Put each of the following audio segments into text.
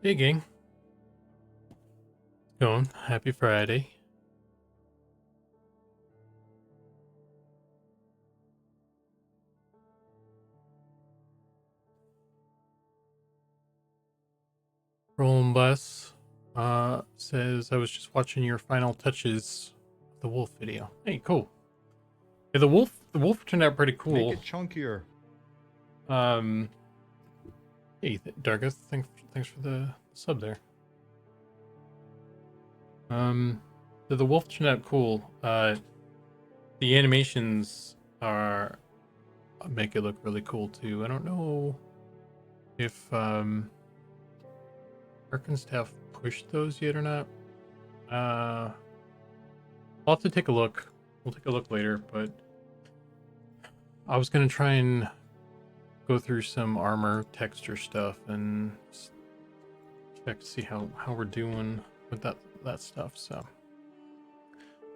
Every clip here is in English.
Hey gang, going. Happy Friday. Rolling Bus says I was just watching your final touches of the wolf video. Hey, cool. Yeah, the wolf turned out pretty cool. Make it chunkier. Hey, Dargus, thanks for the sub there. The wolf turned out cool. The animations are make it look really cool too. I don't know if Arkan's have pushed those yet or not. I'll have to take a look. We'll take a look later, but I was gonna try and go through some armor texture stuff and check to see how we're doing with that stuff. So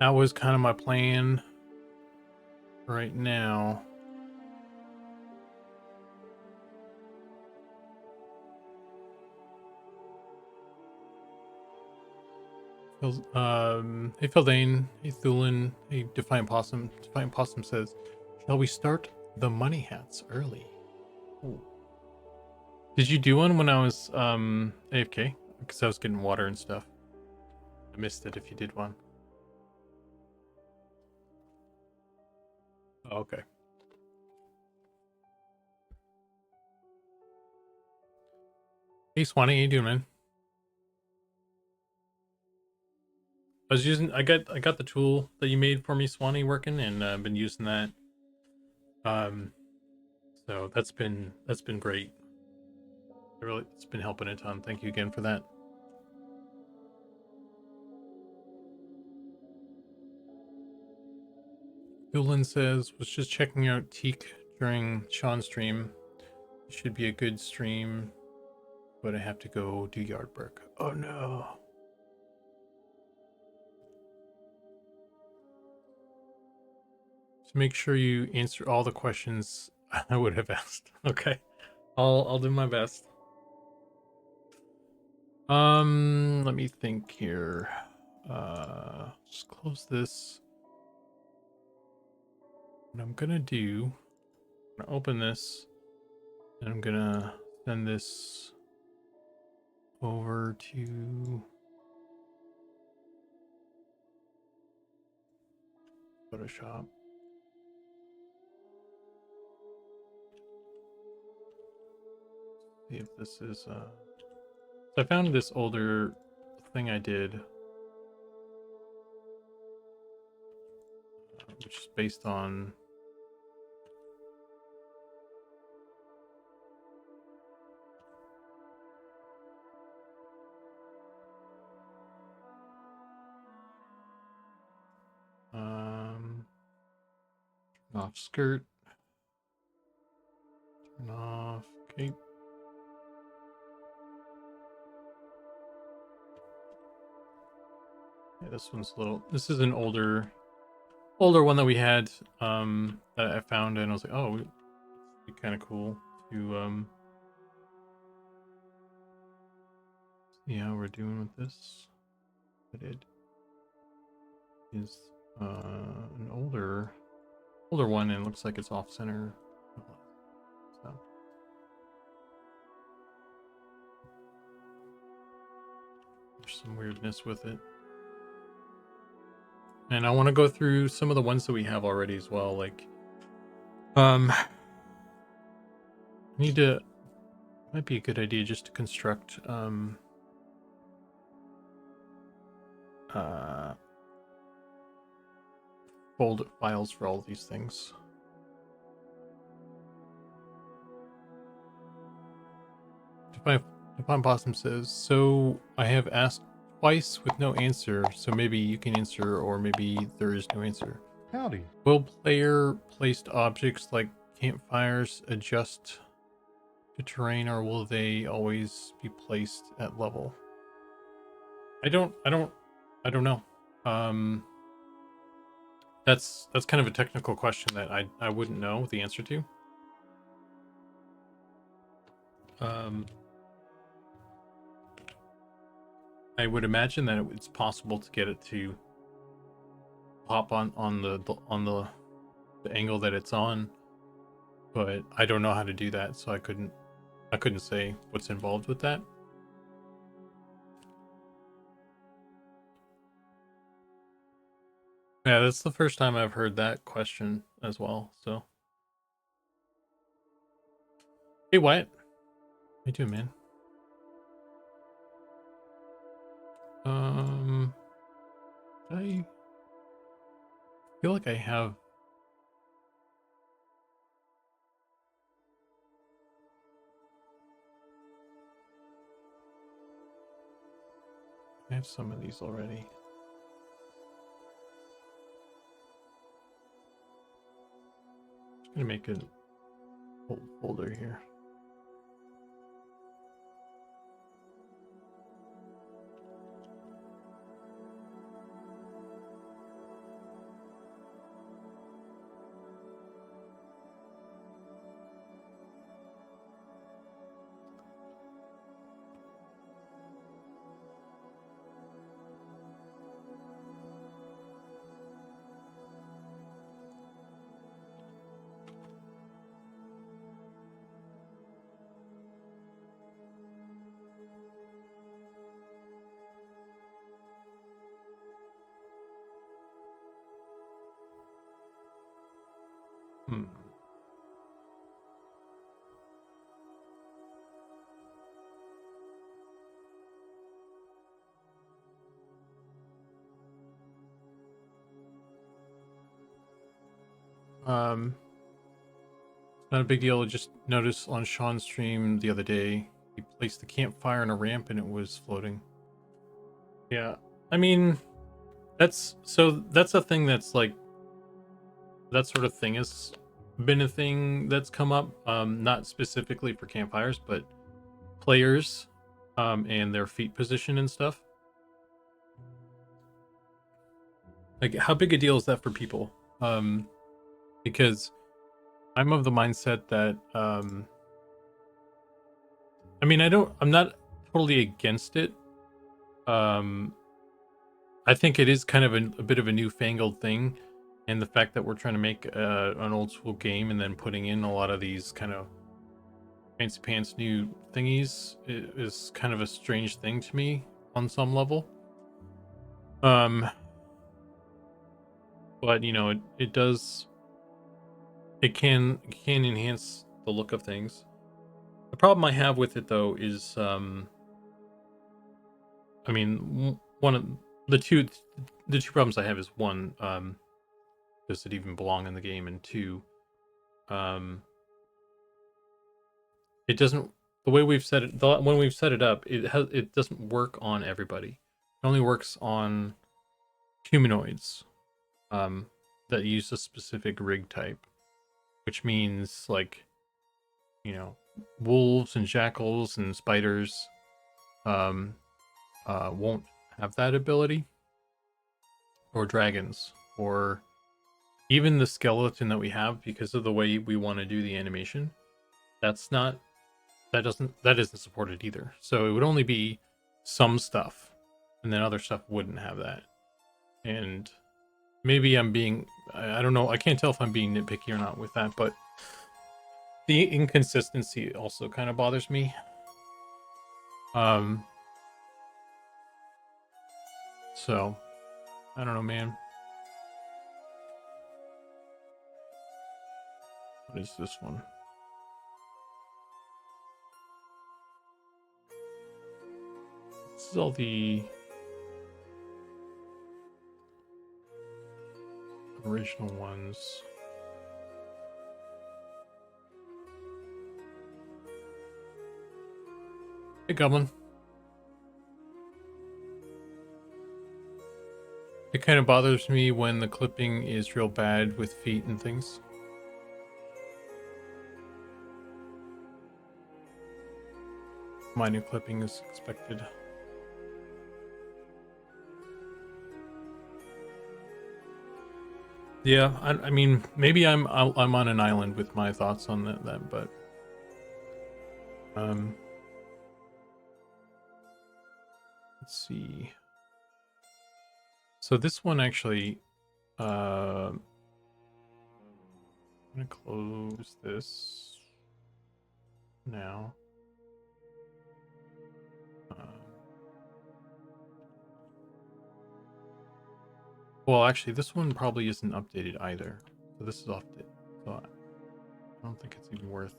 that was kind of my plan right now. Hey Phildane, hey Thulin, hey Defiant Possum. Defiant Possum says, shall we start the money hats early? Ooh. Did you do one when I was AFK? Because I was getting water and stuff. I missed it if you did one. Oh, okay. Hey Swanee, how you doing, man? I got the tool that you made for me, Swanee, working, and I've been using that. So that's been great. It's been helping a ton. Thank you again for that. Doolin says, was just checking out Teak during Sean's stream. It should be a good stream, but I have to go do yard work. Oh no. So make sure you answer all the questions I would have asked. Okay. I'll do my best. Let me think here. Just close this. What I'm gonna do, I'm gonna open this, and I'm gonna send this over to Photoshop. See if this is so I found this older thing I did, which is based on turn off skirt, turn off cape. Yeah, this one's a little. This is an older one that we had that I found, and I was like, oh, it'd be kind of cool to see how we're doing with this. But it is an older one, and it looks like it's off center. So there's some weirdness with it. And I want to go through some of the ones that we have already as well. Like, I need to. Might be a good idea just to construct fold files for all of these things. Define Possum says, so I have asked twice with no answer, so maybe you can answer, or maybe there is no answer. Howdy. Will player placed objects like campfires adjust to terrain, or will they always be placed at level? I don't know. That's kind of a technical question that I wouldn't know the answer to. I would imagine that it's possible to get it to pop on the angle that it's on, but I don't know how to do that, so I couldn't say what's involved with that. Yeah, that's the first time I've heard that question as well. So, hey Wyatt, how you doing, man? I feel like I have. I have some of these already. Just gonna make a whole folder here. Hmm. Not a big deal. Just noticed on Sean's stream the other day, he placed the campfire on a ramp and it was floating. Yeah, I mean, that's a thing that's like that sort of thing has been a thing that's come up. Not specifically for campfires, but players, and their feet position and stuff. Like, how big a deal is that for people? Because I'm of the mindset that I mean, I'm not totally against it. I think it is kind of a bit of a newfangled thing, and the fact that we're trying to make an old school game and then putting in a lot of these kind of fancy pants new thingies is kind of a strange thing to me on some level. But you know, it does, it can enhance the look of things. The problem I have with it though is I mean, one of the two problems I have is one, does it even belong in the game, and two, um it doesn't, the way we've set it, when we've set it up, it doesn't work on everybody. It only works on humanoids that use a specific rig type, which means, like, you know, wolves and jackals and spiders won't have that ability, or dragons, or even the skeleton that we have, because of the way we want to do the animation. That's not, that isn't supported either. So it would only be some stuff, and then other stuff wouldn't have that. And maybe I'm being, I don't know, I can't tell if I'm being nitpicky or not with that, but the inconsistency also kind of bothers me. So I don't know, man. What is this one? This is all the original ones. Hey, Goblin. It kind of bothers me when the clipping is real bad with feet and things. Minor clipping is expected. Yeah, I mean, maybe I'm on an island with my thoughts on that, but let's see. So this one actually, I'm gonna close this now. Well, actually, this one probably isn't updated either. So this is off. So I don't think it's even worth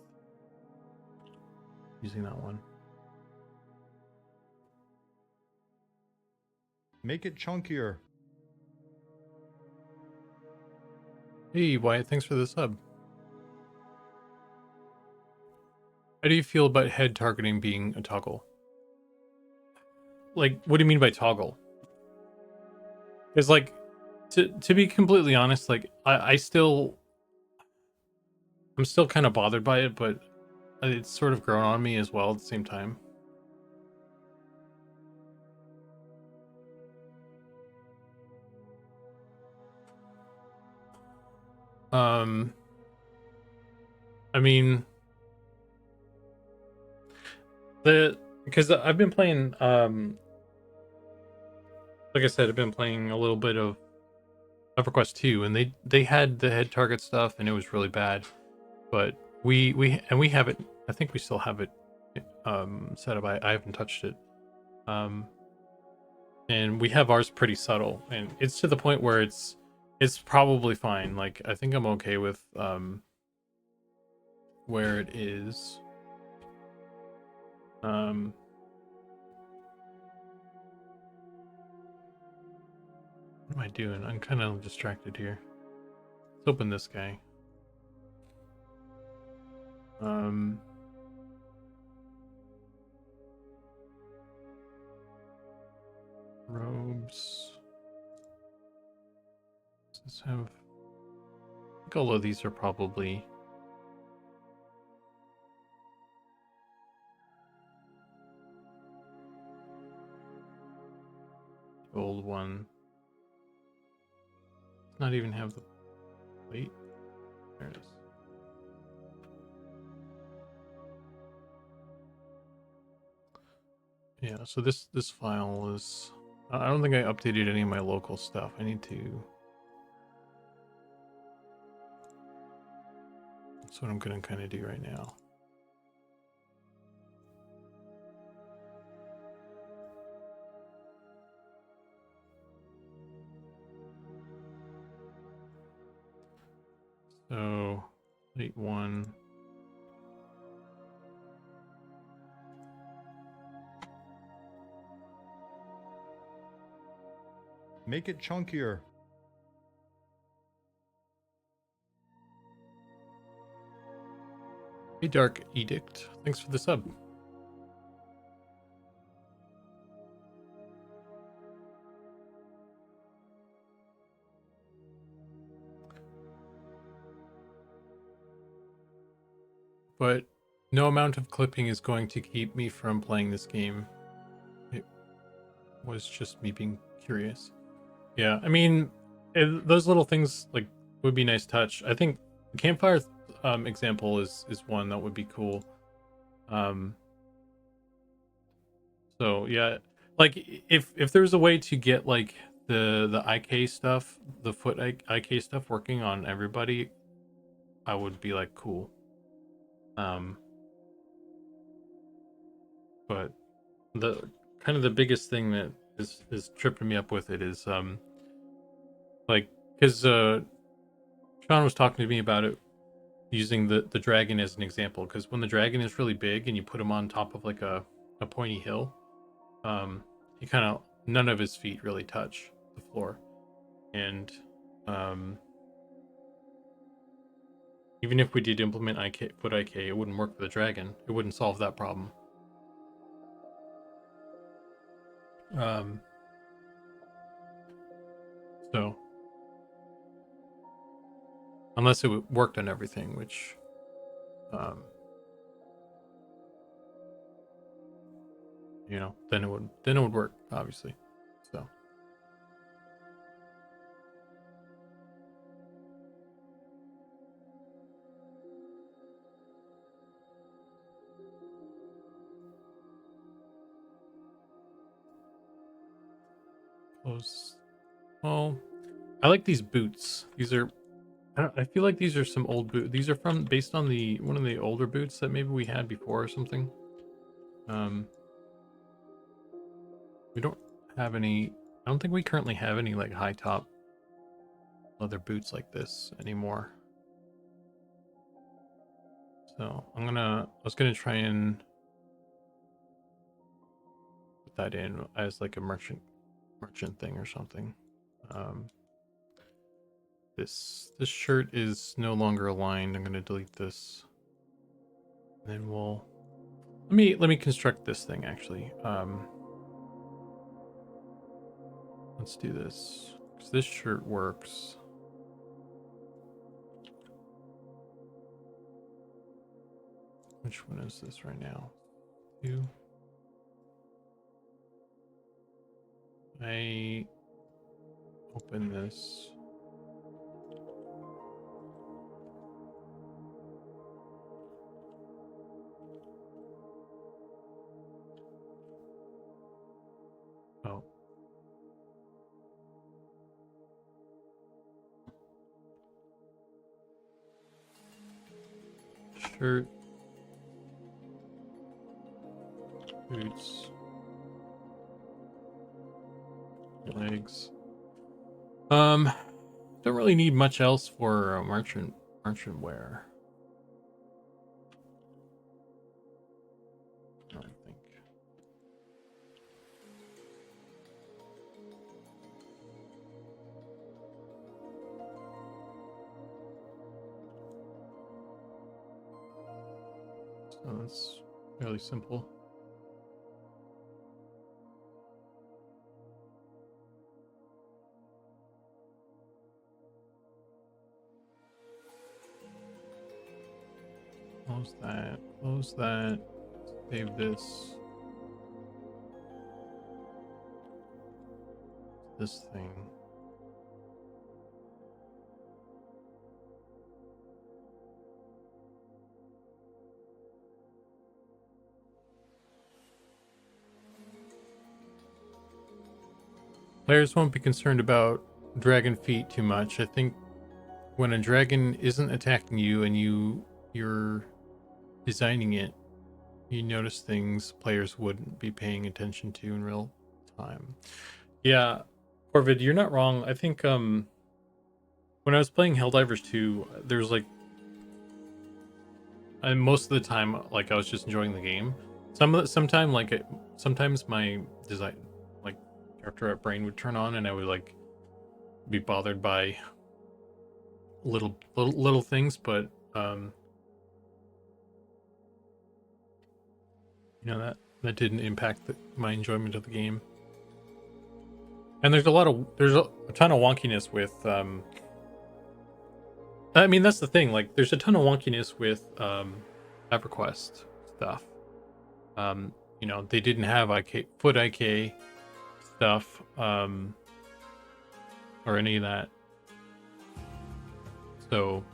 using that one. Make it chunkier. Hey, Wyatt, thanks for the sub. How do you feel about head targeting being a toggle? Like, what do you mean by toggle? Because, like, to be completely honest, like, I'm still kind of bothered by it, but it's sort of grown on me as well at the same time. I mean, because I've been playing, like I said, I've been playing a little bit of EverQuest 2, and they had the head target stuff, and it was really bad. But we have it. I think we still have it set up. I haven't touched it. And we have ours pretty subtle, and it's to the point where it's probably fine. Like, I think I'm okay with where it is. What am I doing? I'm kind of distracted here. Let's open this guy. Robes. Does this have? I think all of these are probably the old one. Does not even have the plate. There it is. Yeah, so this file is, I don't think I updated any of my local stuff. I need to. That's what I'm gonna kind of do right now. So, plate 1. Make it chunkier. Hey, Dark Edict. Thanks for the sub. But no amount of clipping is going to keep me from playing this game. It was just me being curious. Yeah, I mean, those little things like would be nice touch. I think the campfire example is one that would be cool. So yeah, like if there's a way to get like the IK stuff, the foot IK stuff working on everybody, I would be like cool. But the kind of the biggest thing that is tripping me up with it is like, because Sean was talking to me about it using the dragon as an example, because when the dragon is really big and you put him on top of like a pointy hill, he kind of, none of his feet really touch the floor, and even if we did implement foot IK, it wouldn't work for the dragon. It wouldn't solve that problem. So unless it worked on everything, which you know, then it would work, obviously. So close. Oh, I like these boots. These are. I feel like these are some old boot. These are based on one of the older boots that maybe we had before or something. We don't have any. I don't think we currently have any like high top leather boots like this anymore. So I was gonna try and put that in as like a merchant thing or something. This shirt is no longer aligned. I'm gonna delete this. And then let me construct this thing actually. Let's do this because this shirt works. Which one is this right now? Two. I open this. Oh. Shirt. Boots. Legs. Don't really need much else for merchant wear. I don't think. So that's fairly simple. Close that, save this thing. Players won't be concerned about dragon feet too much. I think when a dragon isn't attacking you and you're designing it, you notice things players wouldn't be paying attention to in real time. Yeah, Corvid, you're not wrong. I think when I was playing Helldivers 2, there's like most of the time like I was just enjoying the game. Sometimes my design like character brain would turn on and I would like be bothered by little things, but you know that didn't impact my enjoyment of the game. And there's a ton of wonkiness with I mean that's the thing, like there's a ton of wonkiness with EverQuest stuff. You know, they didn't have foot IK stuff or any of that. So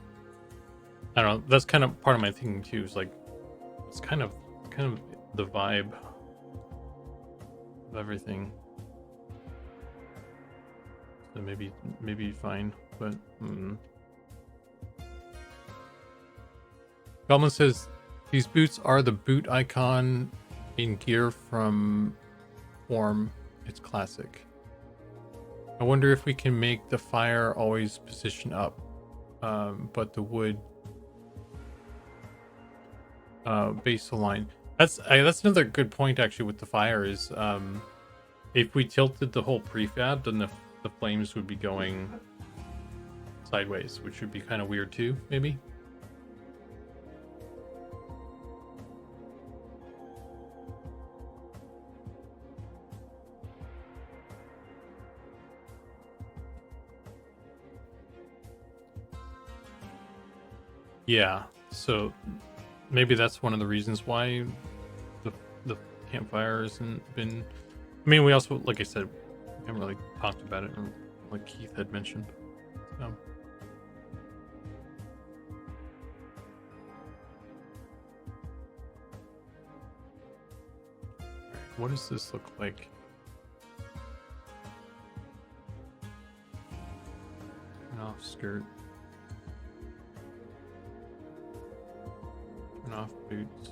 I don't know, that's kind of part of my thinking too, is like it's kind of the vibe of everything. So maybe fine, but Goblin says these boots are the boot icon in gear from form. It's classic. I wonder if we can make the fire always position up, but the wood base align. That's another good point actually with the fire is if we tilted the whole prefab, then the flames would be going sideways, which would be kind of weird too, maybe. Yeah, so maybe that's one of the reasons why the campfire hasn't been. I mean, we also, like I said, we haven't really talked about it, like Keith had mentioned. So. What does this look like? off skirt. Turn off boots.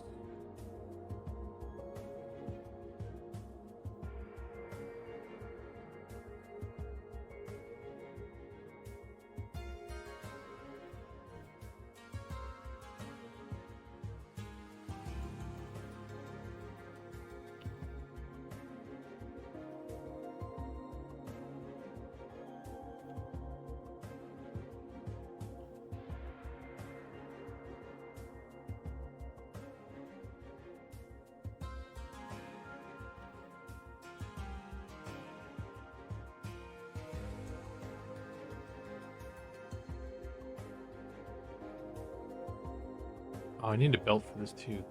Oh, I need a belt for this too,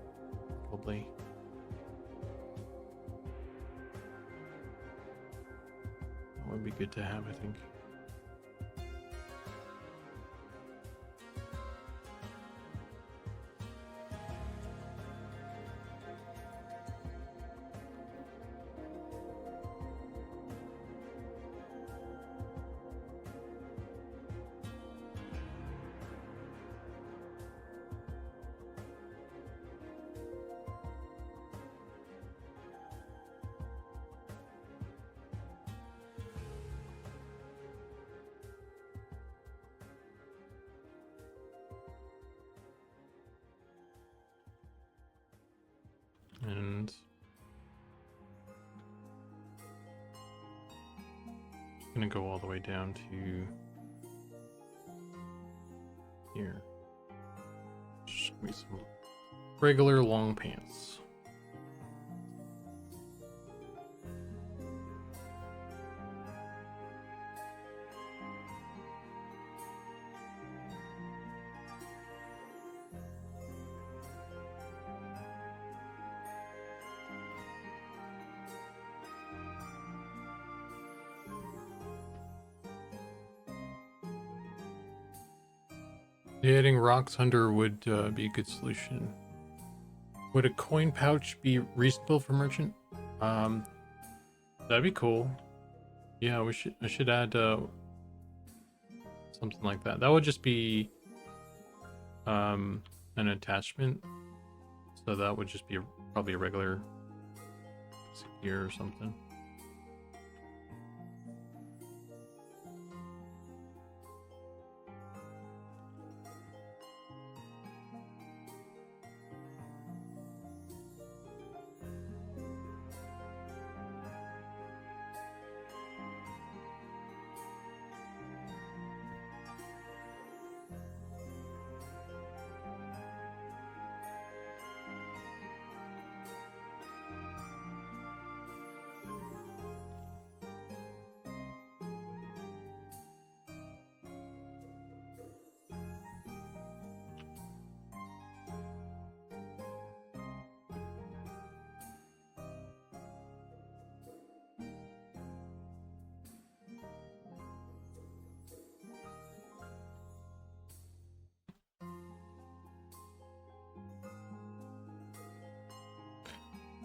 probably. That would be good to have, I think. And I'm gonna go all the way down to here. Just give me some regular long pants. Adding rocks under would be a good solution. Would a coin pouch be reasonable for merchant? That'd be cool. Yeah, I should add something like that. That would just be an attachment. So that would just be probably a regular piece of gear or something.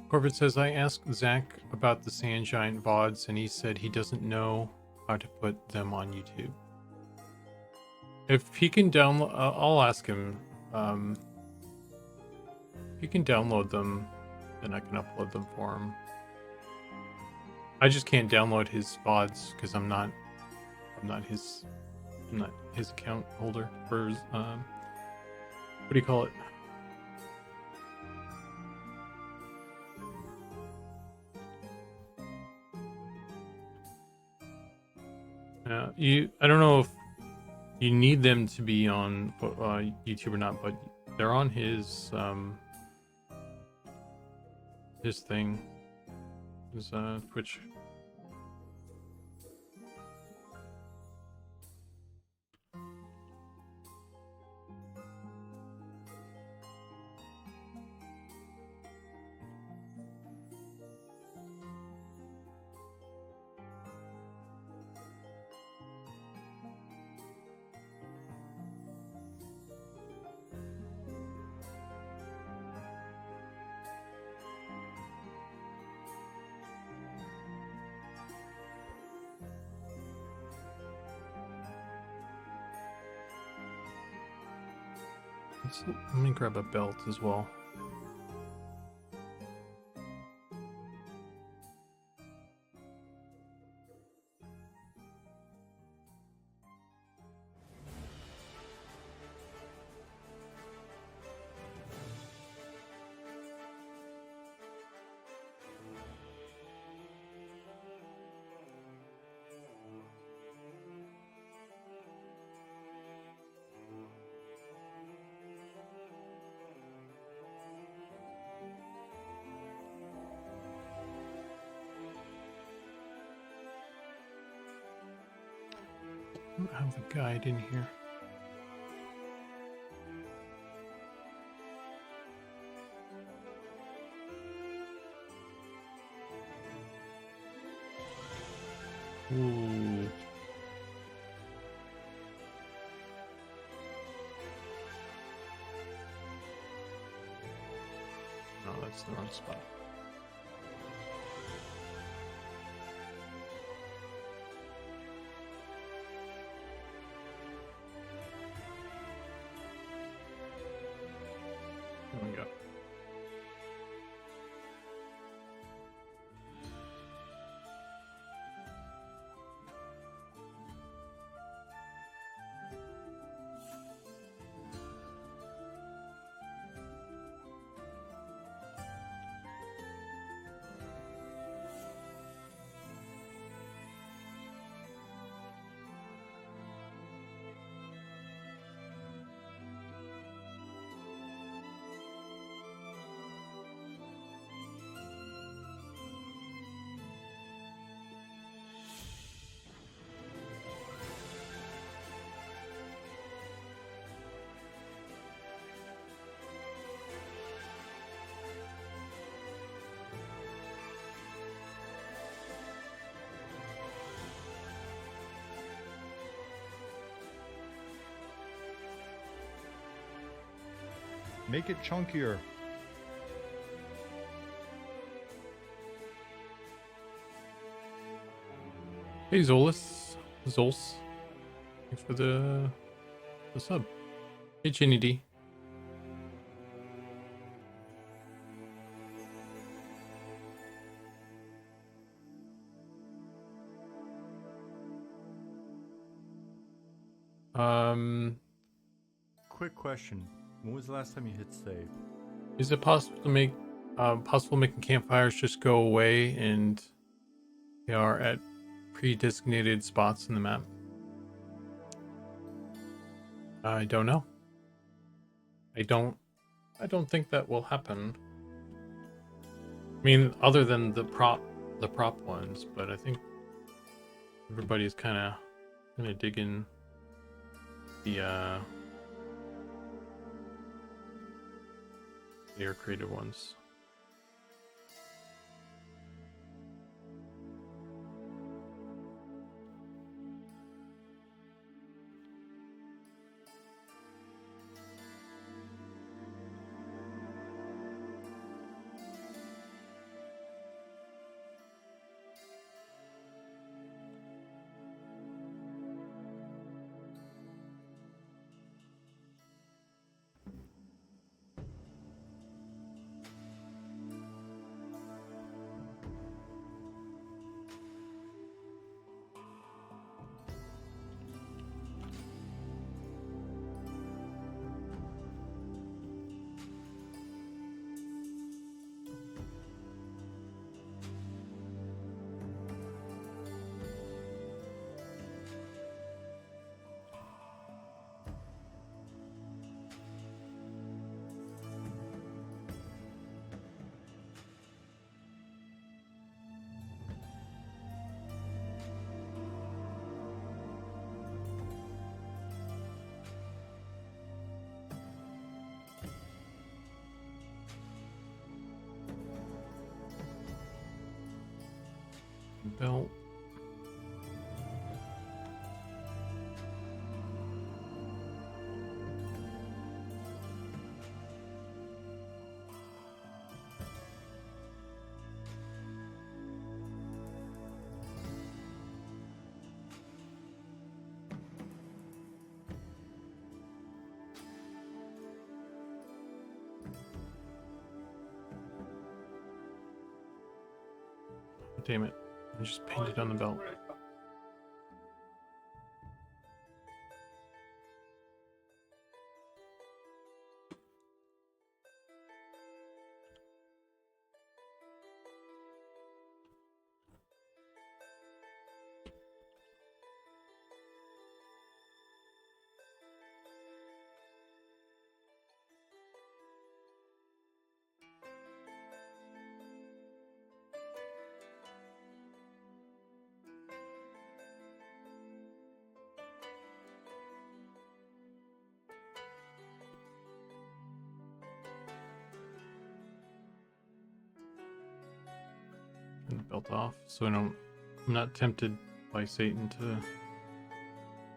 Corbett says, I asked Zach about the Sand Giant VODs, and he said he doesn't know how to put them on YouTube. If he can download, I'll ask him. If he can download them, then I can upload them for him. I just can't download his VODs because I'm not his account holder for what do you call it? I don't know if you need them to be on YouTube or not, but they're on his thing, his Twitch. Let me grab a belt as well. I have a guide in here. Ooh. No, that's the wrong spot. There we go. Make it chunkier. Hey Zolis. Zols. Thanks for the sub. Hey Chinny D. Quick question. When was the last time you hit save? Is it possible to make making campfires just go away and they are at pre-designated spots in the map? I don't know. I don't think that will happen. I mean, other than the prop ones, but I think everybody's kind of digging the air created ones. Belt. Damn it. I just painted on the belt. And the belt off, so I'm not tempted by Satan to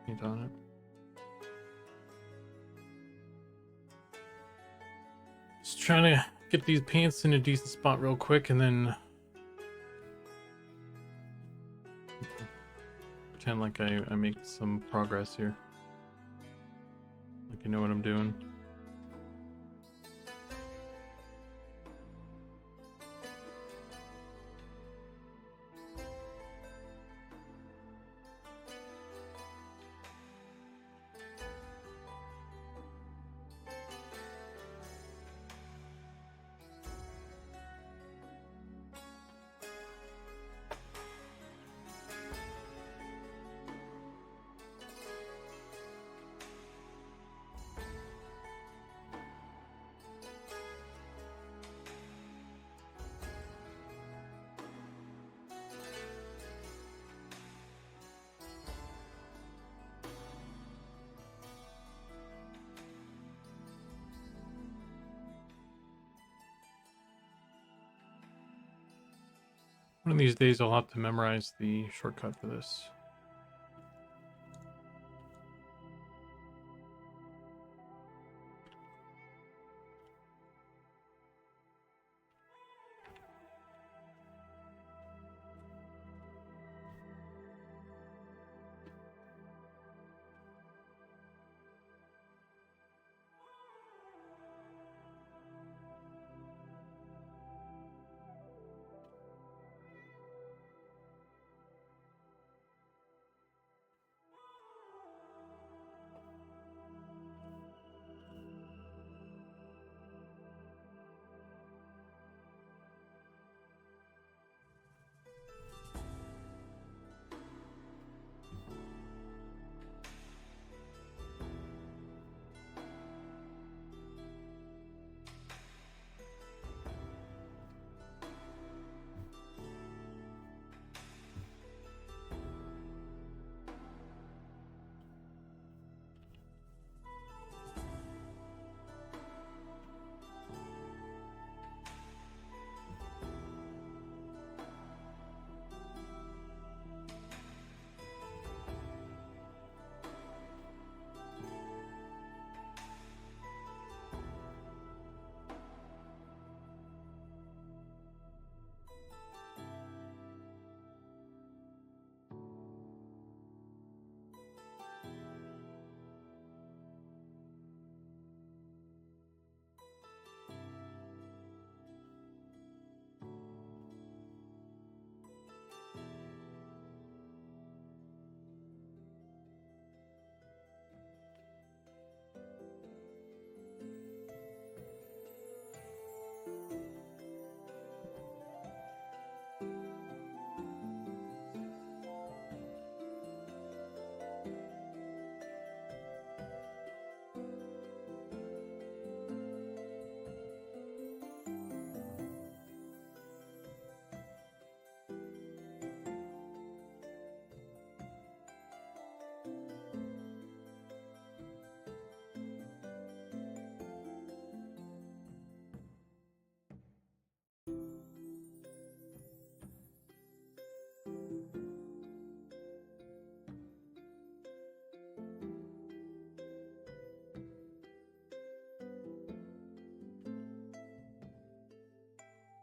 paint on it. Just trying to get these pants in a decent spot real quick, and then pretend like I make some progress here. Like I know what I'm doing. One of these days I'll have to memorize the shortcut for this.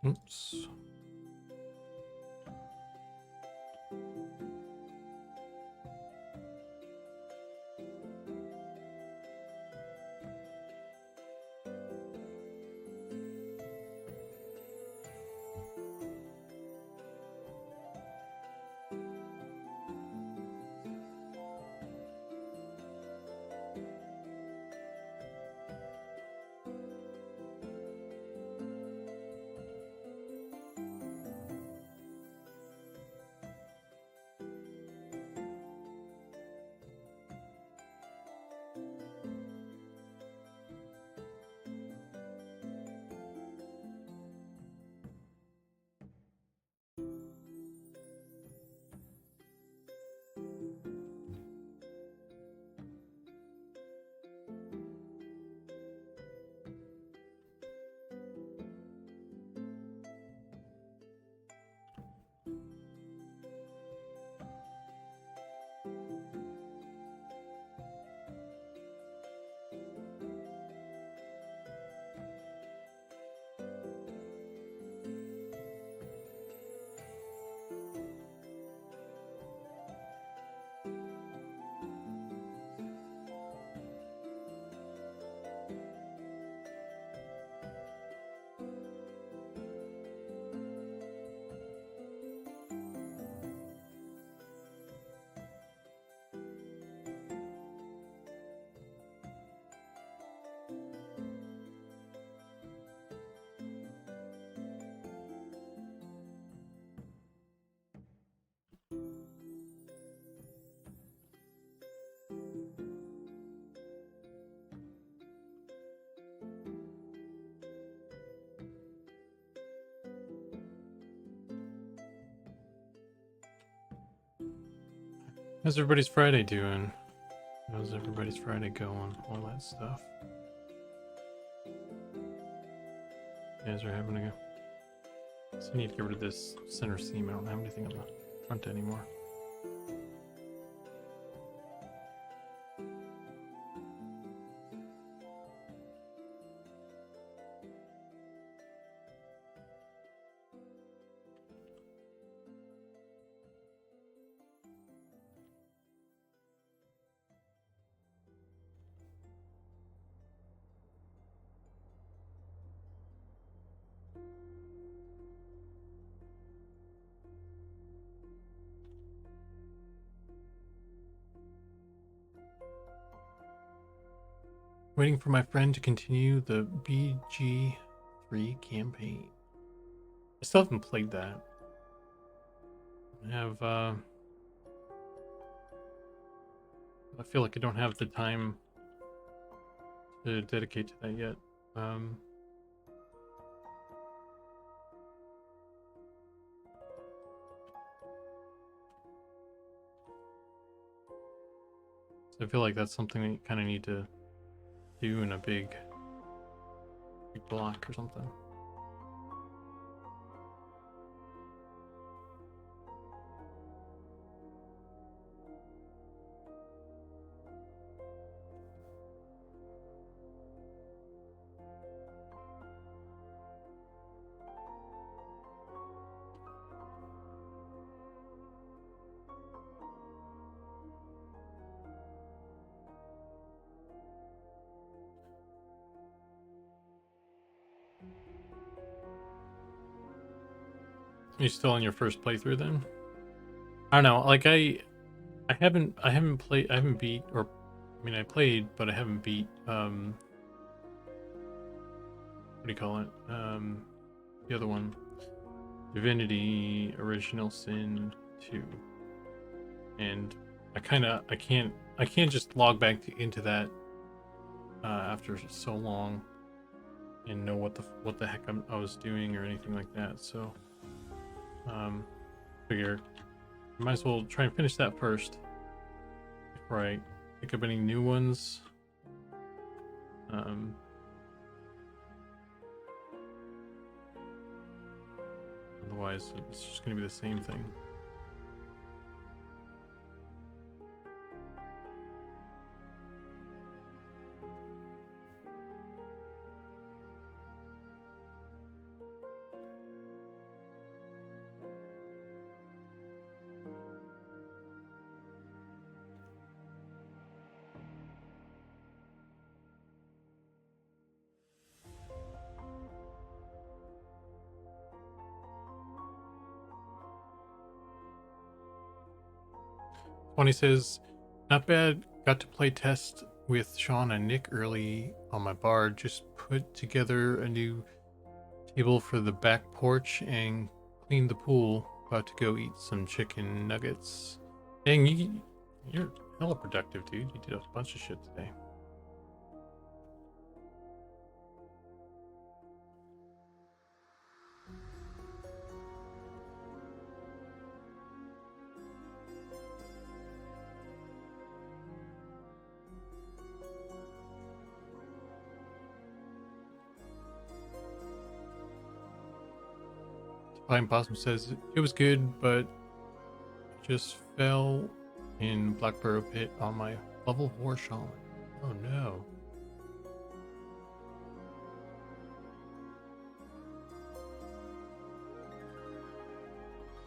Oops. How's everybody's Friday doing? How's everybody's Friday going? All that stuff. You guys are having a go. So I need to get rid of this center seam. I don't have anything on the front anymore. Waiting for my friend to continue the BG3 campaign. I still haven't played that. I have, I feel like I don't have the time to dedicate to that yet. So I feel like that's something that you kind of need to do in a big block or something. Are you still on your first playthrough then? I don't know, like I haven't beat, or I mean I played, but I haven't beat what do you call it? The other one. Divinity Original Sin 2. And I can't just log back into that after so long and know what the heck I was doing or anything like that. So figure I might as well try and finish that first before I pick up any new ones. Otherwise it's just gonna be the same thing. Tony says, not bad. Got to play test with Sean and Nick early on my bard. Just put together a new table for the back porch and cleaned the pool. About to go eat some chicken nuggets. Dang, you're hella productive, dude. You did a bunch of shit today. Pine Possum says it was good, but just fell in Blackburrow pit on my level 4 shaman. Oh no.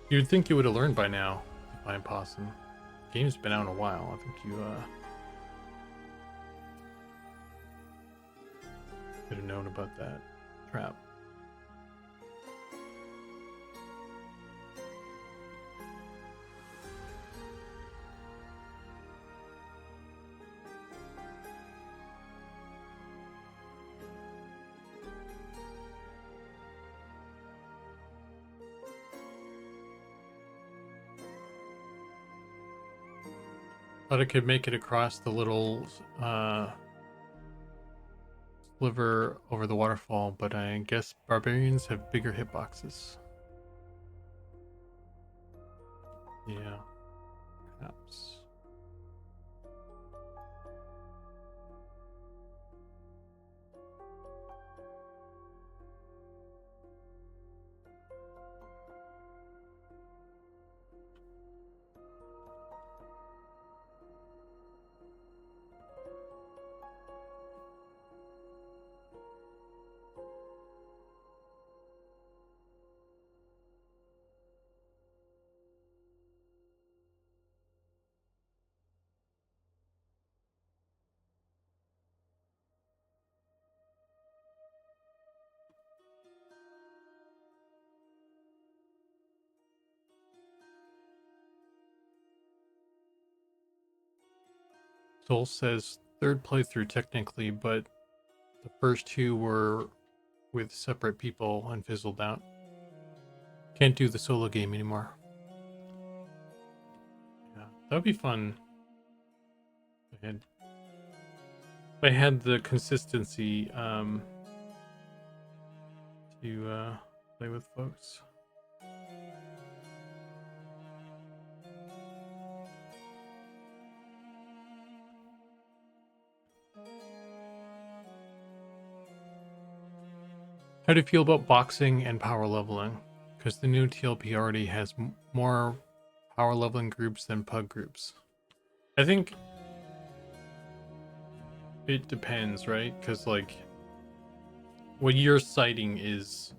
You'd think you would have learned by now, Pine Possum. The game's been out a while. I think you should have known about that trap. Thought I could make it across the little sliver over the waterfall, but I guess barbarians have bigger hitboxes. Yeah, perhaps. Soul says third playthrough technically, but the first two were with separate people and fizzled out. Can't do the solo game anymore. Yeah, that would be fun. If I had the consistency to play with folks. How do you feel about boxing and power leveling? Because the new TLP already has more power leveling groups than pug groups. I think it depends, right? Because like what you're citing is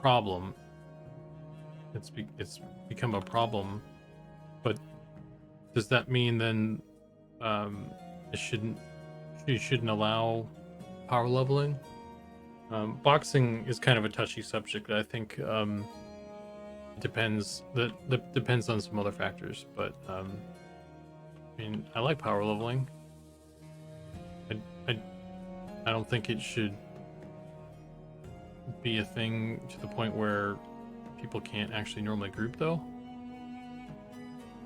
problem. It's become a problem, but does that mean then you shouldn't allow power leveling? Boxing is kind of a touchy subject. I think it depends. That depends on some other factors, but I mean, I like power leveling. I don't think it should be a thing to the point where people can't actually normally group, though.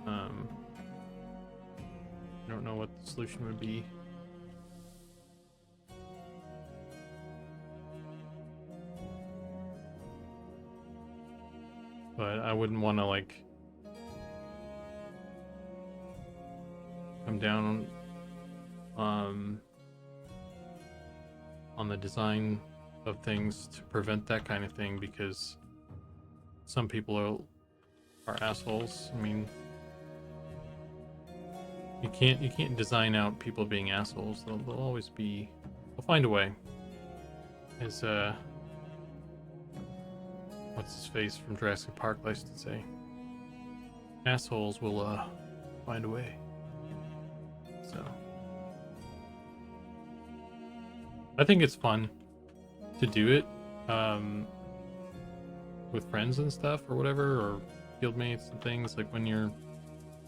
I don't know what the solution would be. But I wouldn't want to like come down on the design of things to prevent that kind of thing, because some people are assholes. I mean, you can't design out people being assholes. They'll always be. They'll find a way. As what's his face from Jurassic Park likes to say, assholes will find a way. So I think it's fun to do it with friends and stuff or whatever, or guildmates and things, like when you're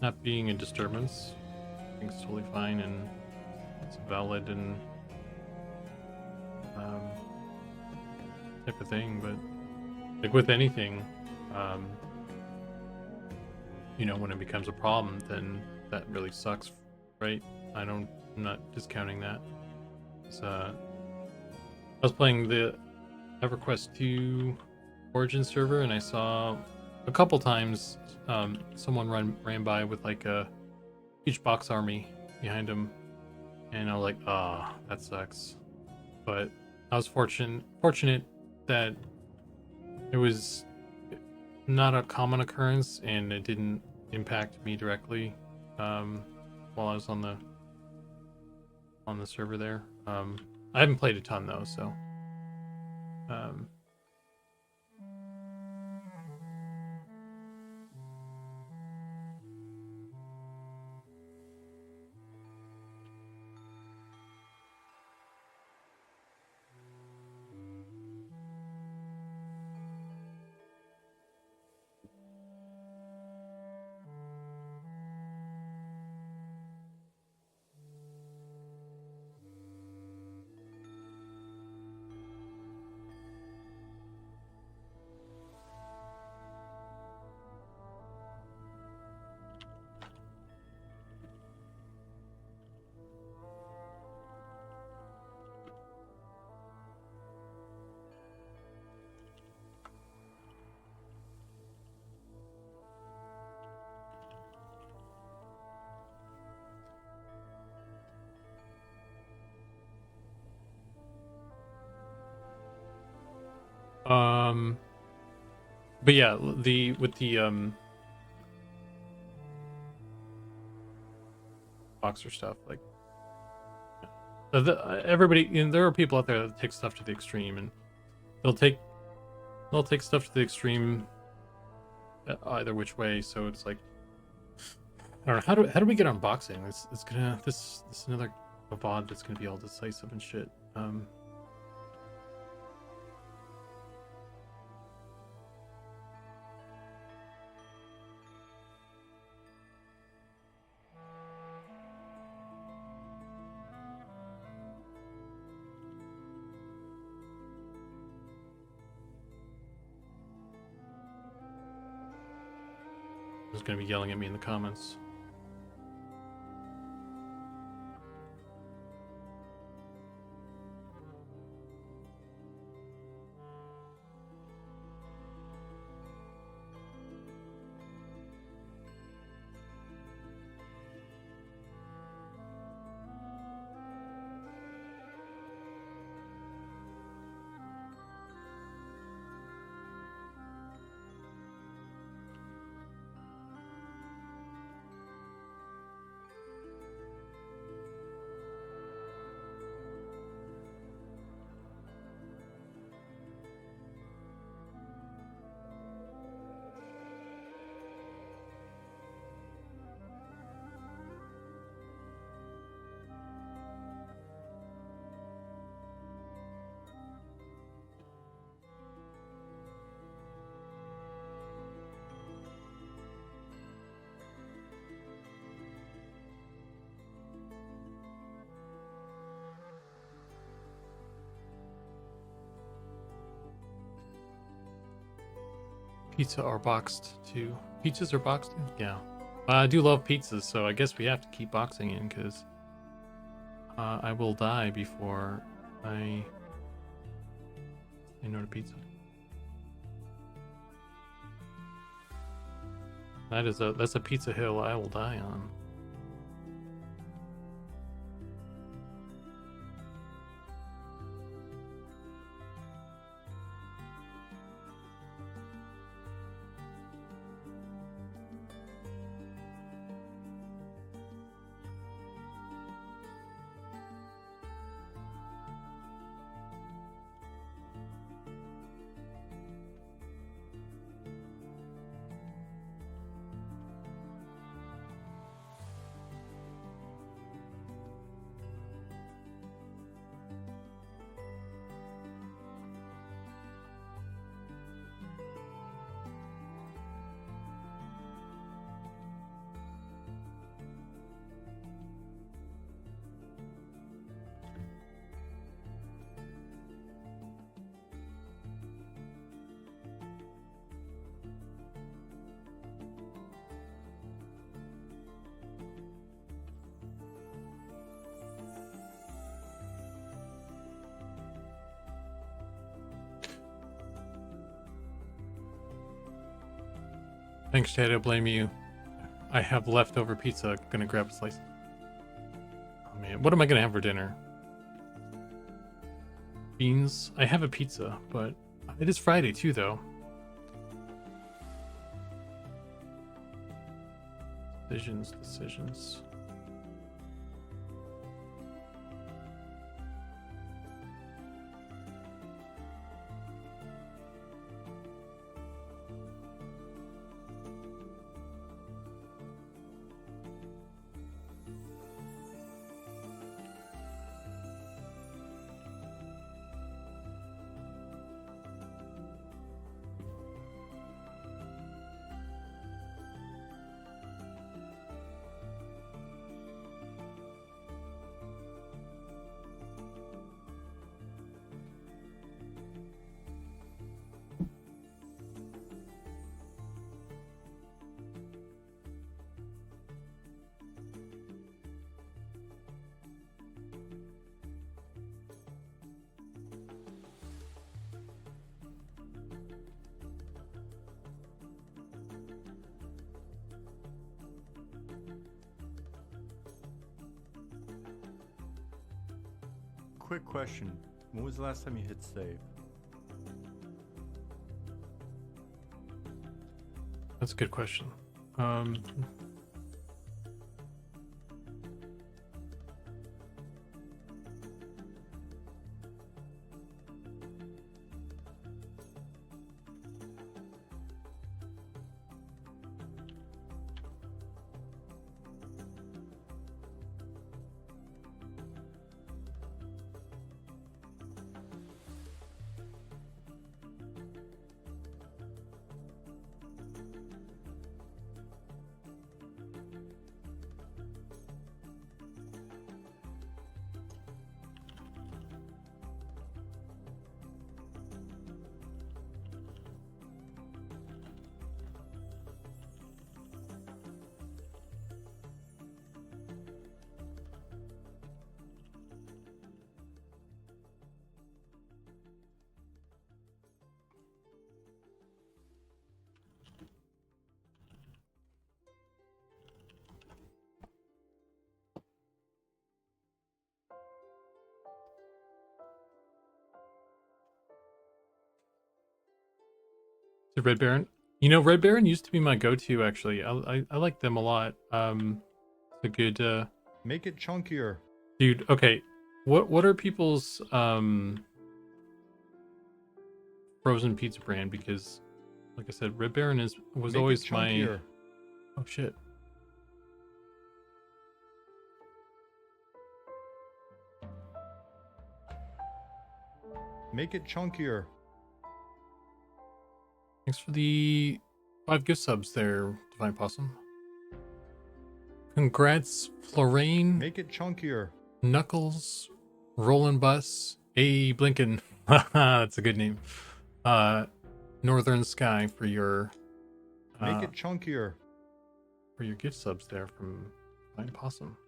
not being a disturbance. I think it's totally fine and it's valid and type of thing. But like with anything, you know, when it becomes a problem, then that really sucks, right? I'm not discounting that. I was playing the EverQuest 2 Origin server, and I saw a couple times someone ran by with like a huge box army behind him, and I was like, ah, oh, that sucks. But I was fortunate that it was not a common occurrence and it didn't impact me directly while I was on the server there. I haven't played a ton though, so but yeah, with the boxer stuff, like everybody, you know, there are people out there that take stuff to the extreme, and they'll take stuff to the extreme either which way. So it's like, I don't know, how do we get on boxing? It's gonna this another VOD that's gonna be all decisive and shit. Who's gonna be yelling at me in the comments? Pizza are boxed too. Pizzas are boxed in? Yeah. I do love pizzas, so I guess we have to keep boxing in because I will die before I say no to pizza. That's a pizza hill I will die on. Thanks, Chad. I blame you. I have leftover pizza. Gonna grab a slice. Oh man, what am I gonna have for dinner? Beans. I have a pizza, but it is Friday too, though. Decisions. Quick question. When was the last time you hit save? That's a good question. The Red Baron. You know, Red Baron used to be my go-to actually. I like them a lot. It's a good Make it chunkier. dude. Okay, what are people's frozen pizza brand? Because like I said, Red Baron was Make always it my. chunkier. Oh shit. Make it chunkier. Thanks for the 5 gift subs there, Divine Possum. Congrats, Florane, Make it chunkier. Knuckles, Roland Bus, A Blinken. That's a good name. Northern Sky for your Make it chunkier. gift subs there from Divine Possum.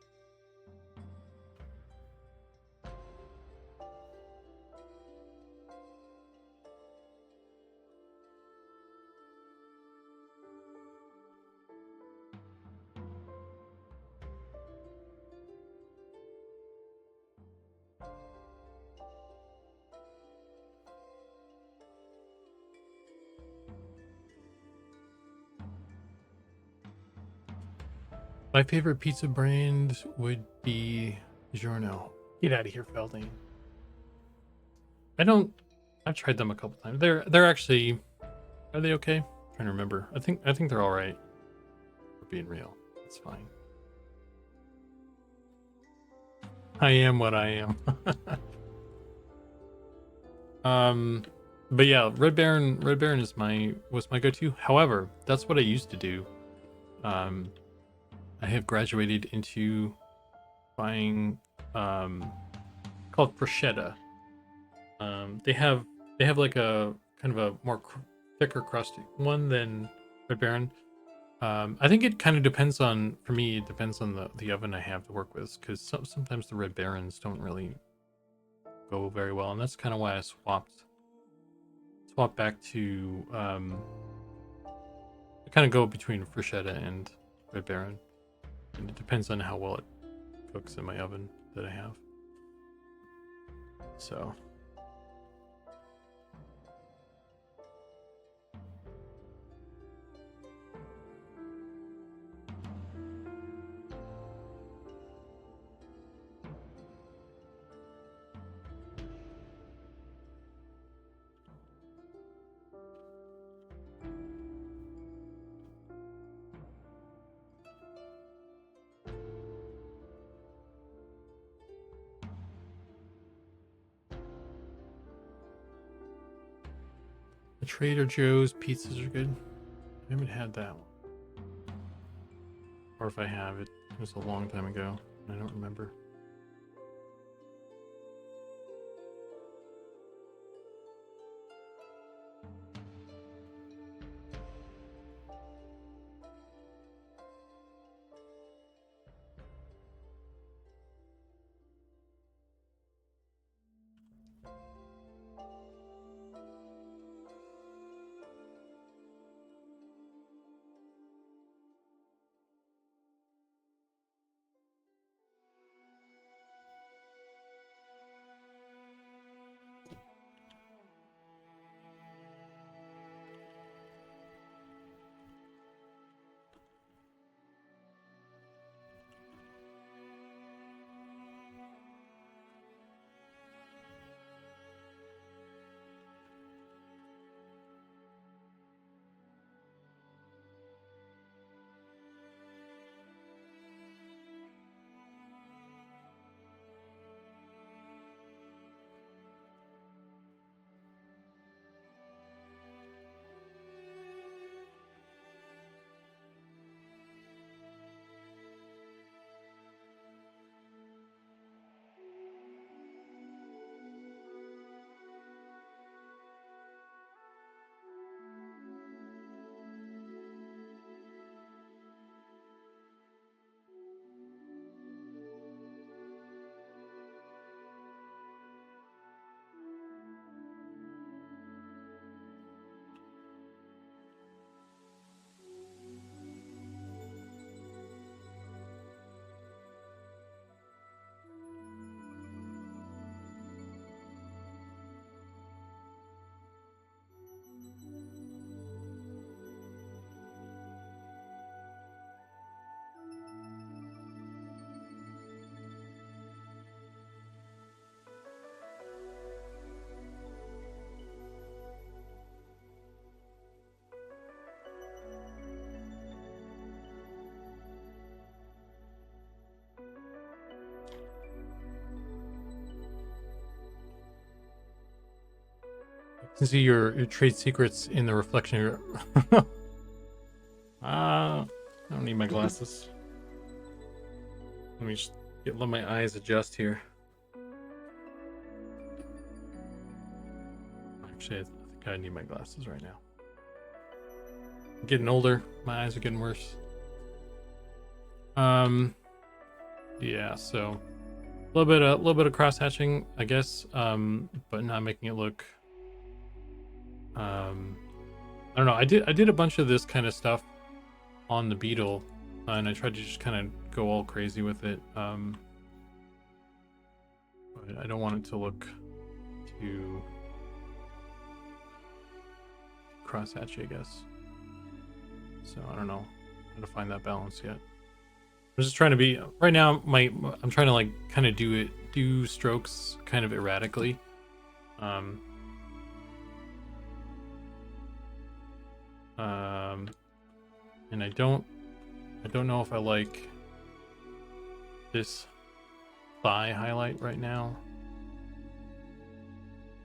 My favorite pizza brand would be Giorno. Get out of here, Feldane. I've tried them a couple times. They're actually, are they okay? I'm trying to remember. I think they're all right. For being real, it's fine. I am what I am. But yeah, Red Baron was my go-to. However, that's what I used to do. I have graduated into buying called prosciutto. They have like a kind of a more thicker crusty one than Red Baron. I think it kind of depends on, for me, it depends on the oven I have to work with, because sometimes the Red Barons don't really go very well, and that's kind of why I swapped back to I kind of go between Freshetta and Red Baron, and it depends on how well it cooks in my oven that I have. So the Trader Joe's pizzas are good. I haven't had that one. Or if I have, it was a long time ago. I don't remember. can see your trade secrets in the reflection of your... I don't need my glasses. Let me just let my eyes adjust here. Actually, I think I need my glasses right now. I'm getting older. My eyes are getting worse. Yeah, so a little bit of cross hatching, I guess, but not making it look. I don't know. I did a bunch of this kind of stuff on the Beetle, and I tried to just kind of go all crazy with it. But I don't want it to look too cross hatchy, I guess. So I don't know how to find that balance yet. I'm just trying to be right now. I'm trying to like kind of do strokes kind of erratically. And I don't know if I like this thigh highlight right now.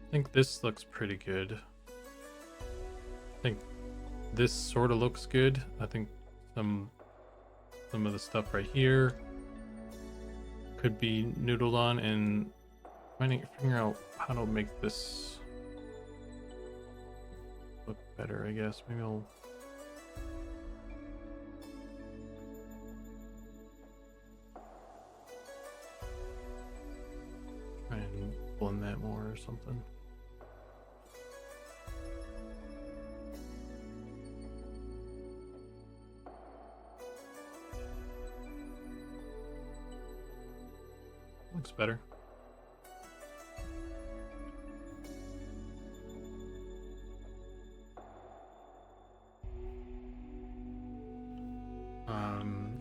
I think this looks pretty good. I think this sort of looks good. I think some of the stuff right here could be noodled on, and figuring out how to make this look better, I guess. Maybe I'll try and blend that more or something. Looks better.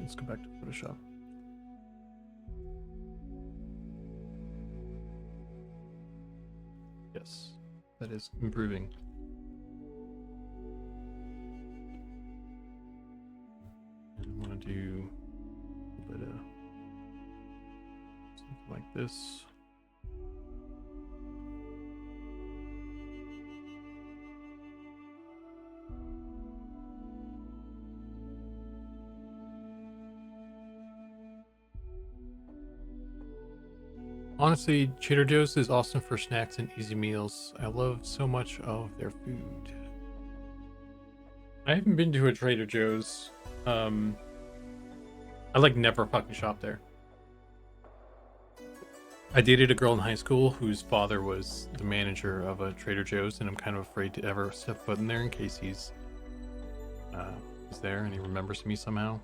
Let's go back to Photoshop. Yes, that is improving. And I want to do a bit of something like this. Honestly, Trader Joe's is awesome for snacks and easy meals. I love so much of their food. I haven't been to a Trader Joe's. I like never fucking shop there. I dated a girl in high school whose father was the manager of a Trader Joe's, and I'm kind of afraid to ever step foot in there in case he's there and he remembers me somehow.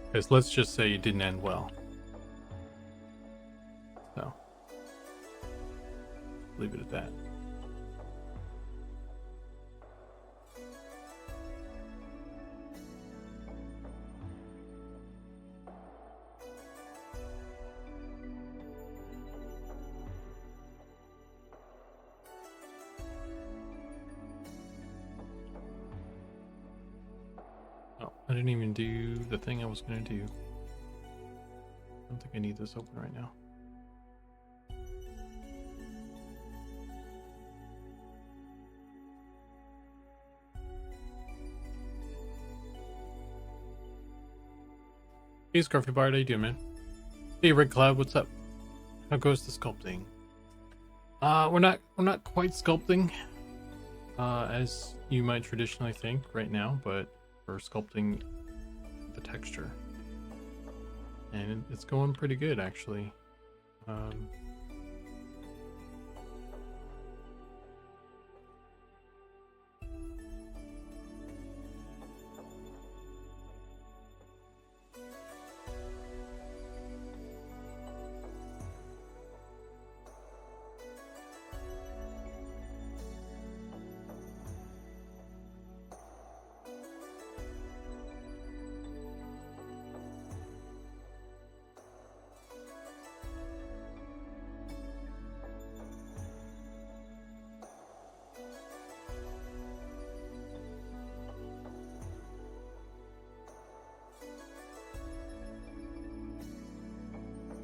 Because let's just say it didn't end well. So, leave it at that. Oh, I didn't even do the thing I was going to do. I don't think I need this open right now. Hey, Scruffy Bard, how you doing, man? Hey, Red Cloud, what's up? How goes the sculpting? We're not quite sculpting, as you might traditionally think right now, but we're sculpting the texture, and it's going pretty good, actually.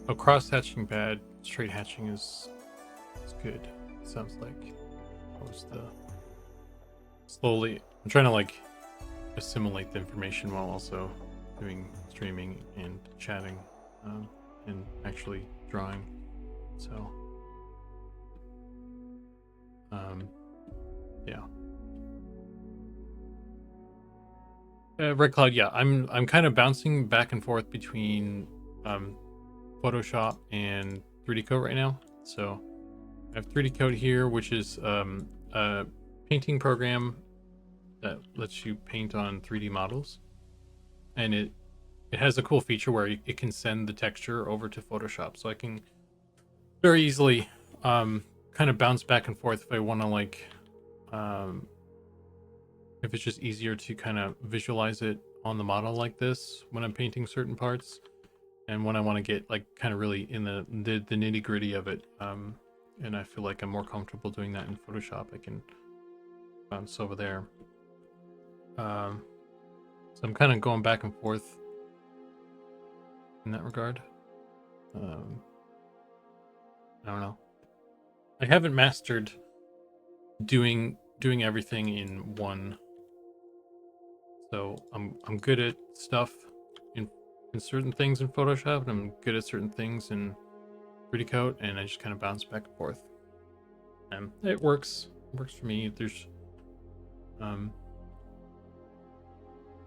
Oh, cross hatching bad. Straight hatching is good. sounds like. I was slowly. I'm trying to like assimilate the information while also doing streaming and chatting, and actually drawing. So, yeah. Red Cloud, yeah, I'm kind of bouncing back and forth between Photoshop and 3D Coat right now. So I have 3D Coat here, which is a painting program that lets you paint on 3D models, and it has a cool feature where it can send the texture over to Photoshop, so I can very easily kind of bounce back and forth if I want to like if it's just easier to kind of visualize it on the model like this when I'm painting certain parts, and when I want to get like kind of really in the nitty gritty of it, and I feel like I'm more comfortable doing that in Photoshop, I can bounce over there. So I'm kind of going back and forth in that regard. I don't know. I haven't mastered doing everything in one. So I'm good at stuff in certain things in Photoshop, and I'm good at certain things in 3D Coat, and I just kind of bounce back and forth. And it works. It works for me. There's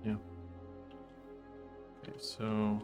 yeah. Okay, so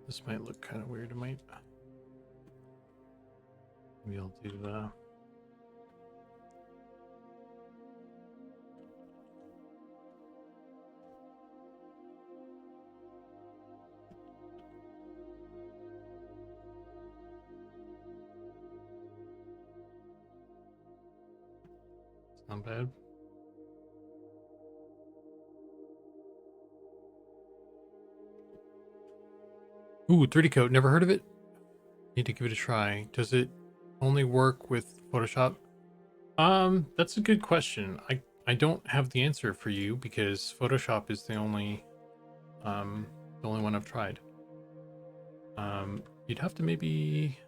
this might look kind of weird. It might. Maybe I'll do the. It's not bad. Ooh, 3D Coat. Never heard of it. Need to give it a try. Does it only work with Photoshop? That's a good question. I don't have the answer for you because Photoshop is the only one I've tried. You'd have to maybe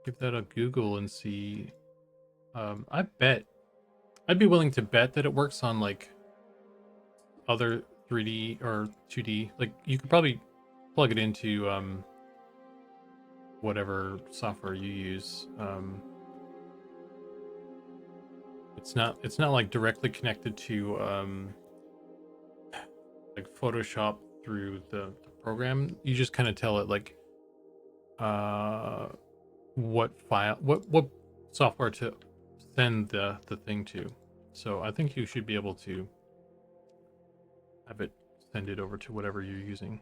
give that a Google and see. I bet I'd be willing to bet that it works on like other 3D or 2D. Like you could probably plug it into whatever software you use. It's not like directly connected to like Photoshop through the program. You just kind of tell it like what file, what software to send the thing to. So I think you should be able to have it send it over to whatever you're using.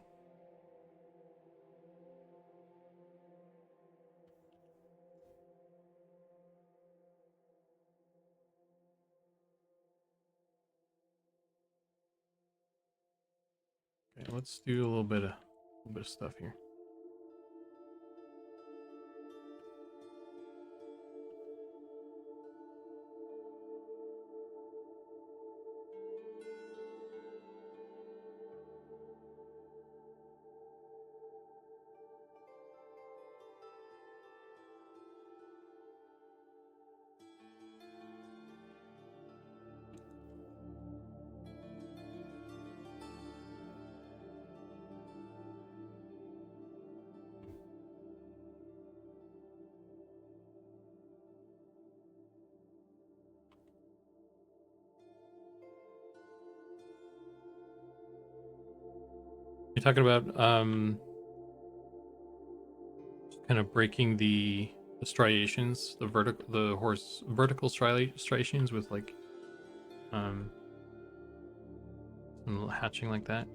Okay, let's do a little bit of stuff here. You're talking about kind of breaking the striations, the vertical striations with like some hatching like that.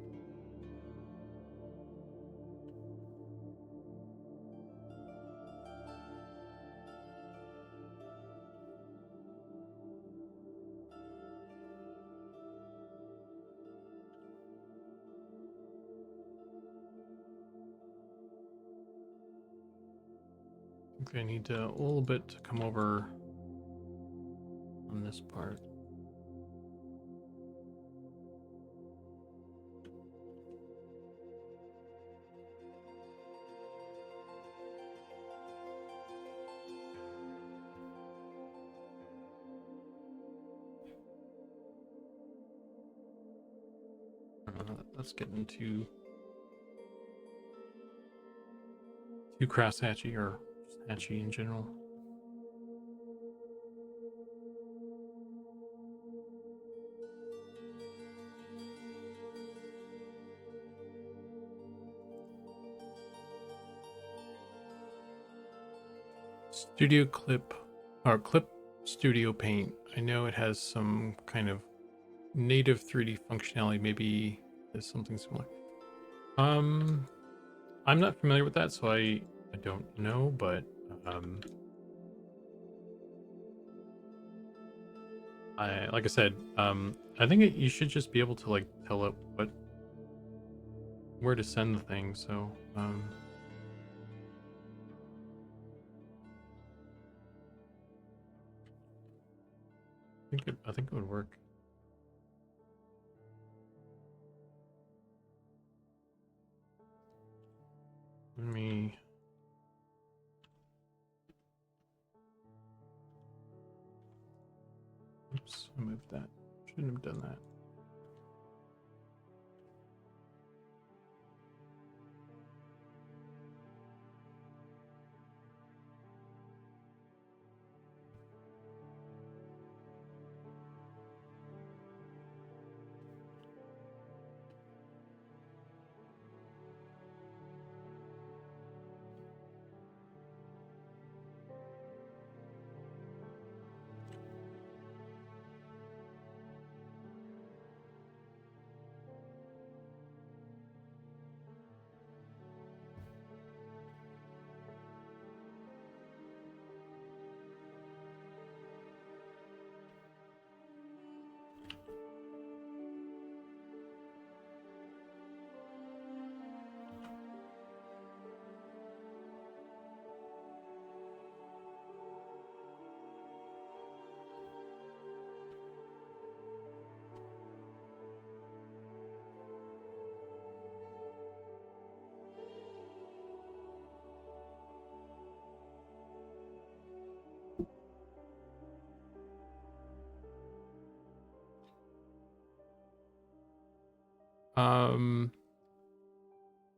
think I need a little bit to come over on this part. Let's get into too crass hatchy or just hatchy in general. Studio Clip or Clip Studio Paint. I know it has some kind of native 3D functionality. Maybe there's something similar. I'm not familiar with that, so I don't know, but like I said, I think you should just be able to like tell it where to send the thing. So I think it would work. Let me. Oops, I moved that. Shouldn't have done that.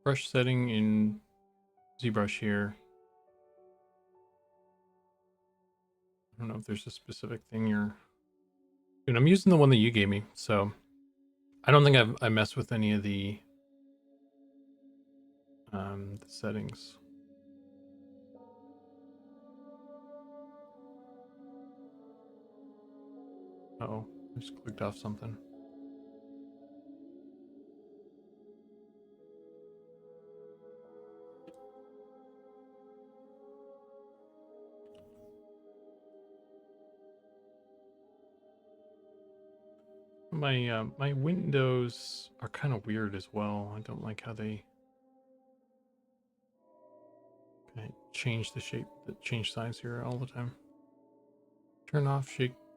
Brush setting in ZBrush here. I don't know if there's a specific thing you're. Dude, I'm using the one that you gave me, so I don't think I messed with any of the settings. Oh, I just clicked off something. My windows are kind of weird as well. I don't like how they change the shape, change size here all the time. Turn off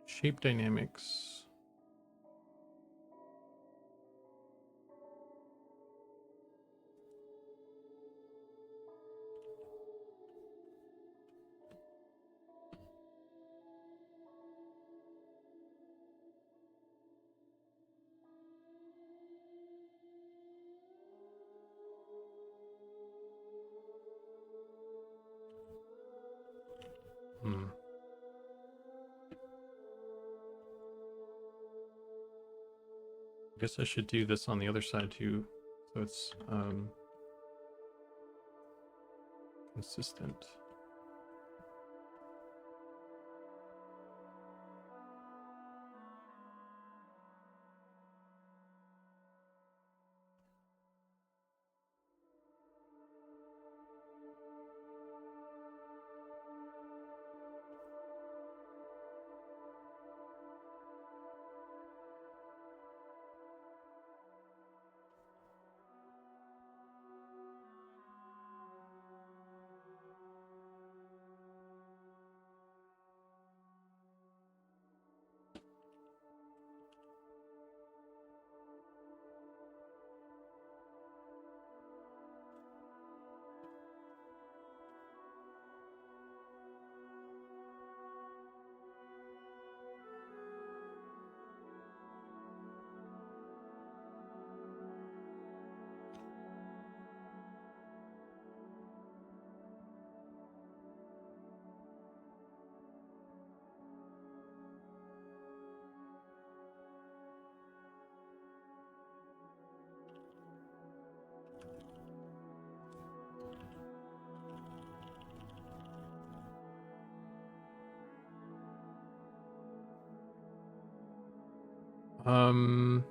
shape dynamics. I guess I should do this on the other side too, so it's consistent. Um.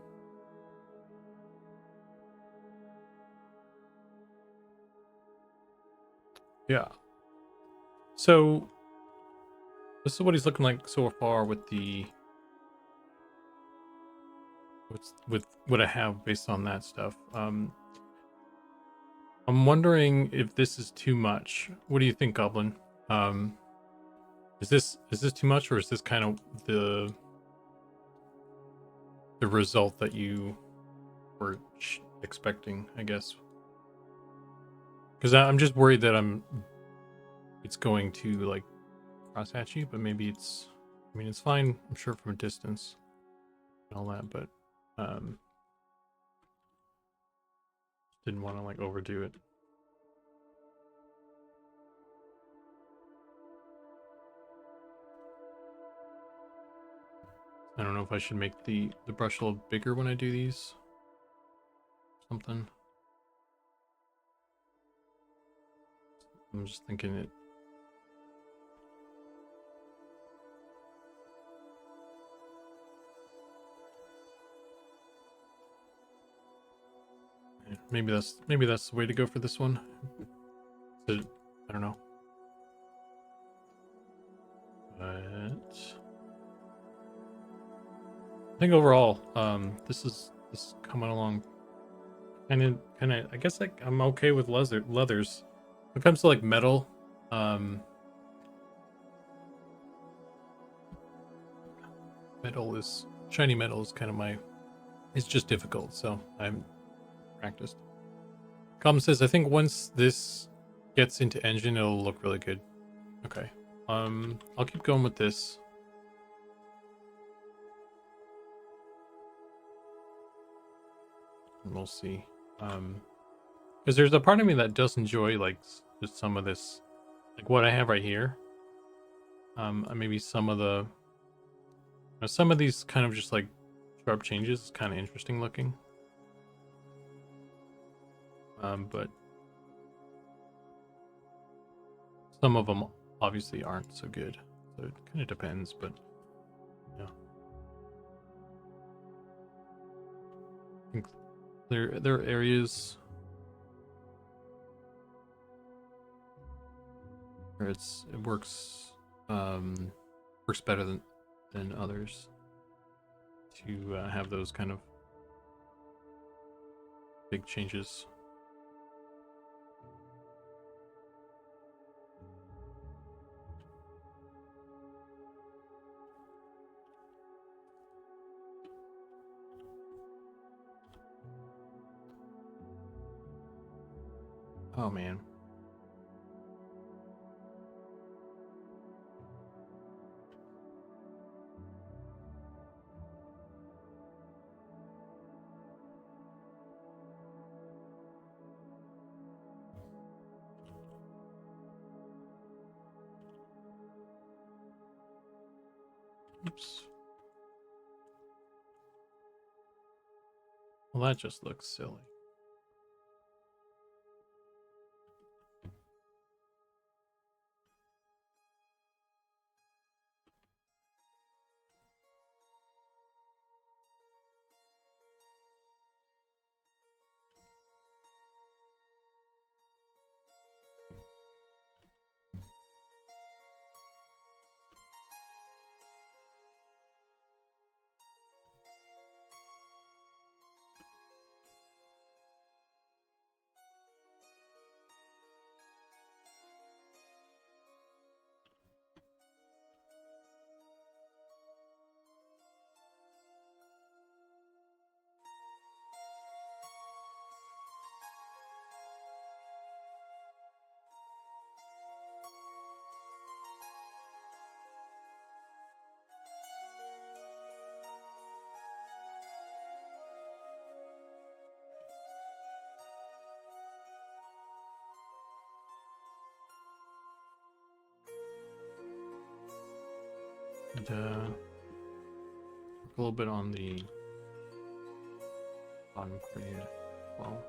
Yeah. So this is what he's looking like so far with the with what I have based on that stuff. I'm wondering if this is too much. What do you think, Goblin? Um, is this too much, or is this kind of the result that you were expecting? I guess because I'm just worried that it's going to like crosshatch you, but maybe it's. I mean, it's fine. I'm sure from a distance and all that, but um, didn't want to like overdo it. I don't know if I should make the brush a little bigger when I do these. Something. I'm just thinking it. Maybe that's the way to go for this one. So, I don't know. But I think overall, this is coming along kind of. I guess like I'm okay with leathers. When it comes to like metal, shiny metal is kind of my. It's just difficult, so I'm practiced. Com says I think once this gets into engine, it'll look really good. Okay. I'll keep going with this. And we'll see. Because there's a part of me that does enjoy like just some of this, like what I have right here. Maybe some of these kind of just like sharp changes is kind of interesting looking. But some of them obviously aren't so good. So it kind of depends, but yeah. I think there are areas where it works better than others to have those kind of big changes. Oh man. Oops. Well, that just looks silly. And work a little bit on the bottom grid as well.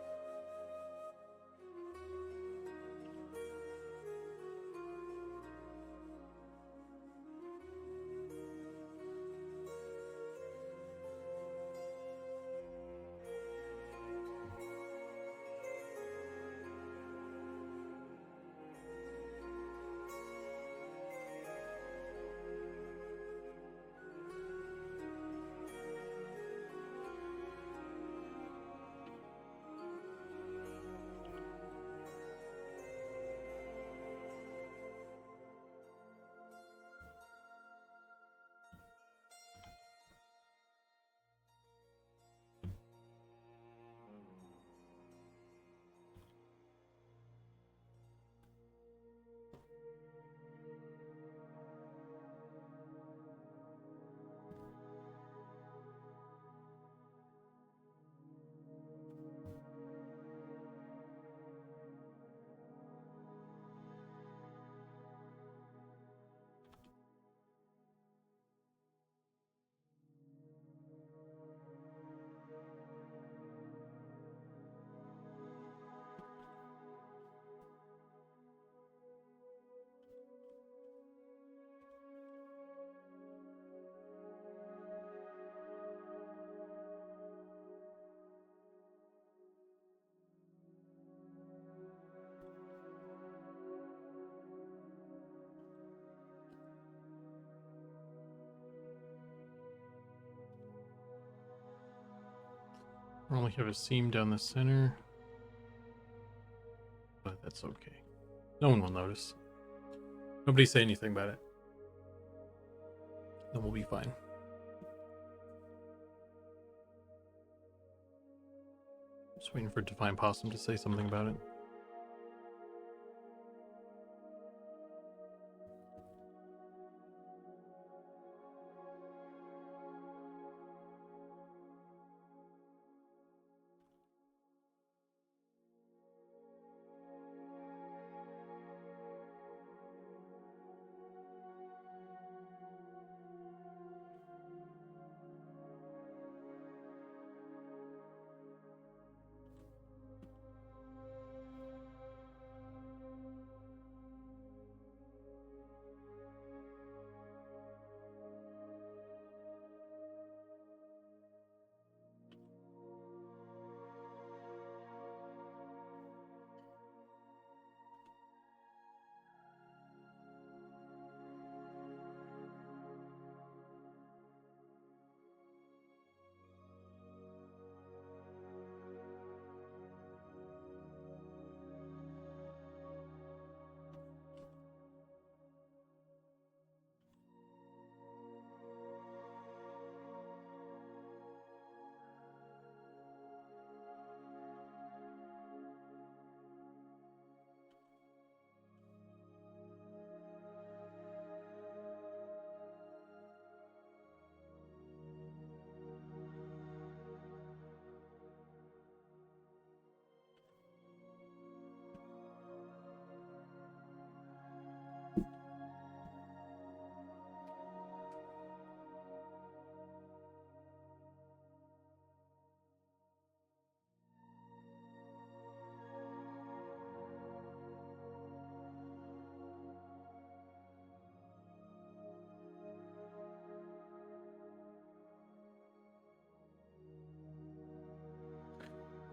We only have a seam down the center, but that's okay. No one will notice. Nobody say anything about it. Then we'll be fine. Just waiting for Divine Possum to say something about it.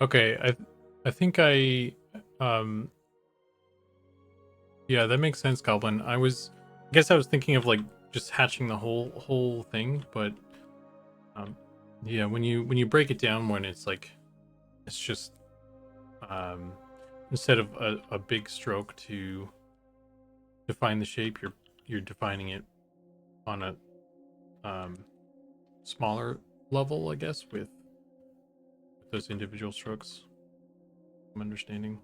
Okay, I think yeah, that makes sense, Goblin. I guess I was thinking of like just hatching the whole thing, but yeah, when you break it down, when it's like it's just um instead of a big stroke to define the shape, you're defining it on a smaller level, I guess, with those individual strokes. I'm understanding.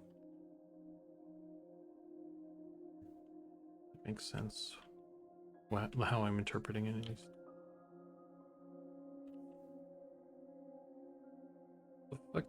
Makes sense. How I'm interpreting it, at least. The fuck?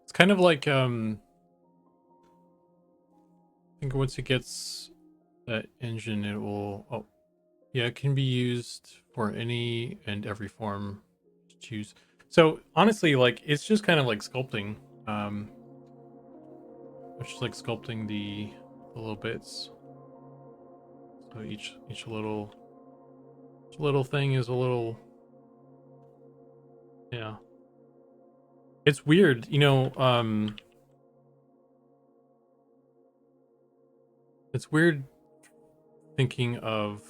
It's kind of like I think once it gets that engine, it will. Oh, yeah, it can be used for any and every form to choose. So honestly, like it's just kind of like sculpting. It's just like sculpting the little bits. So each little thing is a little, yeah. It's weird, it's weird thinking of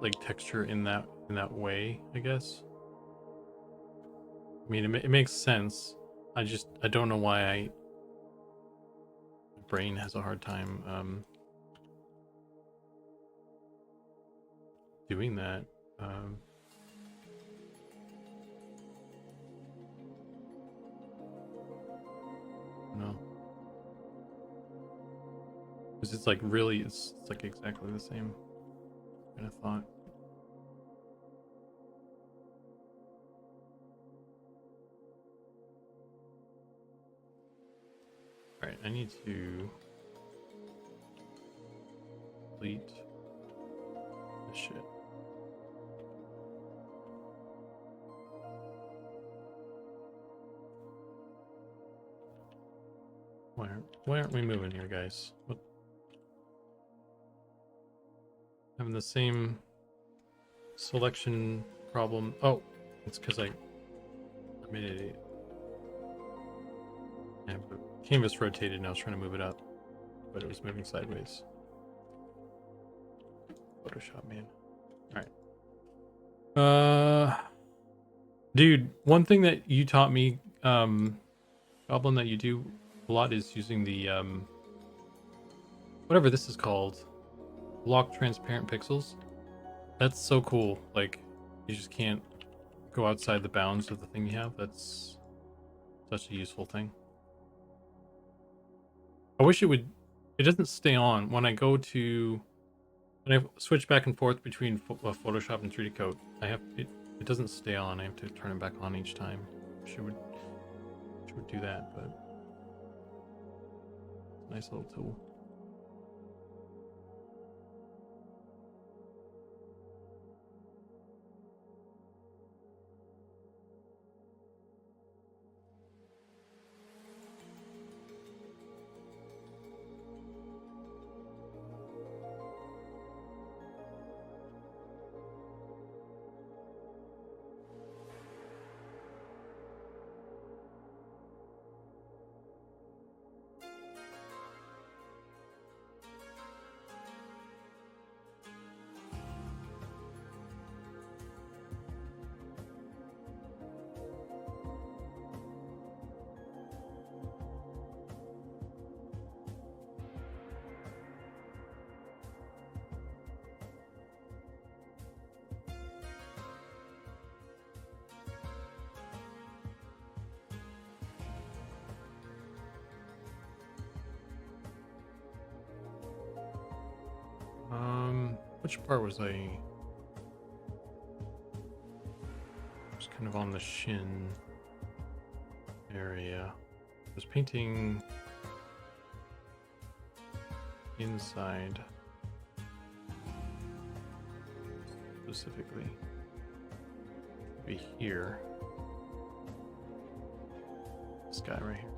like texture in that way, I guess. I mean, it makes sense. I don't know why my brain has a hard time doing that. No, because it's like really, it's like exactly the same kind of thought. All right, I need to delete this shit. Why aren't we moving here, guys? What? Having the same selection problem. Oh, it's because I made it. Yeah, but canvas rotated and I was trying to move it up, but it was moving sideways. Photoshop, man. All right. Dude, one thing that you taught me, Goblin, that you do a lot is using the whatever this is called, block transparent pixels. That's so cool. Like, you just can't go outside the bounds of the thing you have. That's such a useful thing. I wish it doesn't stay on when I switch back and forth between Photoshop and 3D Coat. It doesn't stay on. I have to turn it back on each time. She would do that, but nice little tool. Which part was I? Just kind of on the shin area. I was painting inside specifically. Be here. This guy right here.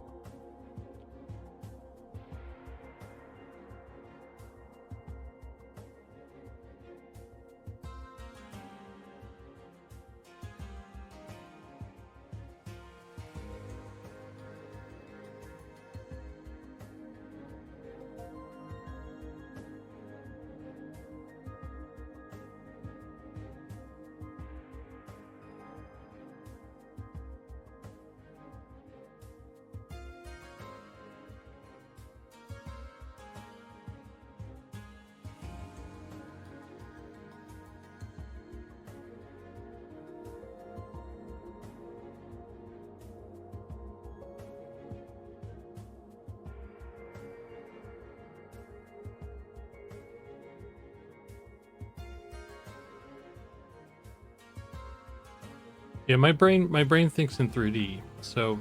Yeah, my brain thinks in 3D. So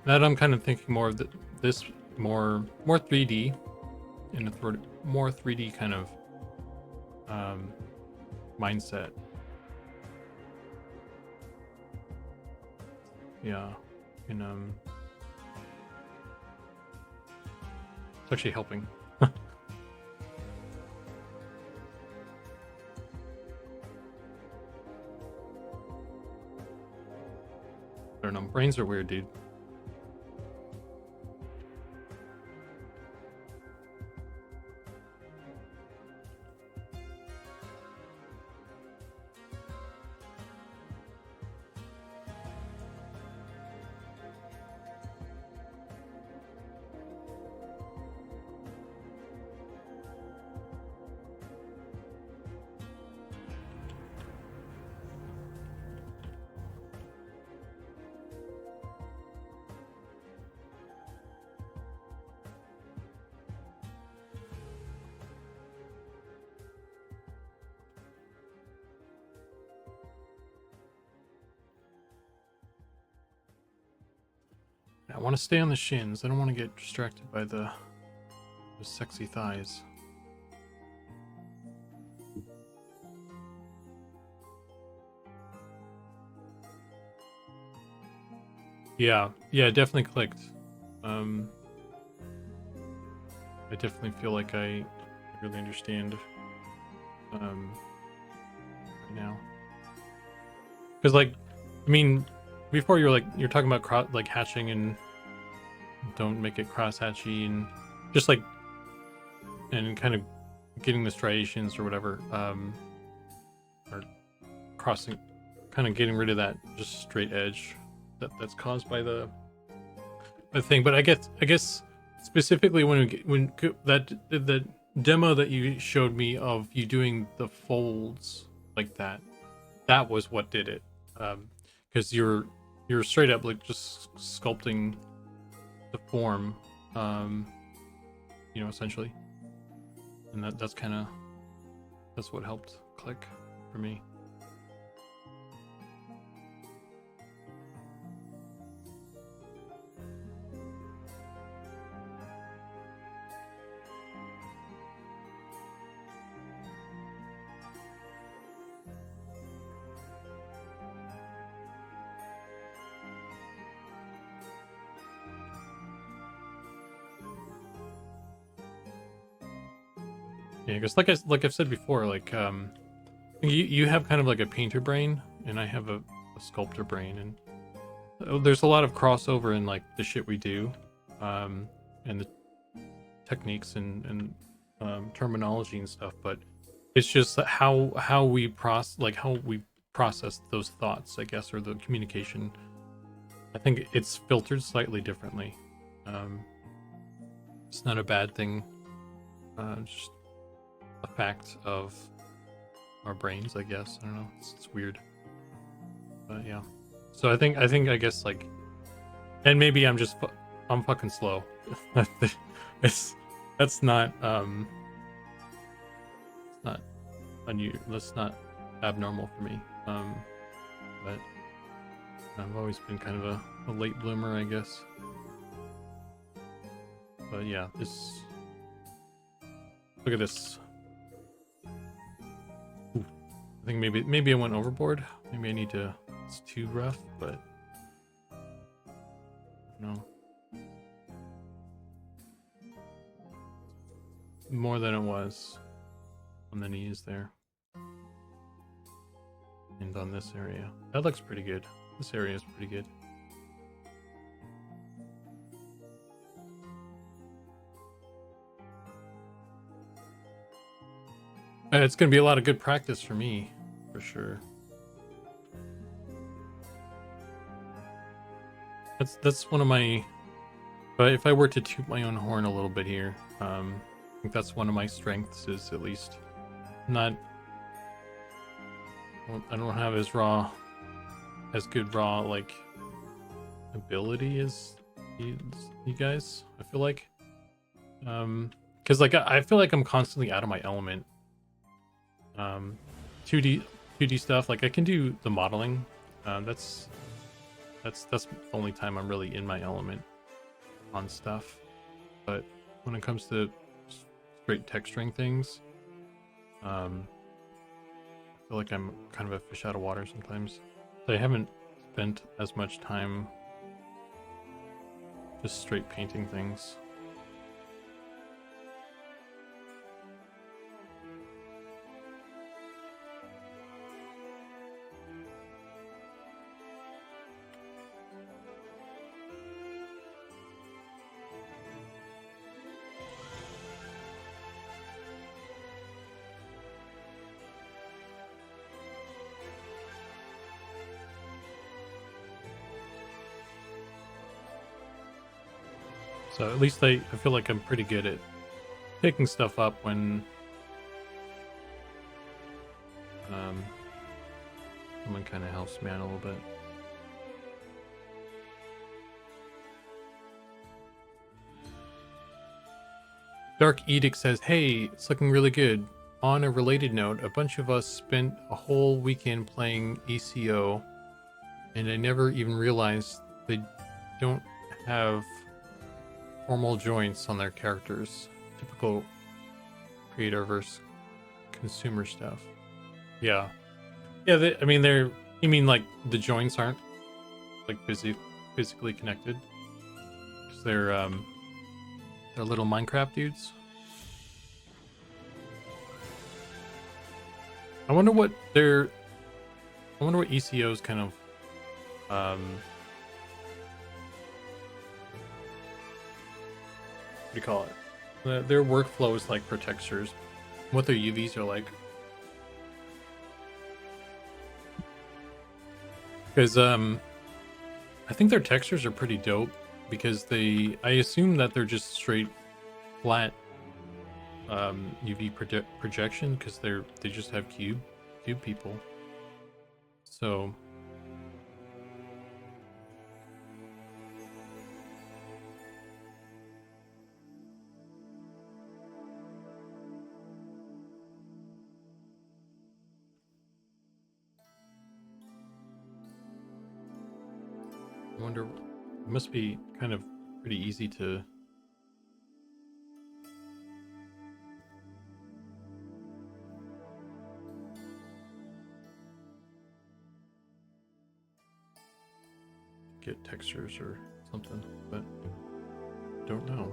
now I'm kind of thinking more of this more 3D in a more 3D kind of mindset. Yeah, and it's actually helping. I don't know. Brains are weird, dude. I want to stay on the shins. I don't want to get distracted by the sexy thighs. Yeah, it definitely clicked. I definitely feel like I really understand right now. Because, like, I mean, before you're talking about like hatching and don't make it cross hatchy and just like and kind of getting the striations or whatever, or crossing, kind of getting rid of that just straight edge that's caused by the thing. But I guess specifically when the demo that you showed me of you doing the folds like that was what did it, because you're straight up like just sculpting the form, essentially, and that's what helped click for me. Yeah, because like I've said before, like you have kind of like a painter brain, and I have a sculptor brain, and there's a lot of crossover in like the shit we do, and the techniques and terminology and stuff. But it's just how we process those thoughts, I guess, or the communication. I think it's filtered slightly differently. It's not a bad thing. Just a fact of our brains, I guess. I don't know. It's weird, but yeah. So I guess like, and maybe I'm fucking slow. That's not that's not abnormal for me. But I've always been kind of a late bloomer, I guess. But yeah, look at this. Ooh, I think maybe I went overboard. Maybe I need to. It's too rough, but no. More than it was on the knees there. And on this area. That looks pretty good. This area is pretty good. It's going to be a lot of good practice for me, for sure. That's one of my... But if I were to toot my own horn a little bit here, I think that's one of my strengths, is at least not... I don't have as good raw, like, ability as you guys, I feel like. Because, like, I feel like I'm constantly out of my element. 2D stuff, like, I can do the modeling. That's the only time I'm really in my element on stuff. But when it comes to straight texturing things, I feel like I'm kind of a fish out of water sometimes. So I haven't spent as much time just straight painting things. So at least I feel like I'm pretty good at picking stuff up when someone kind of helps me out a little bit. Dark Edict says, hey, it's looking really good. On a related note, a bunch of us spent a whole weekend playing ACO, and I never even realized they don't have formal joints on their characters. Typical creator versus consumer stuff. Yeah. Yeah, I mean, they're... You mean, like, the joints aren't, like, physically connected? Because they're little Minecraft dudes? I wonder what ECO's kind of, what do you call it? Their workflow is like for textures. What their UVs are like. Because I think their textures are pretty dope because I assume that they're just straight flat UV projection because they just have cube people. So I wonder, it must be kind of pretty easy to get textures or something, but don't know.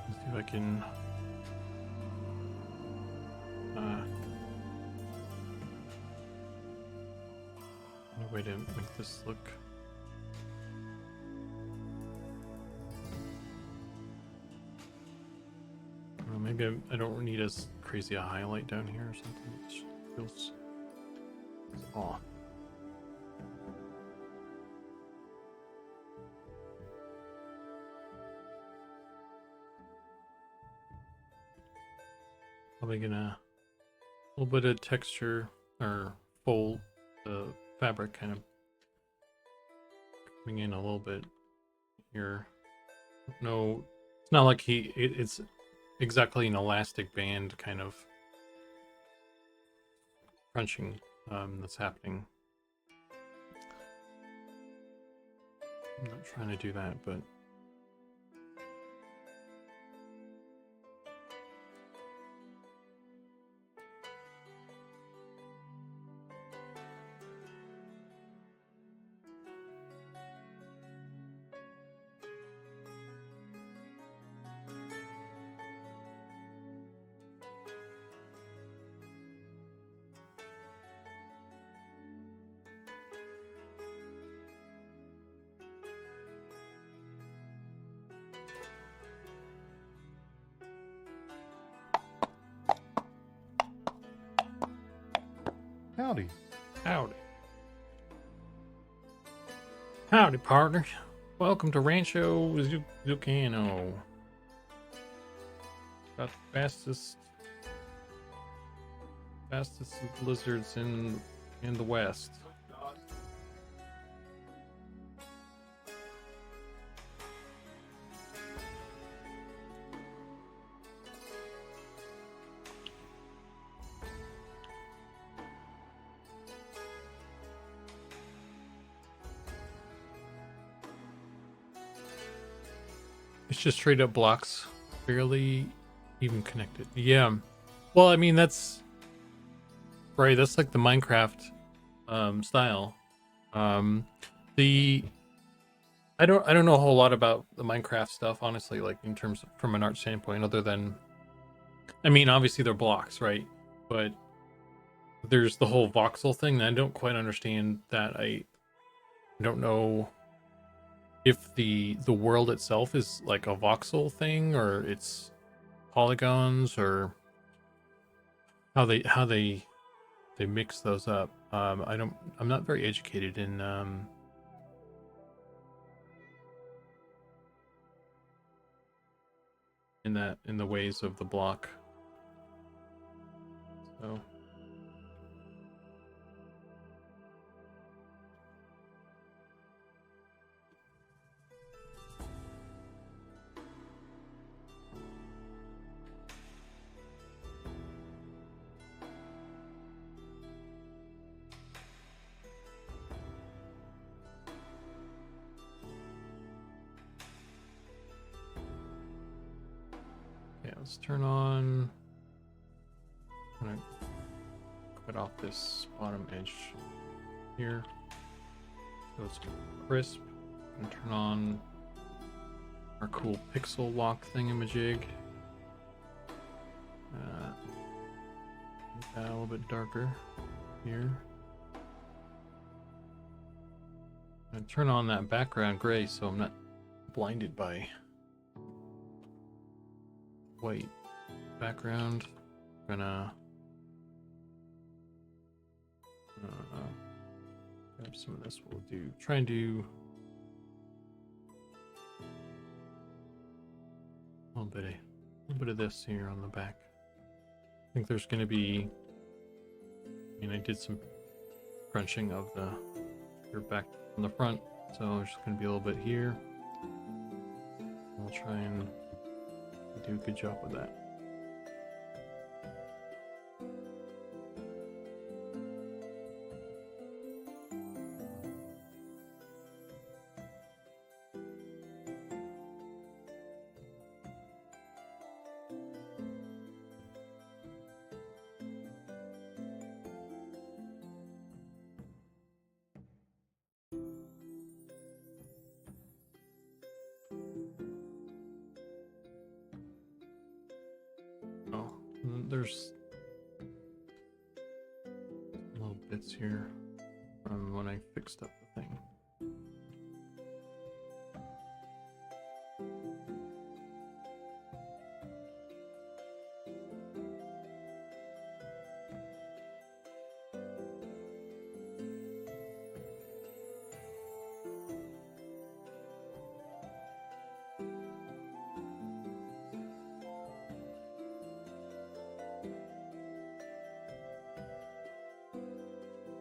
Let's see if I can any way to make this look. Well, maybe I don't need as crazy a highlight down here or something. It feels off. Probably gonna a little bit of texture or fold the fabric kind of coming in a little bit here. No, it's not like it's exactly an elastic band kind of crunching that's happening. I'm not trying to do that, but Howdy. howdy. Howdy, partner. Welcome to Rancho Zucano. Got the fastest lizards in the West. It's just straight up blocks, barely even connected. Yeah. Well, I mean that's right. That's like the Minecraft style. Um, the I don't know a whole lot about the Minecraft stuff, honestly. Like in terms of, from an art standpoint, other than I mean, obviously they're blocks, right? But there's the whole voxel thing. And I don't quite understand that. I don't know if the world itself is like a voxel thing or it's polygons or how they mix those up. I'm not very educated in the ways of the block. So yeah, let's turn on. I'm gonna cut off this bottom edge here so it's crisp, and turn on our cool pixel lock thingamajig. Make that a little bit darker here. And turn on that background gray so I'm not blinded by white background. I'm gonna grab some of this. We'll try and do a little bit of this here on the back. I think there's going to be, I mean, I did some crunching of the here back on the front, so there's going to be a little bit here. We'll try and do a good job with that. There's little bits here from when I fixed up the thing.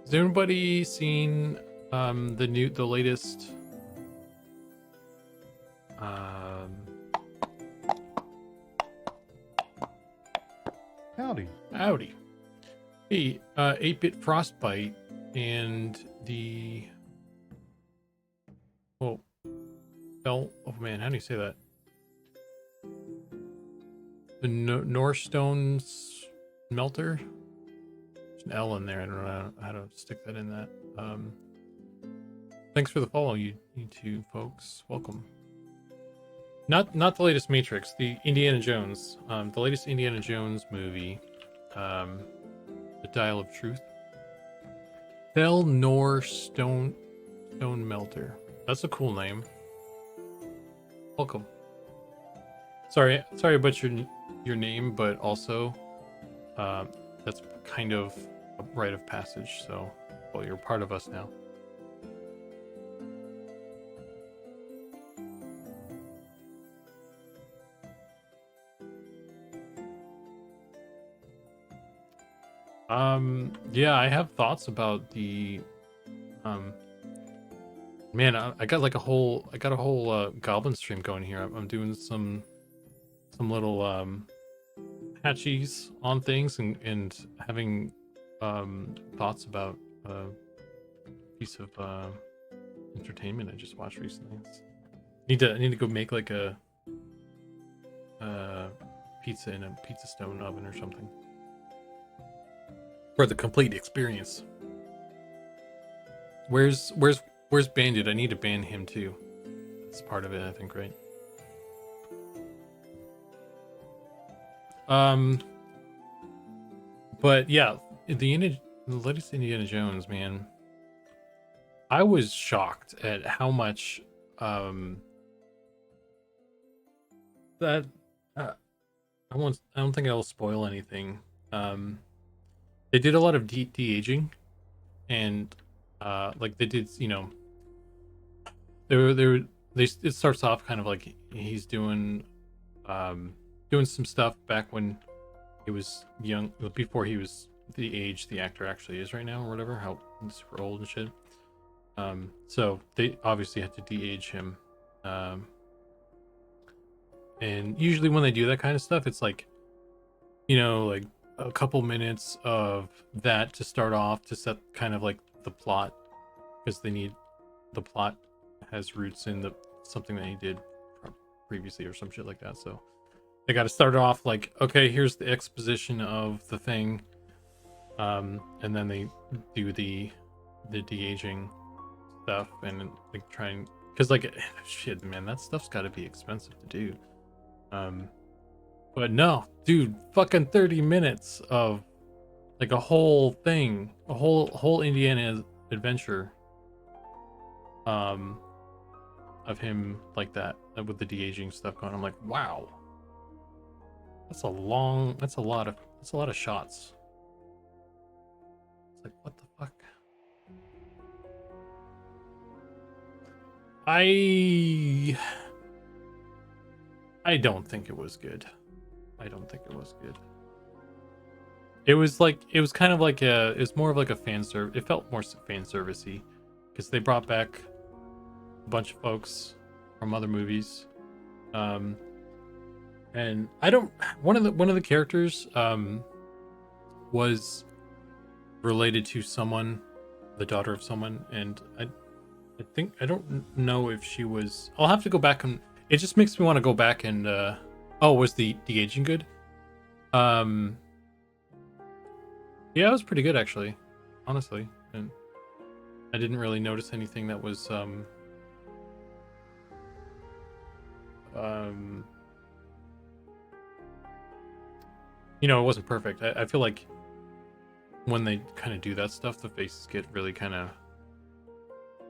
Has anybody seen the latest howdy. Hey, 8-bit Frostbite and the oh man, how do you say that? The Norstone Smelter. There's an L in there. I don't know how to stick that in that. Thanks for the follow, you two folks. Welcome. Not the latest Matrix, the Indiana Jones. The latest Indiana Jones movie. The Dial of Truth. Fel Nor Stone Melter. That's a cool name. Welcome. Sorry about your name, but also that's kind of a rite of passage, so well, you're part of us now. Yeah, I have thoughts about the man, I got a whole goblin stream going here. I'm doing some little patchies on things and having thoughts about a piece of entertainment I just watched recently. I need to go make like a pizza in a pizza stone oven or something for the complete experience. Where's Bandit? I need to ban him too. That's part of it, I think, right? But yeah, the latest Indiana Jones, man, I was shocked at how much that I don't think I'll spoil anything. They did a lot of de-aging, and like they did, you know, it starts off kind of like he's doing some stuff back when he was young, before he was the age the actor actually is right now, or whatever, how super old and shit. So they obviously had to de-age him. And usually when they do that kind of stuff, it's like, you know, like a couple minutes of that to start off to set kind of like the plot, because the plot has roots in something that he did previously or some shit like that. So they got to start off like, okay, here's the exposition of the thing, and then they do the de-aging stuff and like trying, because like shit, man, that stuff's got to be expensive to do. But no, dude, fucking 30 minutes of like a whole thing, a whole Indiana adventure, of him like that with the de-aging stuff going. I'm like, wow, that's a lot of shots. It's like, what the fuck? I don't think it was good. It was kind of like it was more of like a fan service. It felt more fan servicey because they brought back a bunch of folks from other movies. And I don't, one of the characters was related to someone, the daughter of someone, and I think, I don't know if she was, I'll have to go back, and it just makes me want to go back and oh, was the de-aging good? Yeah, it was pretty good actually, honestly. And I didn't really notice anything that was you know, it wasn't perfect. I feel like when they kind of do that stuff, the faces get really kind of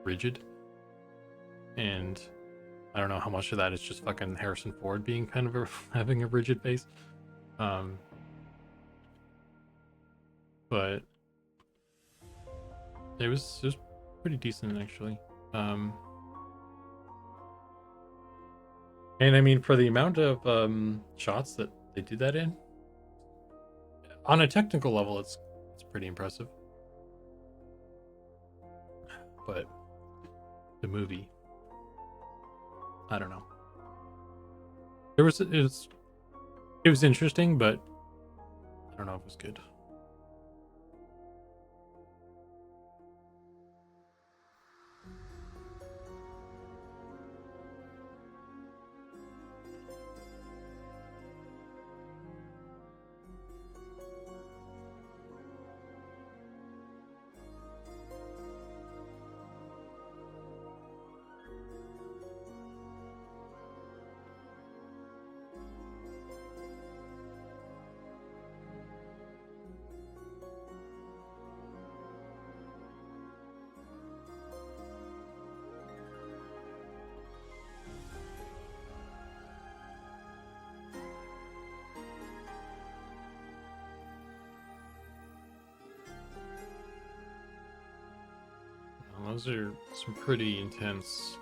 rigid, and I don't know how much of that is just fucking Harrison Ford being kind of having a rigid face. But it was pretty decent actually. And I mean, for the amount of shots that they did that in, on a technical level, it's pretty impressive. But the movie, I don't know. It was interesting, but I don't know if it was good. Those are some pretty intense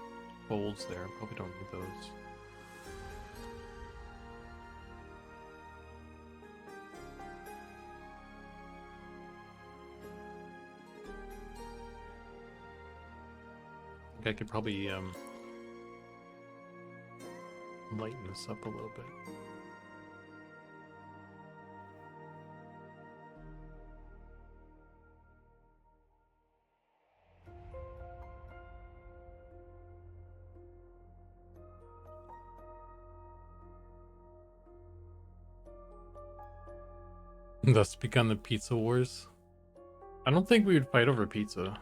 folds there. Probably don't need those. I think I could probably lighten this up a little bit. Thus begun the pizza wars. I don't think we would fight over pizza.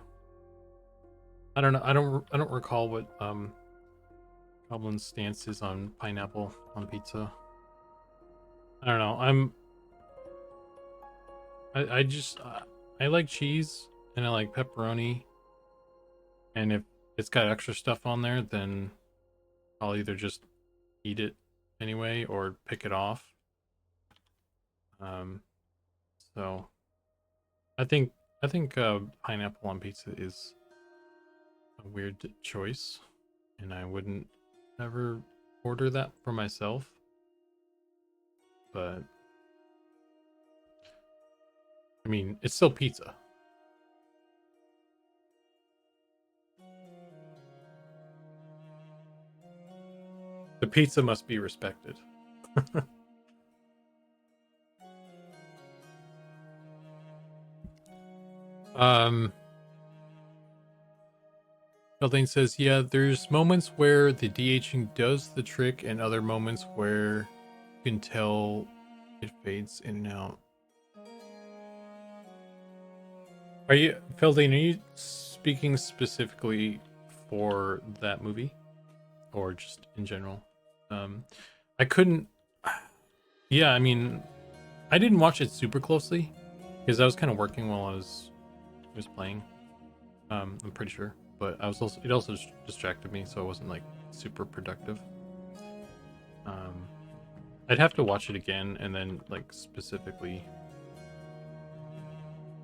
I don't know. I don't recall what Goblin's stance is on pineapple on pizza. I don't know. I just I like cheese and I like pepperoni, and if it's got extra stuff on there, then I'll either just eat it anyway or pick it off. Um, so I think pineapple on pizza is a weird choice, and I wouldn't ever order that for myself. But I mean, it's still pizza. The pizza must be respected. Feldane says, yeah, there's moments where the DHing does the trick and other moments where you can tell it fades in and out. Feldane, are you speaking specifically for that movie? Or just in general? I couldn't... Yeah, I mean, I didn't watch it super closely because I was kind of working while I was playing. I'm pretty sure, but it also distracted me, so I wasn't like super productive. I'd have to watch it again and then like specifically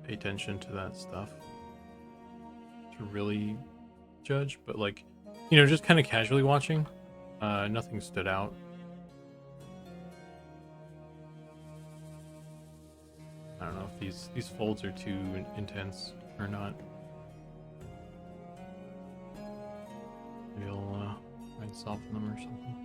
pay attention to that stuff to really judge. But like, just kind of casually watching, nothing stood out. I don't know if these folds are too intense or not. Maybe I'll try and soften them or something.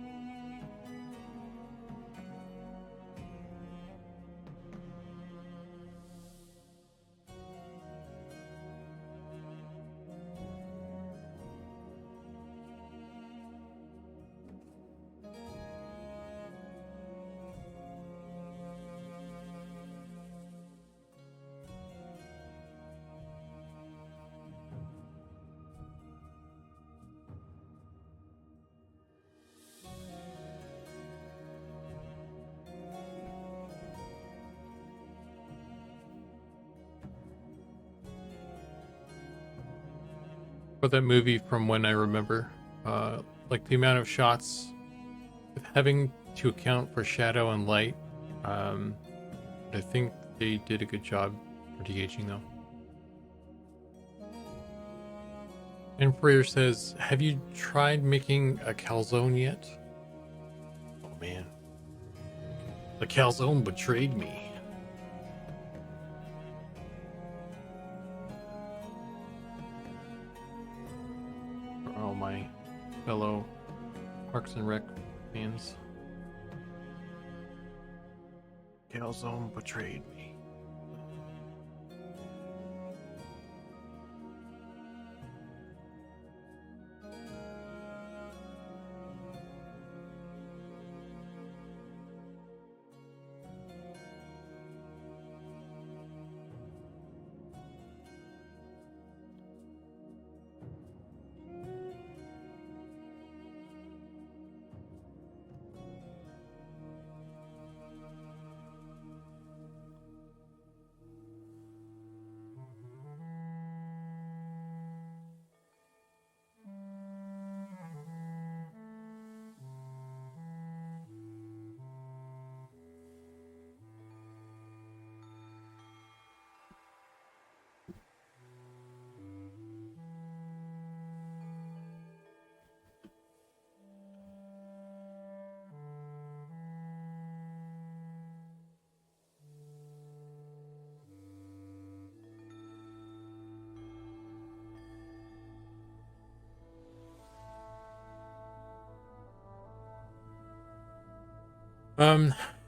For that movie, from when I remember, like the amount of shots with having to account for shadow and light, I think they did a good job for de-aging though. And Freer says, have you tried making a calzone yet? Oh man, the calzone betrayed me. My fellow Parks and Rec fans. Calzone betrayed me.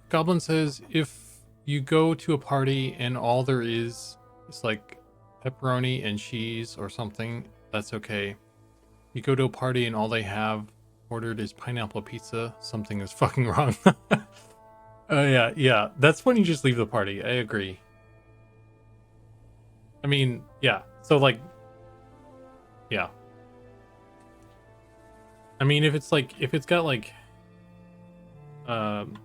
Goblin says if you go to a party and all there is like pepperoni and cheese or something, that's okay. You go to a party and all they have ordered is pineapple pizza, something is fucking wrong. Yeah. That's when you just leave the party. I agree. I mean, yeah. So like, yeah. I mean, if it's got like, um,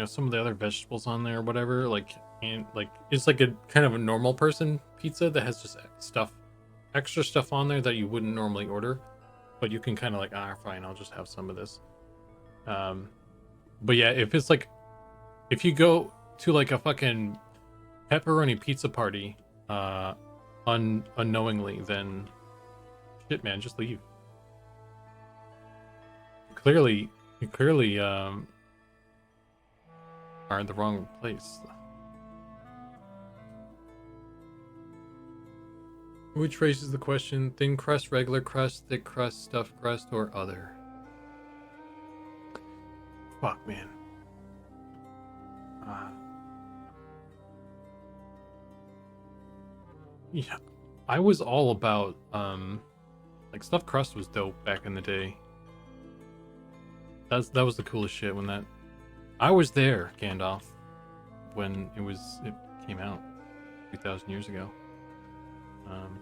some of the other vegetables on there or whatever, like, and like it's like a kind of a normal person pizza that has just extra stuff on there that you wouldn't normally order, but you can kind of like, fine, I'll just have some of this. Um, but yeah, if you go to like a fucking pepperoni pizza party, unknowingly, then shit, man, just leave. Clearly, you clearly are in the wrong place. Which raises the question: thin crust, regular crust, thick crust, stuffed crust, or other? Fuck, man. Uh, yeah, I was all about like stuffed crust was dope back in the day. That was the coolest shit when that I was there, Gandalf, when it came out 2,000 years ago. Um,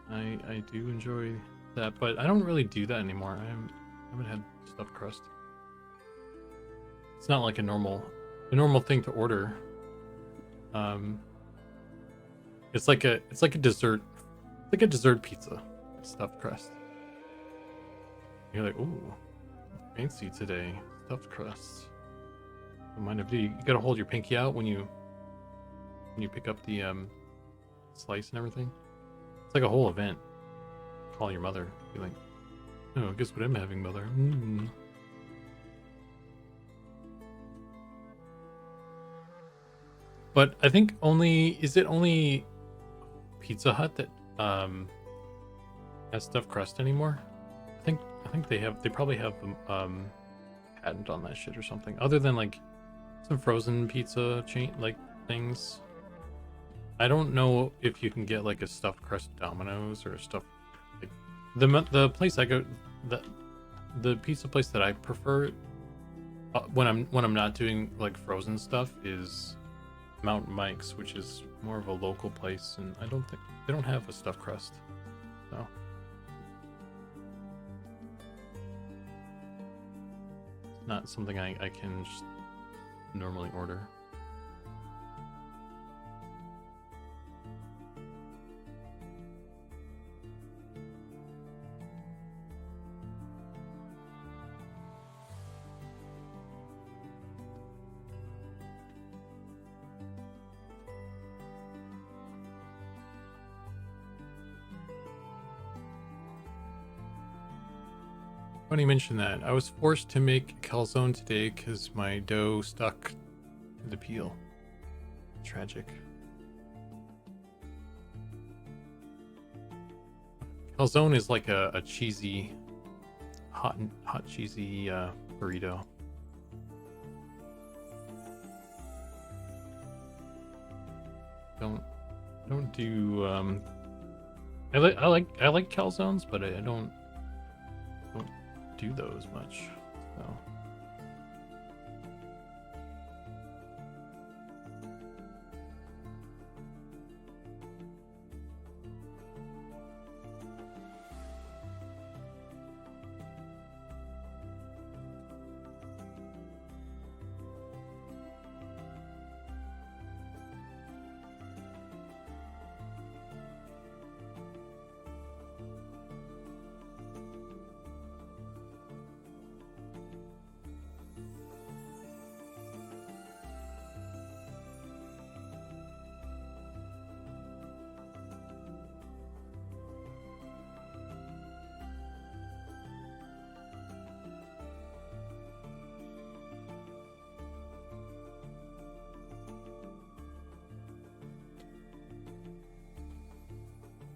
I do enjoy that, but I don't really do that anymore. I haven't had stuffed crust. It's not like a normal thing to order. It's like a dessert. It's like a dessert pizza, stuffed crust. You're like, ooh, fancy today, stuffed crust. Mind if you gotta hold your pinky out when you pick up the slice and everything. It's like a whole event. Call your mother. Be like, oh, guess what I'm having, mother. Mm. But I think is it only Pizza Hut that has stuffed crust anymore? I think they probably have patent on that shit or something. Other than like some frozen pizza chain like things. I don't know if you can get like a stuffed crust Domino's or a stuffed like the place I go the pizza place that I prefer when I'm not doing like frozen stuff is Mountain Mike's, which is more of a local place, and I don't think they don't have a stuffed crust. So it's not something I can just normally order. Funny you mention that. I was forced to make calzone today because my dough stuck to the peel. Tragic. Calzone is like a cheesy, hot cheesy burrito. Don't do I like calzones, but I don't do those much. So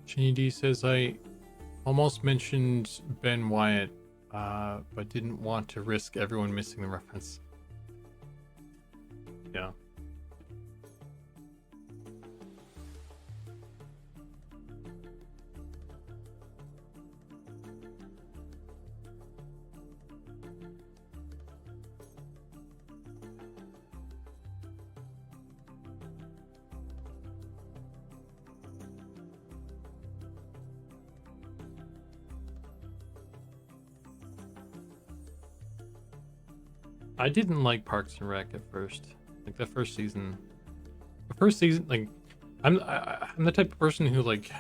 Shinny D says I almost mentioned Ben Wyatt, but didn't want to risk everyone missing the reference. Yeah. I didn't like Parks and Rec at first. Like the first season. The first season, like I'm the type of person who like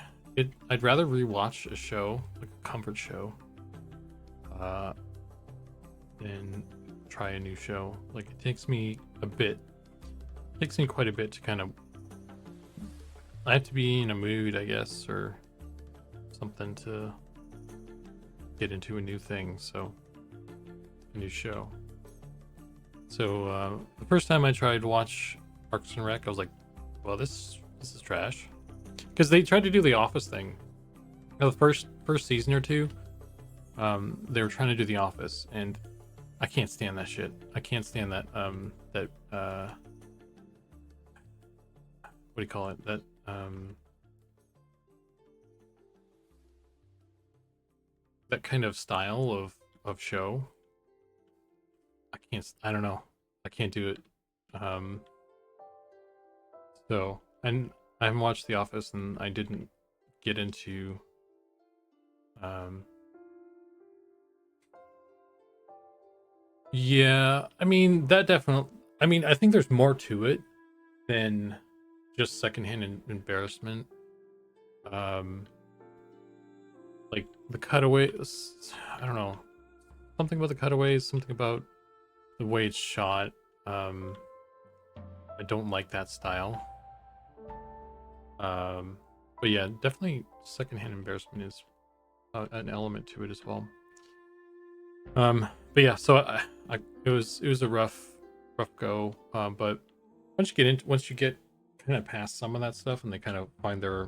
I'd rather rewatch a show, like a comfort show, uh, than try a new show. Like it takes me quite a bit to kind of. I have to be in a mood, I guess, or something to get into a new thing. So a new show. So the first time I tried to watch Parks and Rec, I was like, "Well, this is trash," because they tried to do the Office thing. The first season or two, they were trying to do the Office, and I can't stand that shit. I can't stand that what do you call it? That kind of style of show. I don't know. I can't do it. Um so and I haven't watched The Office, and I didn't get into yeah, I mean that definitely I think there's more to it than just secondhand embarrassment. Um like the cutaways, I don't know. Something about the cutaways, something about the way it's shot. I don't like that style. But yeah, definitely secondhand embarrassment is an element to it as well. But yeah, so it was a rough go. But once you get kind of past some of that stuff, and they kind of find their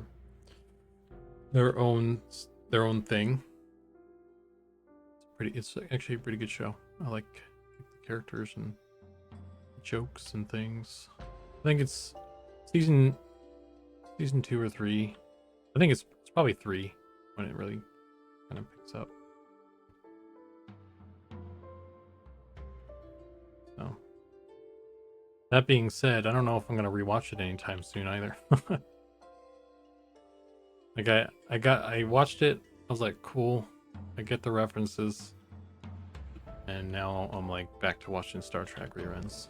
own thing. It's actually a pretty good show. I like the characters and jokes and things. I think it's season 2 or 3. I think it's probably 3 when it really kind of picks up. So that being said, I don't know if I'm gonna rewatch it anytime soon either. Like I watched it, I was like, cool, I get the references, and now I'm like back to watching Star Trek reruns.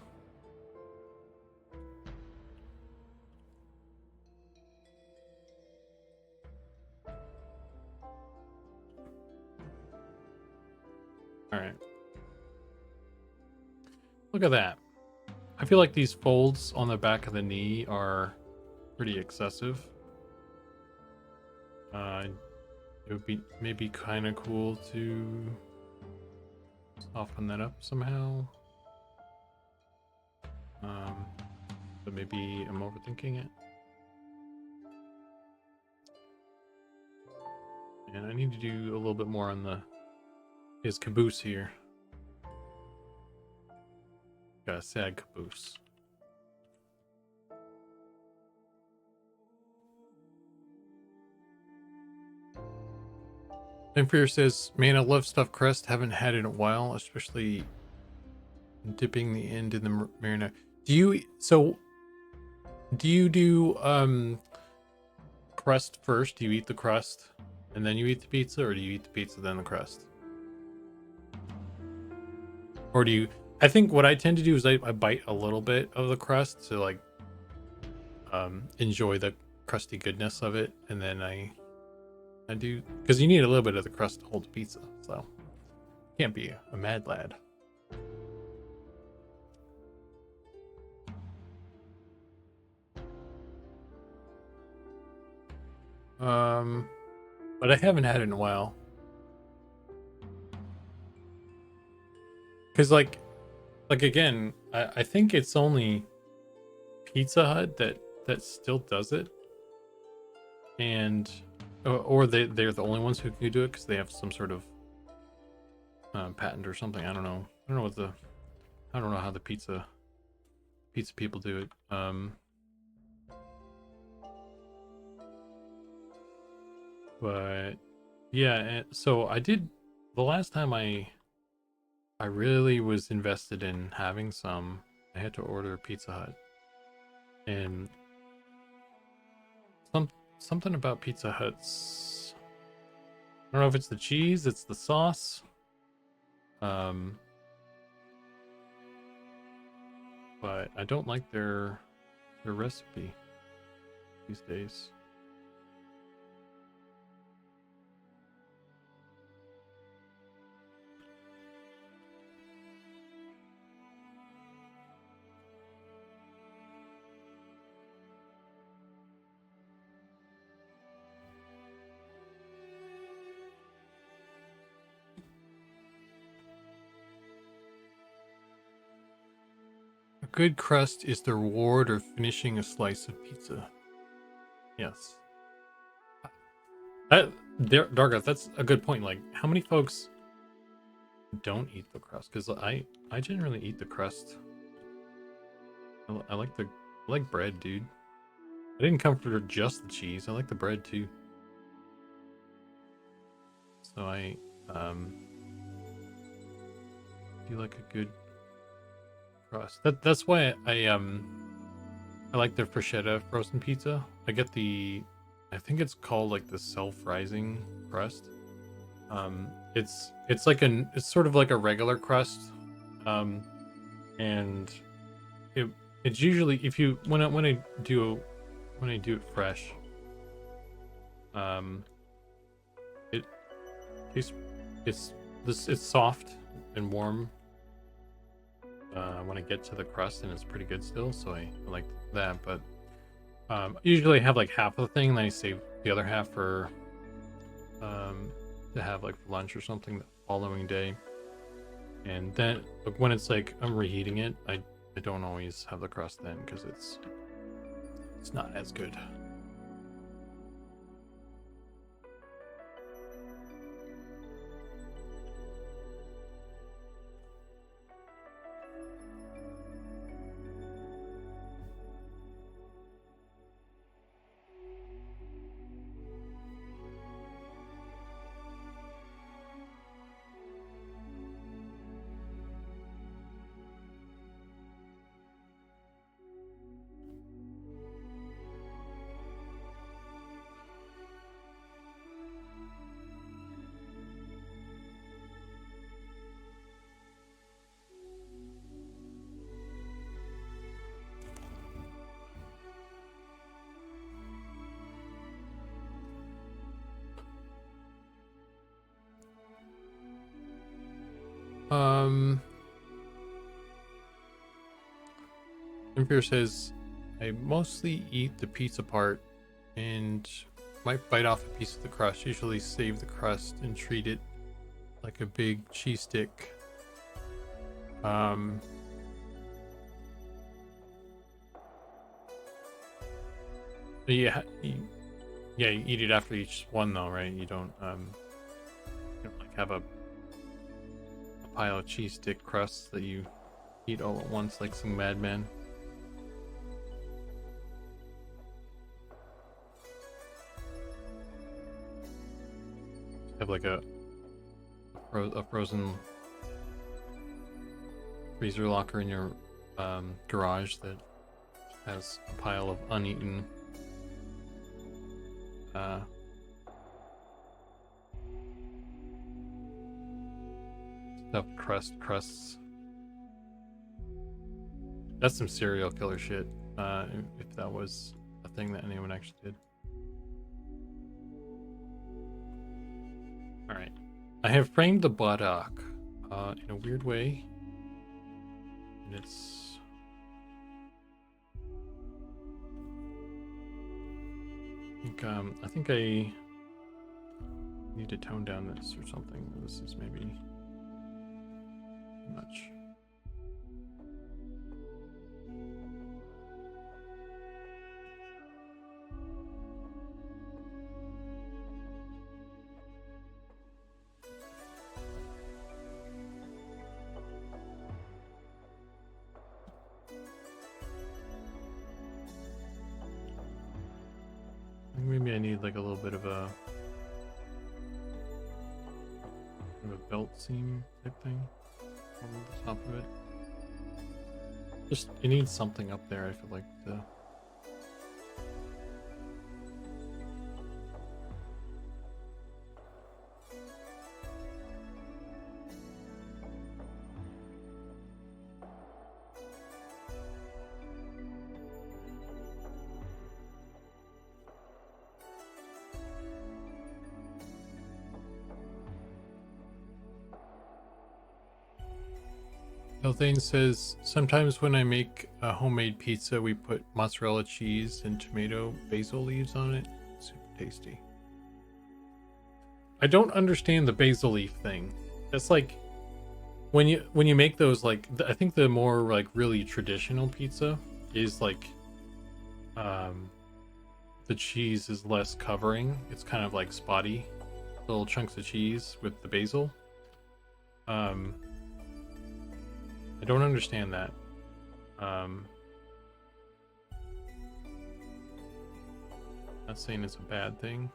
All right. Look at that. I feel like these folds on the back of the knee are pretty excessive. It would be maybe kind of cool to soften that up somehow. But maybe I'm overthinking it. And I need to do a little bit more on his caboose here. Got a sad caboose. Inferior says, man, I love stuffed crust. Haven't had it in a while, especially dipping the end in the marinade. Do you do crust first? Do you eat the crust and then you eat the pizza, or do you eat the pizza then the crust? Or do you? I think what I tend to do is I bite a little bit of the crust to like enjoy the crusty goodness of it, and then I do, because you need a little bit of the crust to hold the pizza, so can't be a mad lad. But I haven't had it in a while, because like again, I think it's only Pizza Hut that still does it, and or they're the only ones who can do it because they have some sort of patent or something. I don't know. I don't know how the pizza people do it. But yeah, so I did the last time I really was invested in having some. I had to order Pizza Hut, and something about Pizza Hut's, I don't know if it's the cheese, it's the sauce. but I don't like their recipe these days. A good crust is the reward of finishing a slice of pizza. Yes. Dargoth, that's a good point. Like, how many folks don't eat the crust? Because I generally eat the crust. I like bread, dude. I didn't come for just the cheese. I like the bread too. So I do like a good crust. That's why I like the bruschetta frozen pizza. I get I think it's called like the self-rising crust. It's sort of like a regular crust. And it's usually, if you when I do it fresh, it tastes it's soft and warm when I get to the crust, and it's pretty good still, so I like that. But usually I have like half of the thing, and then I save the other half for to have like for lunch or something the following day. And then when it's like I'm reheating it, I don't always have the crust then, because it's not as good. Imperial says, I mostly eat the pizza part and might bite off a piece of the crust. Usually save the crust and treat it like a big cheese stick. Yeah, you eat it after each one though, right? You don't like have a pile of cheese stick crusts that you eat all at once like some madman. Have like a frozen freezer locker in your garage that has a pile of uneaten stuffed crusts. That's some serial killer shit, if that was a thing that anyone actually did. Alright. I have framed the buttock in a weird way. And it's... I think I need to tone down this or something. This is maybe too much. Maybe I need like a little bit of a belt seam type thing over the top of it. Just, it needs something up there, I feel like, to... Elthane says, sometimes when I make a homemade pizza, we put mozzarella cheese and tomato basil leaves on it. Super tasty. I don't understand the basil leaf thing. That's like when you make those, like I think the more like really traditional pizza is like the cheese is less covering. It's kind of like spotty little chunks of cheese with the basil. I don't understand that. Not saying it's a bad thing.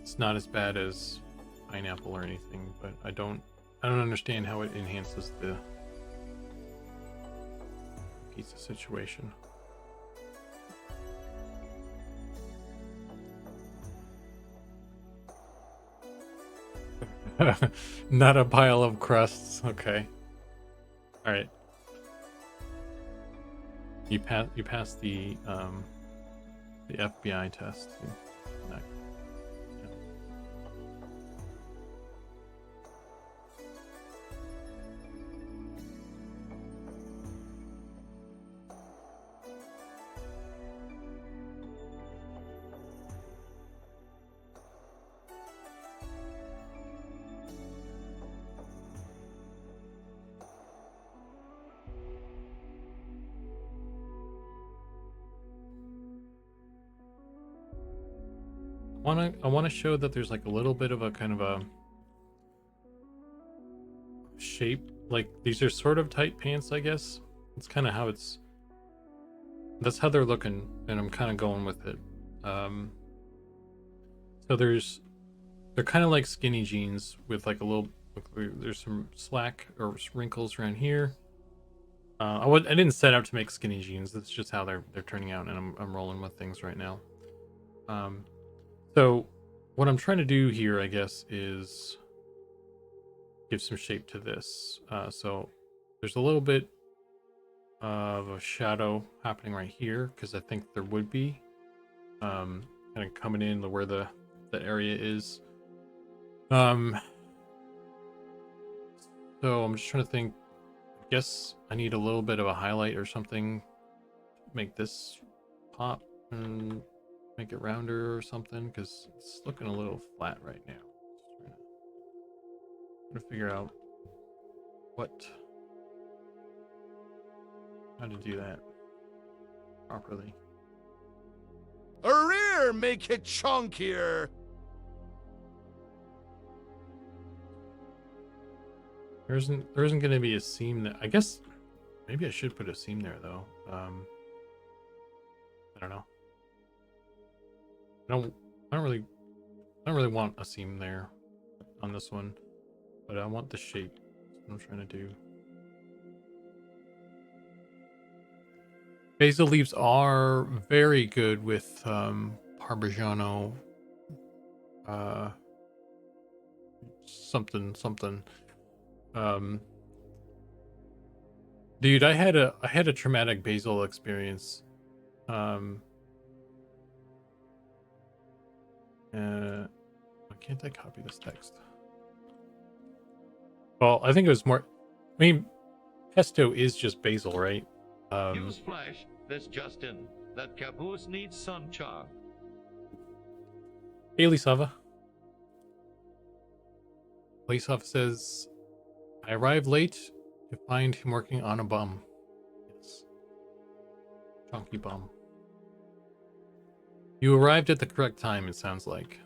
It's not as bad as pineapple or anything, but I don't understand how it enhances the pizza situation. Not a pile of crusts. Okay. All right. You passed the FBI test. Yeah. I want to show that there's like a little bit of a kind of a shape. Like these are sort of tight pants, I guess. It's kind of how that's how they're looking, and I'm kind of going with it. So they're kind of like skinny jeans with like a little. There's some slack or wrinkles around here. I didn't set out to make skinny jeans. That's just how they're turning out, and I'm rolling with things right now. So what I'm trying to do here, I guess, is give some shape to this. So there's a little bit of a shadow happening right here because I think there would be kind of coming in where the area is. So I'm just trying to think. I guess I need a little bit of a highlight or something to make this pop and make it rounder or something because it's looking a little flat right now. I'm trying to figure out how to do that properly. A rear make it chunkier. There isn't going to be a seam that I guess maybe I should put a seam there though. I don't know. I don't really want a seam there on this one, but I want the shape. That's what I'm trying to do. Basil leaves are very good with Parmigiano something. Dude, I had a traumatic basil experience. Why can't I copy this text? Well, I think it was more. I mean, pesto is just basil, right? Newsflash, this just in. That caboose needs sun char. Hey, Lisava. Lisava says, I arrived late to find him working on a bum. Yes. Chunky bum. You arrived at the correct time, it sounds like.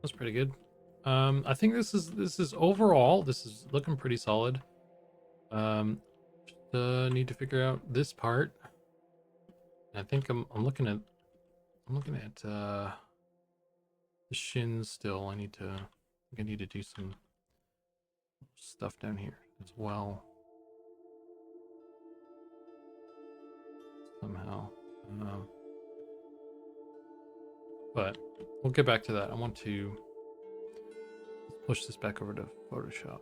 That's pretty good. I think this is overall, this is looking pretty solid. Just need to figure out this part. I think I'm looking at the shins still. I think I need to do some stuff down here as well. Somehow. But we'll get back to that. I want to push this back over to Photoshop.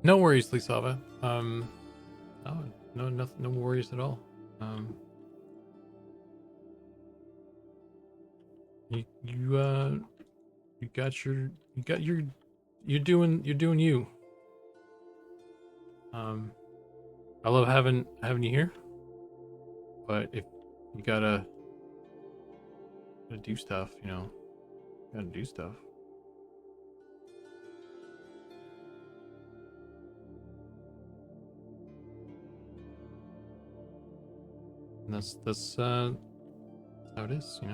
No worries, Lisava. No worries at all. You're doing you. I love having you here, but if you gotta do stuff, gotta do stuff. And that's how it is, I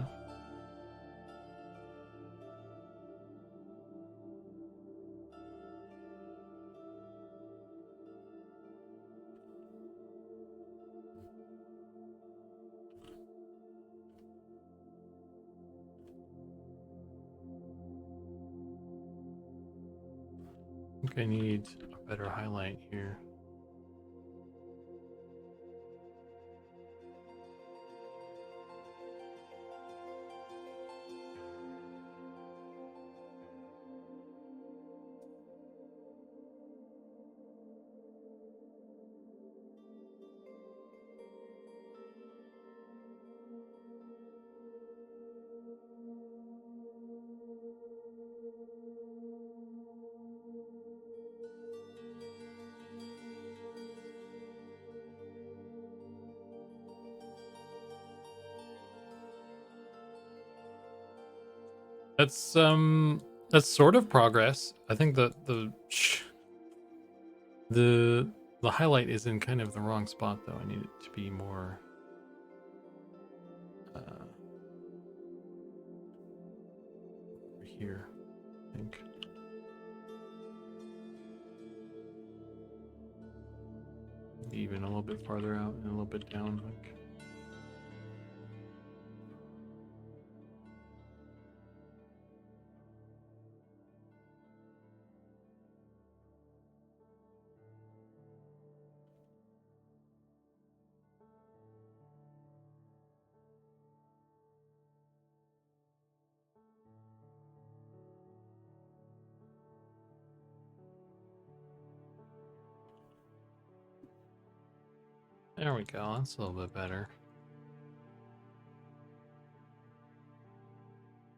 think I need a better highlight here. That's sort of progress. I think that the highlight is in kind of the wrong spot though. I need it to be more over here, I think. Maybe even a little bit farther out and a little bit down, like. There we go. That's a little bit better.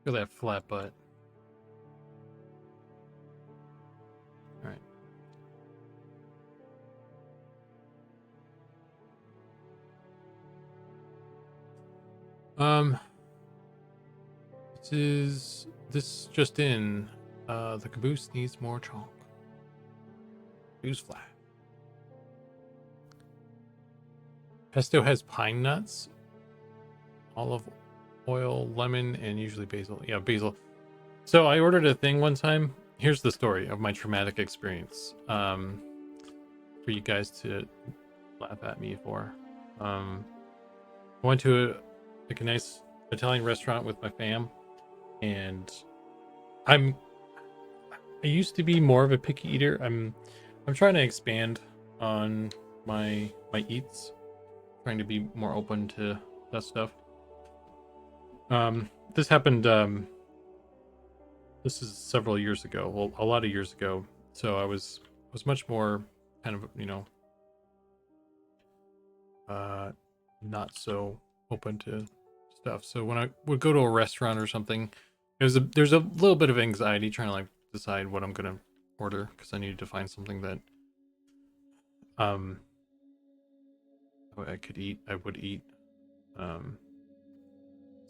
Look at that flat butt. All right. This just in. The caboose needs more chalk. Newsflash. Pesto has pine nuts, olive oil, lemon, and usually basil. Yeah, basil. So I ordered a thing one time. Here's the story of my traumatic experience. For you guys to laugh at me for. I went to a nice Italian restaurant with my fam, and I used to be more of a picky eater. I'm trying to expand on my eats, trying to be more open to that stuff. This happened this is several years ago, well, a lot of years ago. So I was much more kind of, not so open to stuff. So when I would go to a restaurant or something, there's a little bit of anxiety trying to like decide what I'm gonna order, because I needed to find something that I would eat.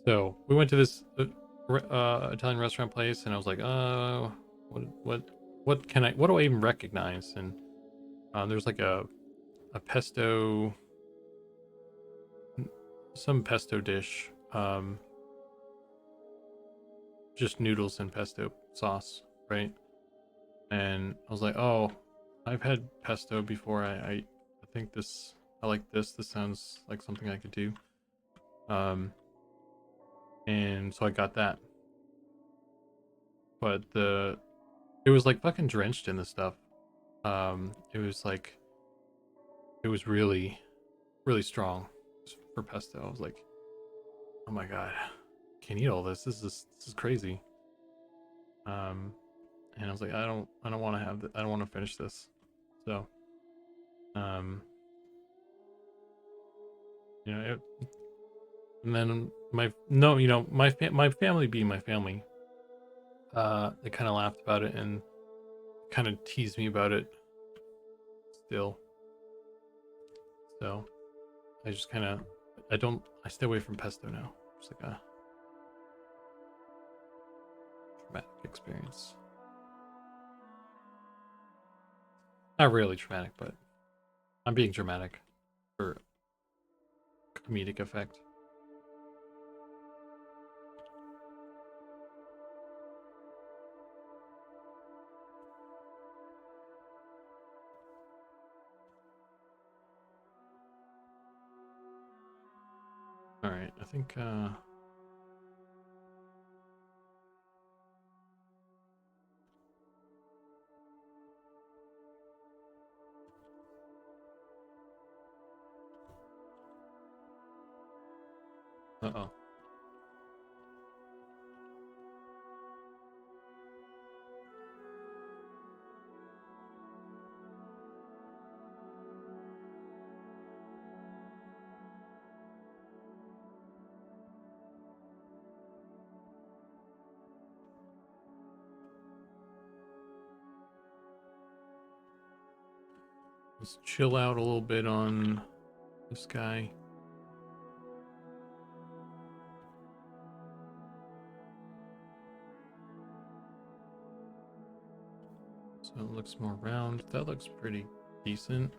So we went to this Italian restaurant place, and I was like, what what do I even recognize? And there's like a pesto, some pesto dish, just noodles and pesto sauce, right? And I was like, oh, I've had pesto before. I think I like this. This sounds like something I could do. And so I got that. But it was like fucking drenched in the stuff. It was really, really strong for pesto. I was like, oh my god, can't eat all this. This is crazy. And I was like, I don't want to have I don't want to finish this. So, you know, and then my family being my family, they kind of laughed about it and kind of teased me about it still. So I just kind of I stay away from pesto now. It's like a traumatic experience. Not really traumatic, but I'm being dramatic for comedic effect. All right, I think uh-oh. Let's chill out a little bit on this guy. So it looks more round. That looks pretty decent.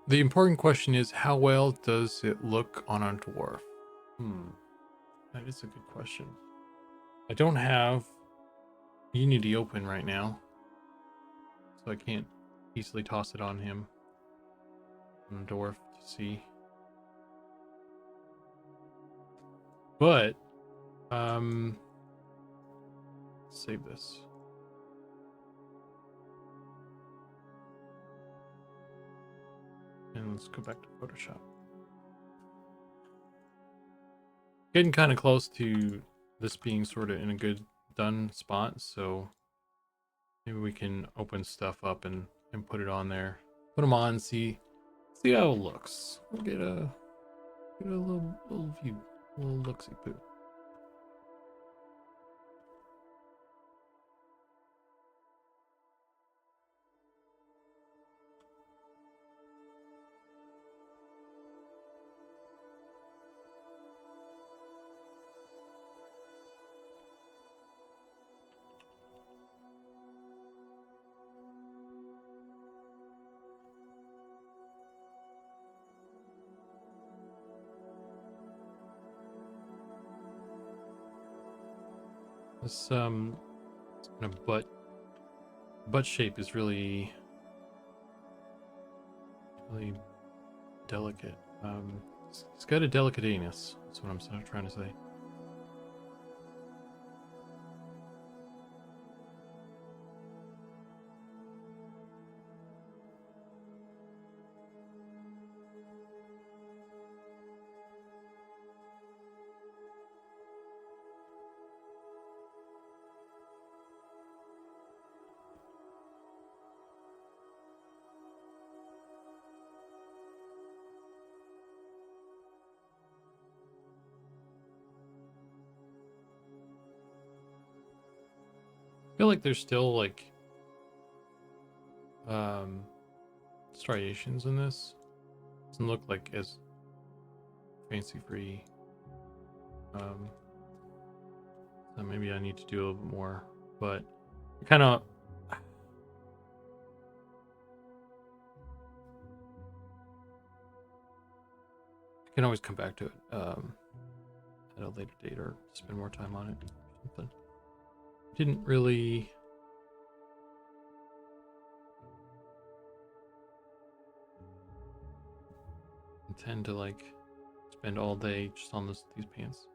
The important question is, how well does it look on a dwarf? That is a good question. I don't have Unity open right now, so I can't easily toss it on him, on the dwarf, to see. But save this. And let's go back to Photoshop. Getting kind of close to this being sort of in a good done spot, so maybe we can open stuff up and put it on there. Put them on, see how it looks. We'll get a little view, a little look-see poo. This kind of butt shape is really delicate. It's got a delicate anus. That's what I'm sort of trying to say. I feel like there's still like striations in this. Doesn't look like as fancy free So maybe I need to do a little bit more, but kind of. I can always come back to it at a later date or spend more time on it. Something. Didn't really. Intend to like spend all day just on these pants.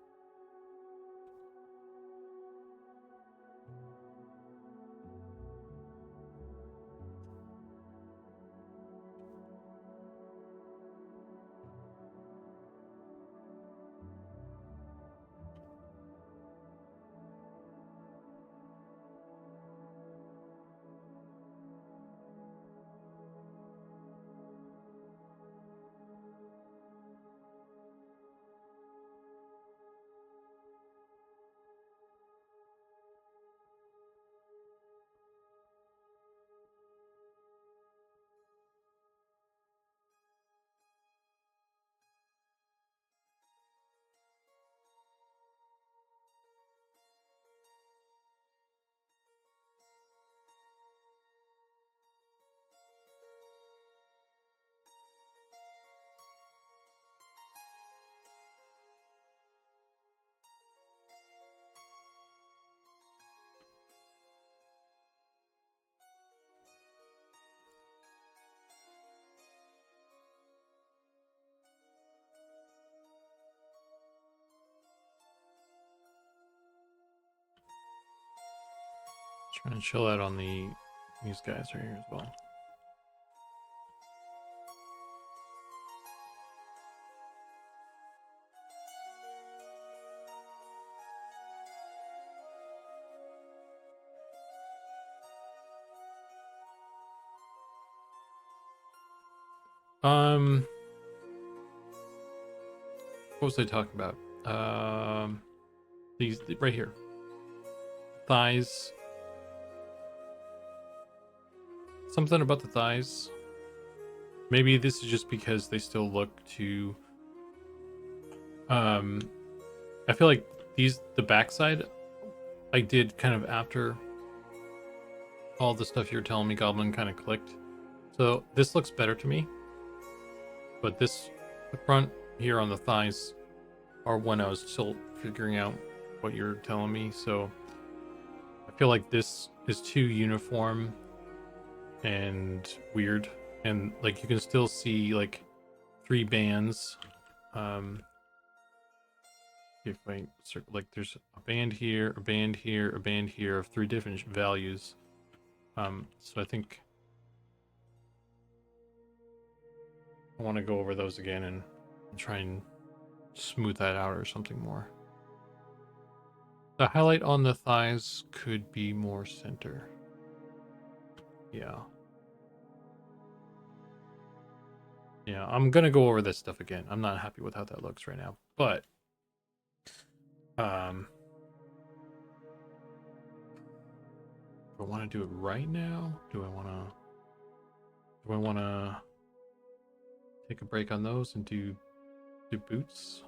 Trying to chill out on these guys right here as well. What was I talking about? These right here. Thighs. Something about the thighs. Maybe this is just because they still look too. I feel like the backside I did kind of after all the stuff you were telling me, Goblin, kind of clicked. So this looks better to me. But the front here on the thighs are when I was still figuring out what you're telling me. So I feel like this is too uniform and weird. And like you can still see like 3 bands. If I like there's a band here, a band here, a band here of 3 different values. So I think I want to go over those again and try and smooth that out or something more. The highlight on the thighs could be more center. Yeah. Yeah, I'm gonna go over this stuff again. I'm not happy with how that looks right now, but do I want to do it right now? Do I want to take a break on those and do boots?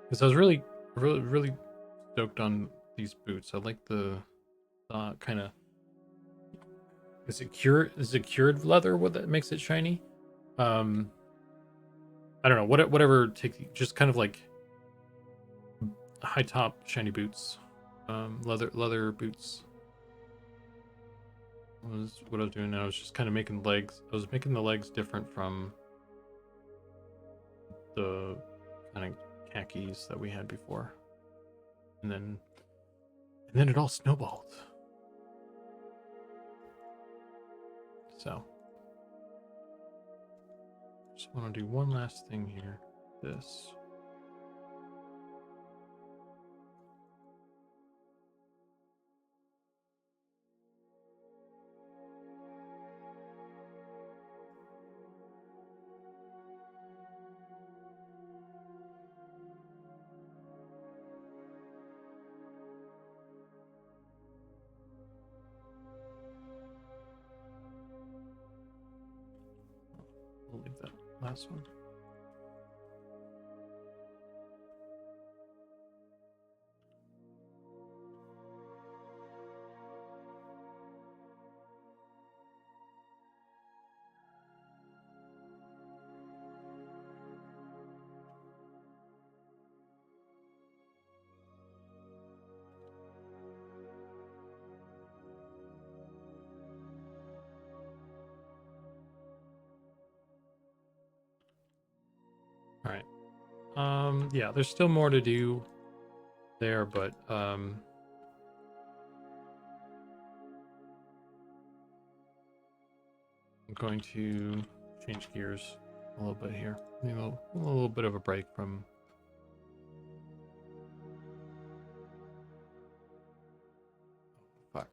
Because I was really stoked on these boots. I like the kind of. Is it cured leather? What that makes it shiny? I don't know. Whatever. Just kind of like high top shiny boots. Leather boots. What I was doing now. I was just kind of making legs. I was making the legs different from the kind of khakis that we had before, and then it all snowballed. So, just want to do one last thing here. This. We'll leave that last one. Yeah, there's still more to do there, but I'm going to change gears a little bit here. You know, a little bit of a break from. Fuck.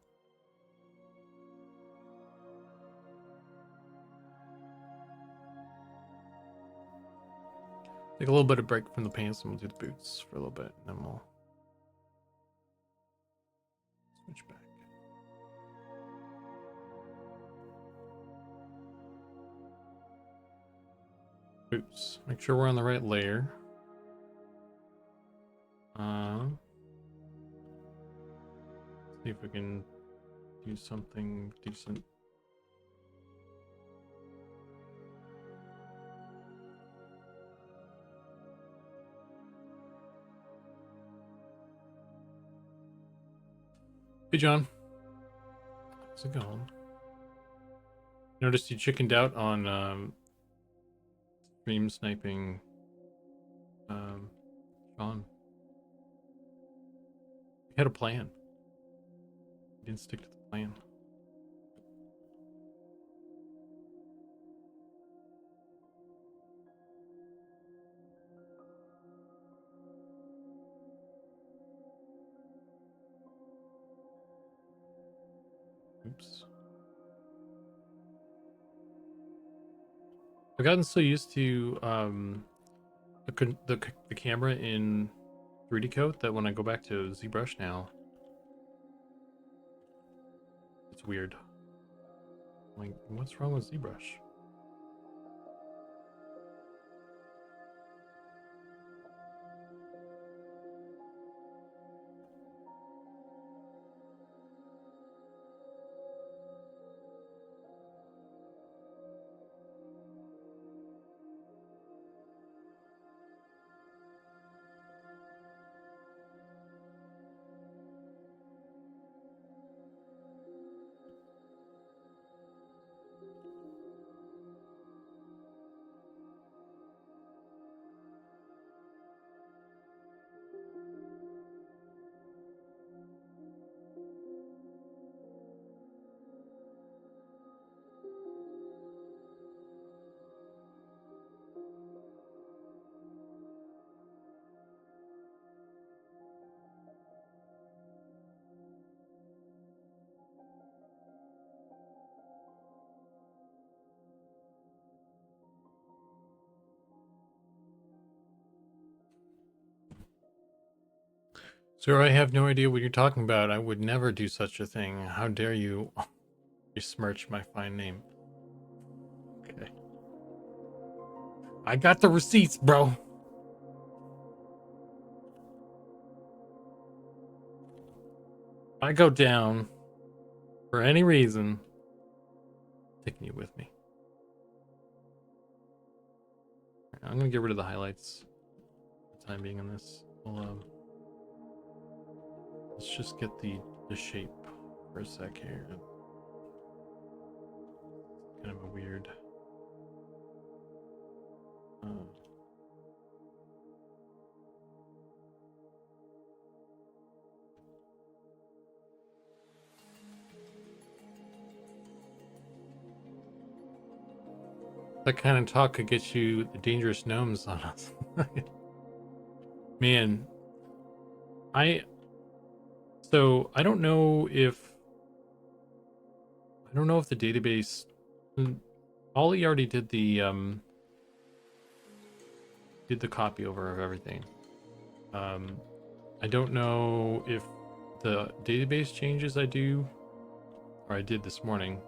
Take a little bit of break from the pants and we'll do the boots for a little bit, and then we'll switch back. Boots. Make sure we're on the right layer. See if we can do something decent. Hey John, how's it going? Noticed you chickened out on stream sniping Sean. You had a plan. You didn't stick to the plan. Oops. I've gotten so used to the camera in 3D Coat that when I go back to ZBrush now, it's weird. Like, what's wrong with ZBrush? Sir, I have no idea what you're talking about. I would never do such a thing. How dare you besmirch my fine name? Okay. I got the receipts, bro. I go down for any reason, taking you with me. I'm gonna get rid of the highlights for the time being on this. We'll, let's just get the shape for a sec here. Kind of a weird. That kind of talk could get you the dangerous gnomes on us. Man, I don't know if the database. Ollie already did the copy over of everything. I don't know if the database changes I did this morning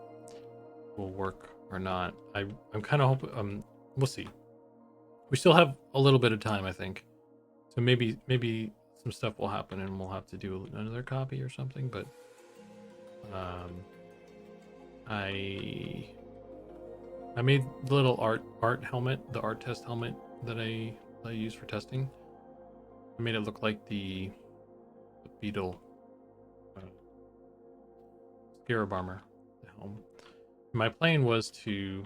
will work or not. I'm kind of hoping. We'll see. We still have a little bit of time, I think. So maybe some stuff will happen and we'll have to do another copy or something. But I made the little art helmet, the art test helmet that I use for testing. I made it look like the beetle scarab armor, the helm. My plan was to.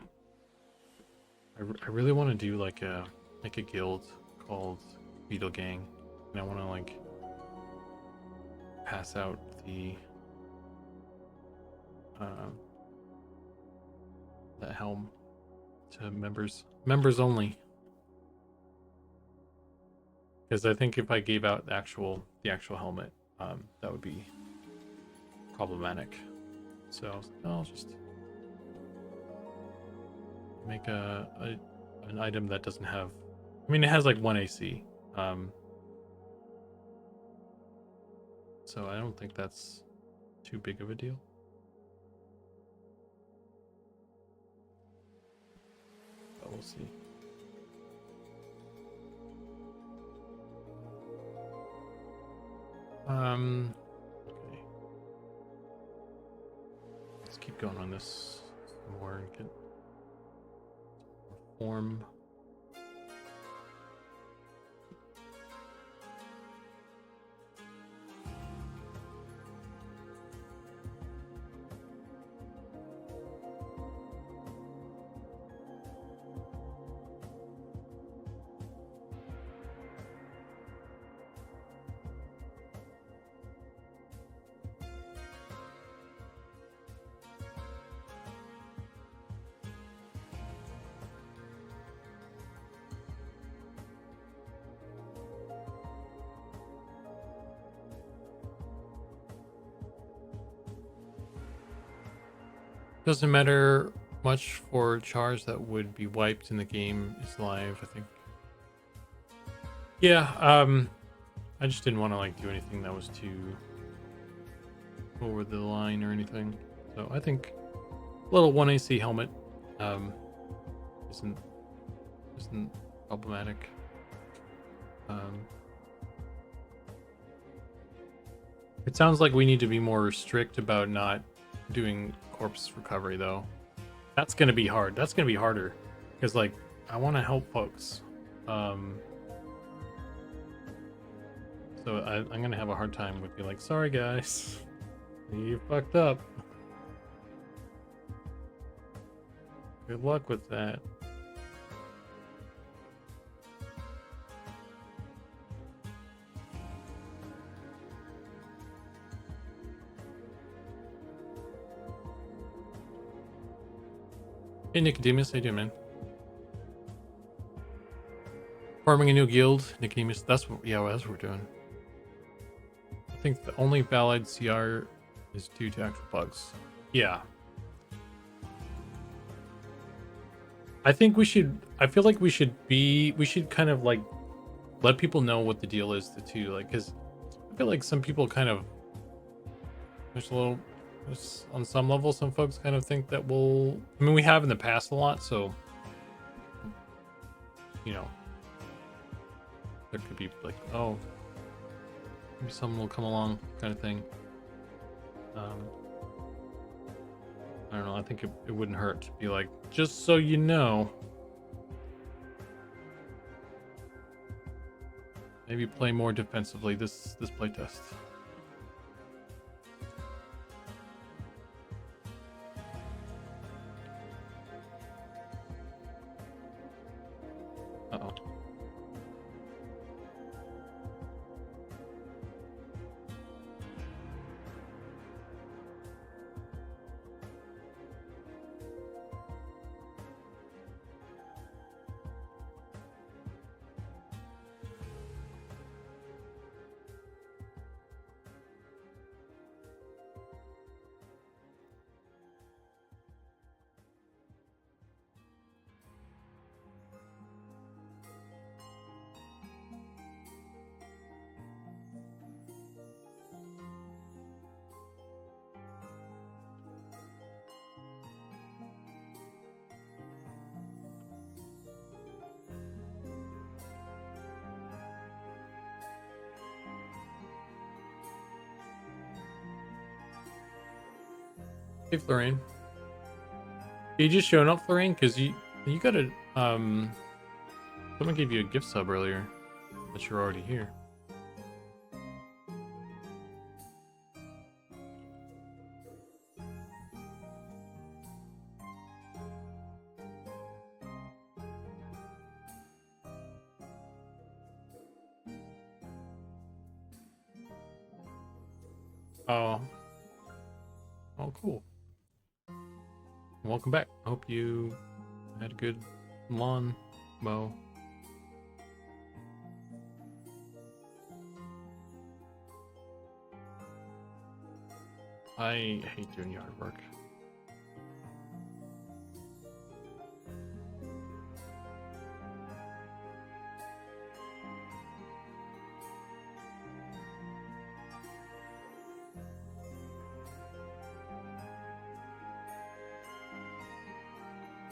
I really want to do like a guild called Beetle Gang, and I want to like pass out the helm to members only. Because I think if I gave out the actual helmet, that would be problematic. So I'll just make an item that doesn't have. I mean, it has like 1 AC. So I don't think that's too big of a deal. But we'll see. Okay. Let's keep going on this some more and get form. Doesn't matter much for chars that would be wiped in the game is live, I think. Yeah, I just didn't want to like do anything that was too over the line or anything. So I think a little 1 AC helmet isn't problematic. It sounds like we need to be more strict about not doing corpse recovery though. That's gonna be hard. That's gonna be harder because like I want to help folks. So I'm gonna have a hard time with being like, sorry guys, you fucked up. Good luck with that. Hey Nicodemus, how you doing, man? Forming a new guild, Nicodemus. That's what that's what we're doing. I think the only valid CR is due to actual bugs. Yeah. I think we should. I feel like we should kind of like let people know what the deal is too. Like, because I feel like some people kind of on some level, some folks kind of think that we'll. I mean, we have in the past a lot, so you know, there could be like, oh, maybe someone will come along, kind of thing. I don't know. I think it wouldn't hurt to be like, just so you know, maybe play more defensively this playtest. Uh-oh. Hey Florian. You just showing up, Florian? Because you got a someone gave you a gift sub earlier, but you're already here. Oh. Oh, cool. Welcome back. I hope you had a good lawn mow. I hate doing yard work.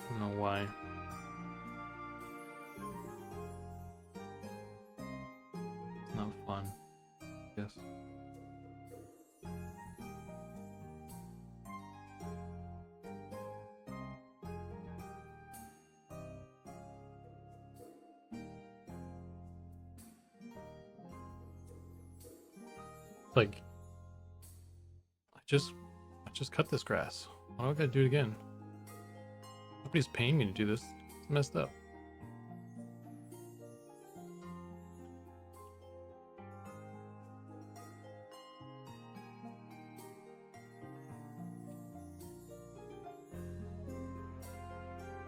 I don't know why. It's not fun. Yes. Like, I just cut this grass. Why do I gotta do it again? Nobody's paying me to do this. It's messed up.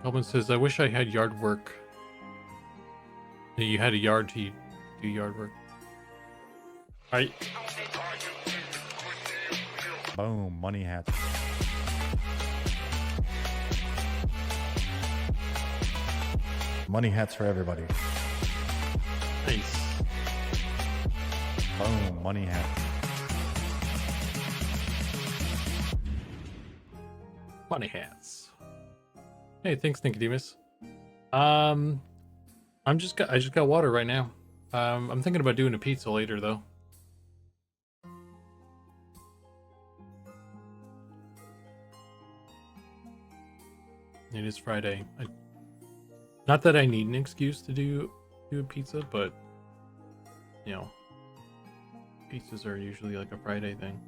Elvin says, I wish I had yard work. You had a yard to do yard work. Alright. Boom, money hats. Money hats for everybody. Nice. Boom, money hats. Money hats. Hey, thanks, Nicodemus. I just got water right now. I'm thinking about doing a pizza later though. It is Friday. Not that I need an excuse to do a pizza, but you know, pizzas are usually like a Friday thing.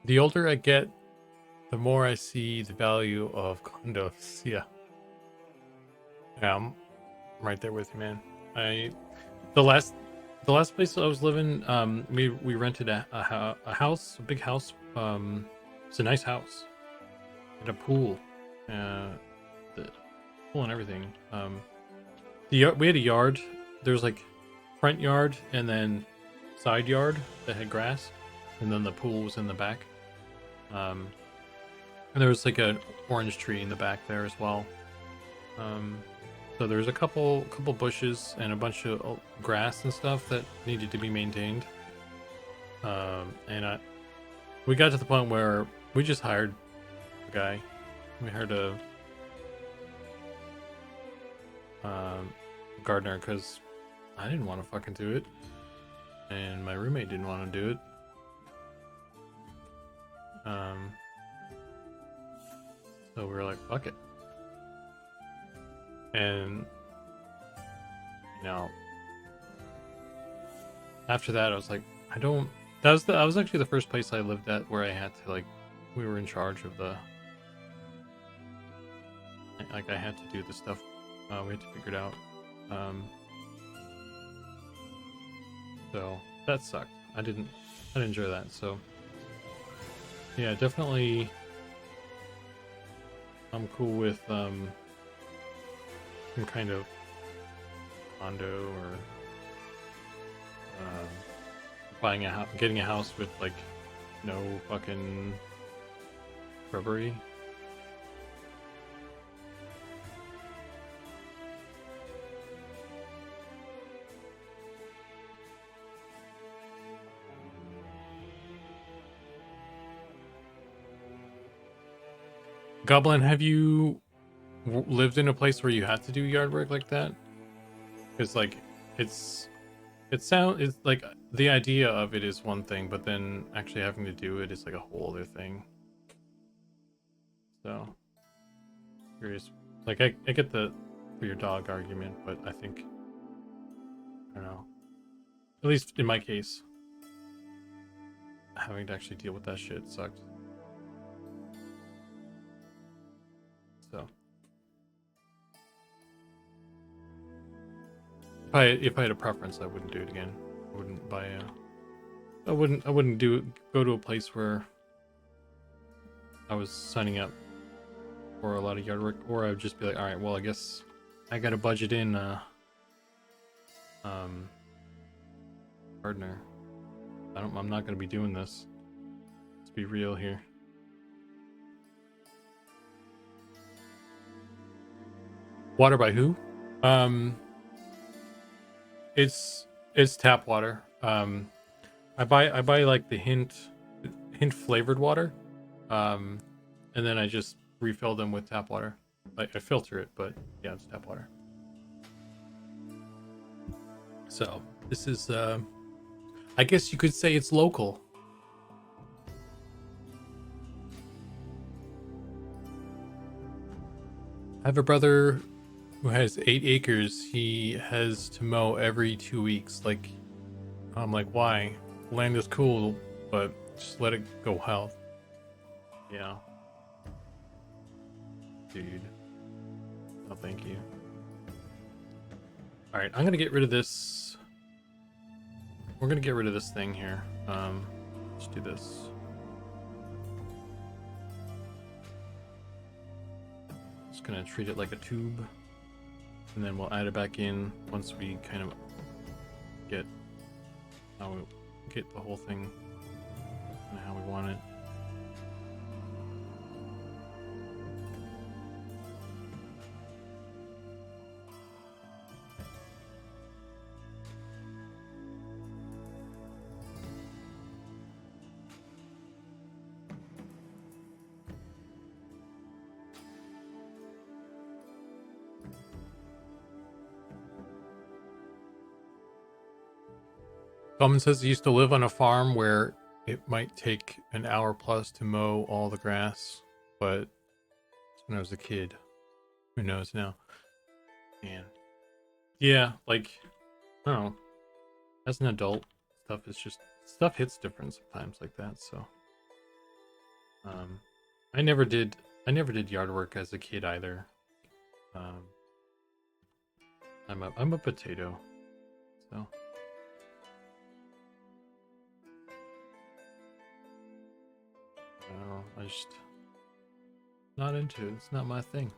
The older I get, the more I see the value of condos. Yeah. Yeah, I'm right there with you, man. The last place I was living, we rented a house, a big house. It's a nice house. It had a pool, the pool and everything. We had a yard. There's like front yard and then side yard that had grass, and then the pool was in the back. And there was like an orange tree in the back there as well. So there's a couple bushes and a bunch of grass and stuff that needed to be maintained. And we got to the point where we just hired a guy. We hired a gardener because I didn't want to fucking do it, and my roommate didn't want to do it. So we were like, fuck it. And you know, after that I was like, that was actually the first place I lived at where I had to, like, we were in charge of the, like, I had to do the stuff. We had to figure it out. So that sucked. I didn't enjoy that. So yeah, definitely I'm cool with some kind of condo or buying a house, getting a house with like no fucking shrubbery. Goblin, have you lived in a place where you had to do yard work like that? Because like it's it's like the idea of it is one thing, but then actually having to do it is like a whole other thing. So curious. Like I get the for your dog argument, but I think I don't know. At least in my case, having to actually deal with that shit sucked. So if I had a preference, I wouldn't do it again. I wouldn't buy a. I wouldn't go to a place where I was signing up for a lot of yard work, or I would just be like, all right, well, I guess I got to budget in gardener. I'm not going to be doing this. Let's be real here. Water by who? It's tap water. I buy like the hint flavored water. And then I just refill them with tap water. I filter it, but yeah, it's tap water. So this is I guess you could say it's local. I have a brother who has 8 acres. He has to mow every 2 weeks. Like, I'm like, why? Land is cool, but just let it go wild. Yeah. Dude. No, thank you. Alright, I'm gonna get rid of this. We're gonna get rid of this thing here. Let's do this. Just gonna treat it like a tube. And then we'll add it back in once we kind of get how we get the whole thing and how we want it. Common says he used to live on a farm where it might take an hour plus to mow all the grass, but when I was a kid, who knows now? Man, yeah, like I don't know. As an adult, stuff hits different sometimes like that. So, I never did yard work as a kid either. I'm a potato, so. I don't know. I just not into it. It's not my thing.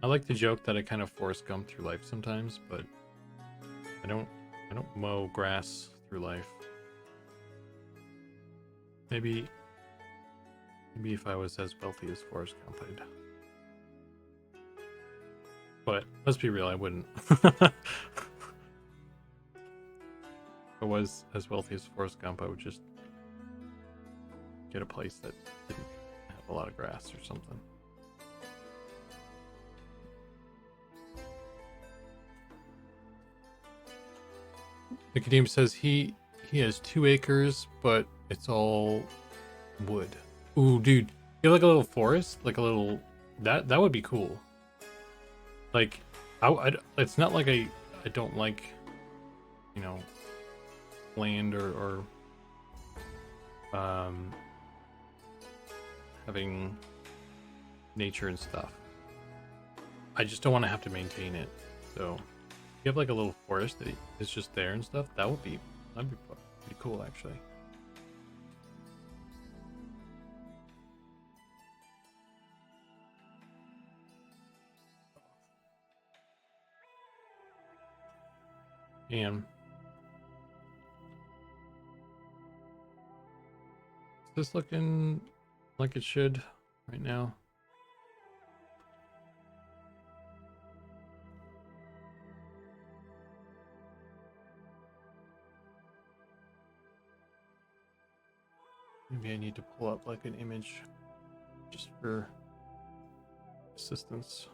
I like to joke that I kind of Forrest Gump through life sometimes, but I don't mow grass through life. Maybe if I was as wealthy as Forrest Gump, I'd. But let's be real, I wouldn't. If I was as wealthy as Forrest Gump, I would just get a place that didn't have a lot of grass or something. Nicodemus says he has 2 acres, but it's all wood. Ooh, dude, you have like a little forest, like a little that would be cool. Like, it's not like I don't like, you know, land or having nature and stuff. I just don't want to have to maintain it. So if you have like a little forest that is just there and stuff, that'd be pretty cool actually. And is this looking like it should right now? Maybe I need to pull up like an image just for assistance.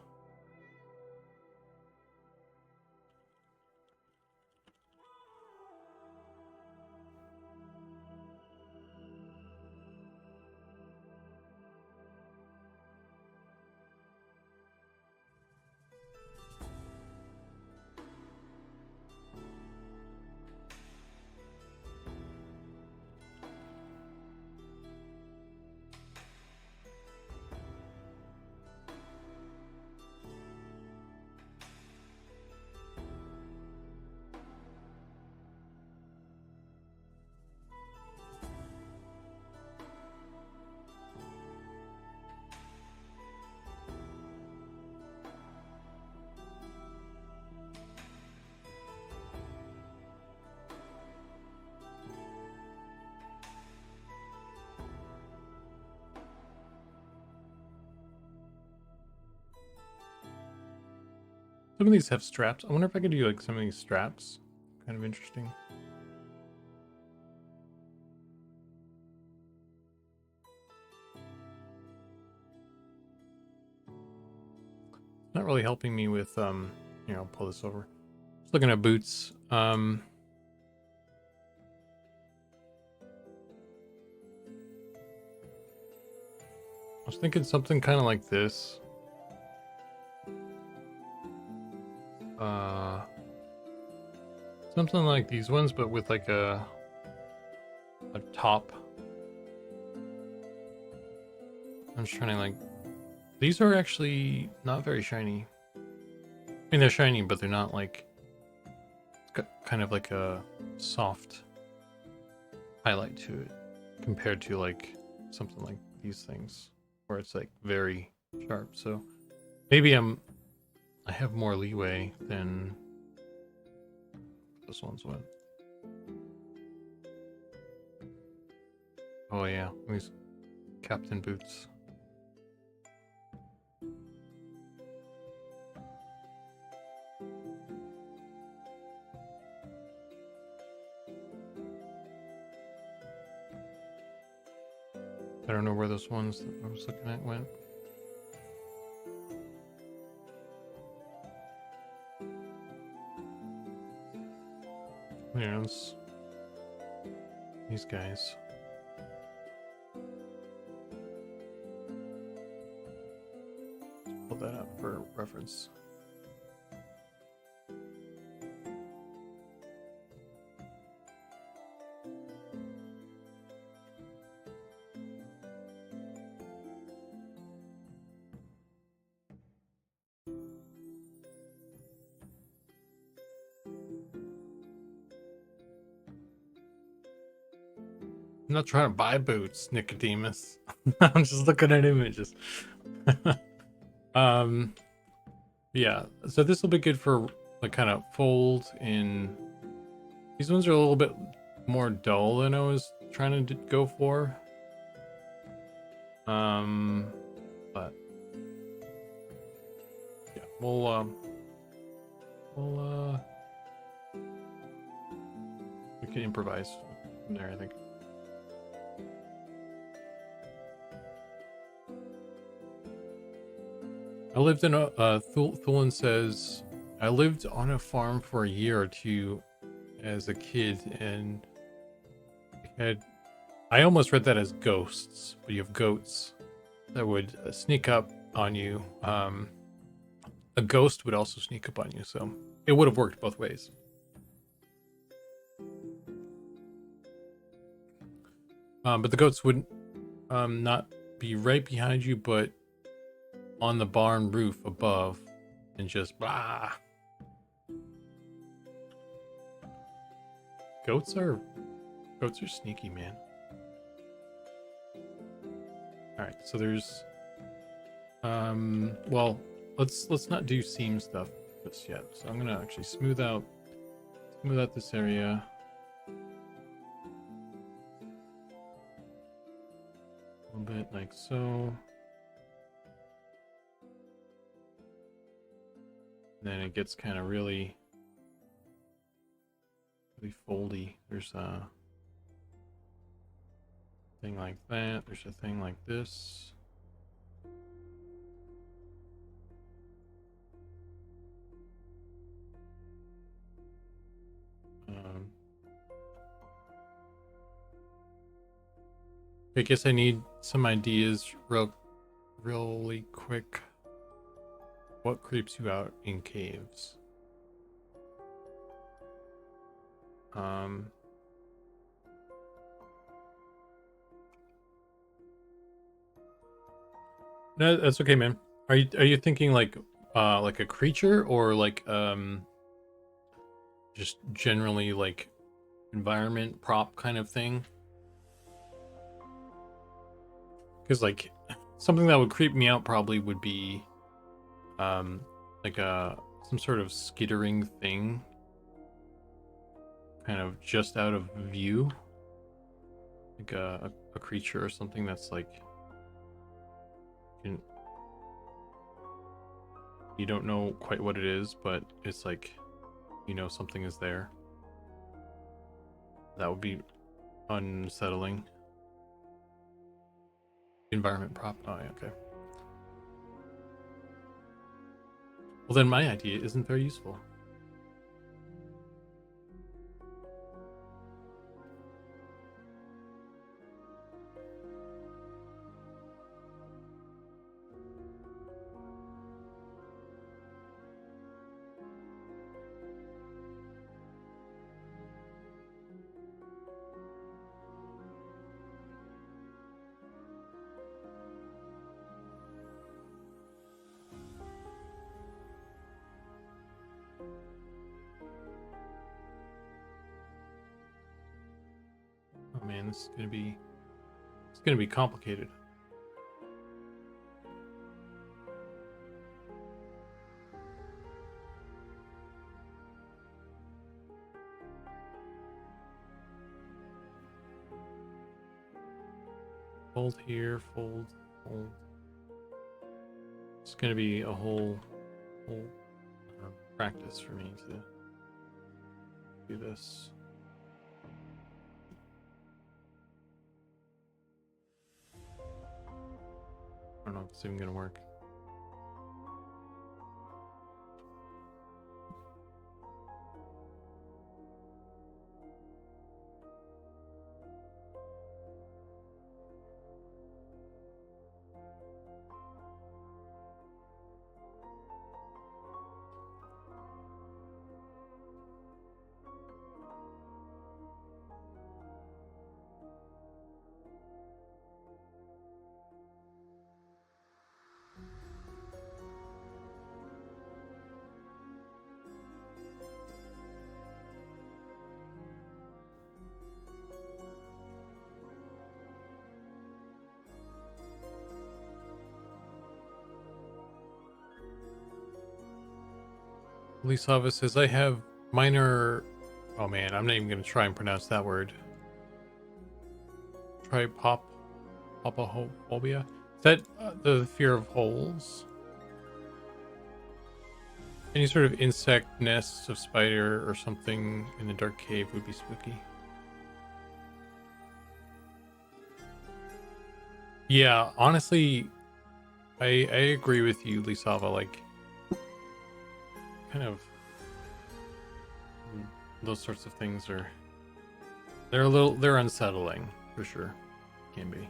Some of these have straps. I wonder if I could do like some of these straps. Kind of interesting. Not really helping me with here, I'll pull this over. Just looking at boots. I was thinking something kind of like this. Something like these ones, but with like a top. I'm just trying to like. These are actually not very shiny. I mean, they're shiny, but they're not like. It's got kind of like a soft highlight to it compared to like something like these things, where it's like very sharp. So maybe I have more leeway than this one's went. Oh yeah, these captain boots. I don't know where those ones that I was looking at went. There's these guys. Pull that up for reference. I'm not trying to buy boots, Nicodemus. I'm just looking at images. Yeah, so this will be good for like kind of fold in. These ones are a little bit more dull than I was trying to go for. But yeah, we can improvise from there, I think. I lived in a Thulin says I lived on a farm for a year or two as a kid, and I almost read that as ghosts, but you have goats that would sneak up on you. A ghost would also sneak up on you, so it would have worked both ways. But the goats wouldn't not be right behind you, but on the barn roof above, and just blah. Goats are sneaky, man. All right, so there's well, let's not do seam stuff just yet. So I'm gonna actually smooth out this area. A little bit like so. Then it gets kind of really foldy. There's Thing like that. There's a thing like this. I guess I need some ideas really quick. What creeps you out in caves? No, that's okay, man. Are you thinking like a creature or like just generally like environment prop kind of thing? Because like something that would creep me out probably would be like some sort of skittering thing kind of just out of view, like a creature or something that's like you don't know quite what it is, but it's like something is there. That would be unsettling. Environment prop. Oh yeah, okay. Well, then my idea isn't very useful. Oh man, it's gonna be complicated. Fold here, fold. It's gonna be a whole practice for me to do this. I don't know if it's even gonna work. Lisava says I have minor. Oh man, I'm not even gonna try and pronounce that word. Trypophobia. Is that the fear of holes? Any sort of insect nests of spider or something in a dark cave would be spooky. Yeah, honestly, I agree with you, Lisava. Like, kind of those sorts of things they're unsettling for sure. Can be.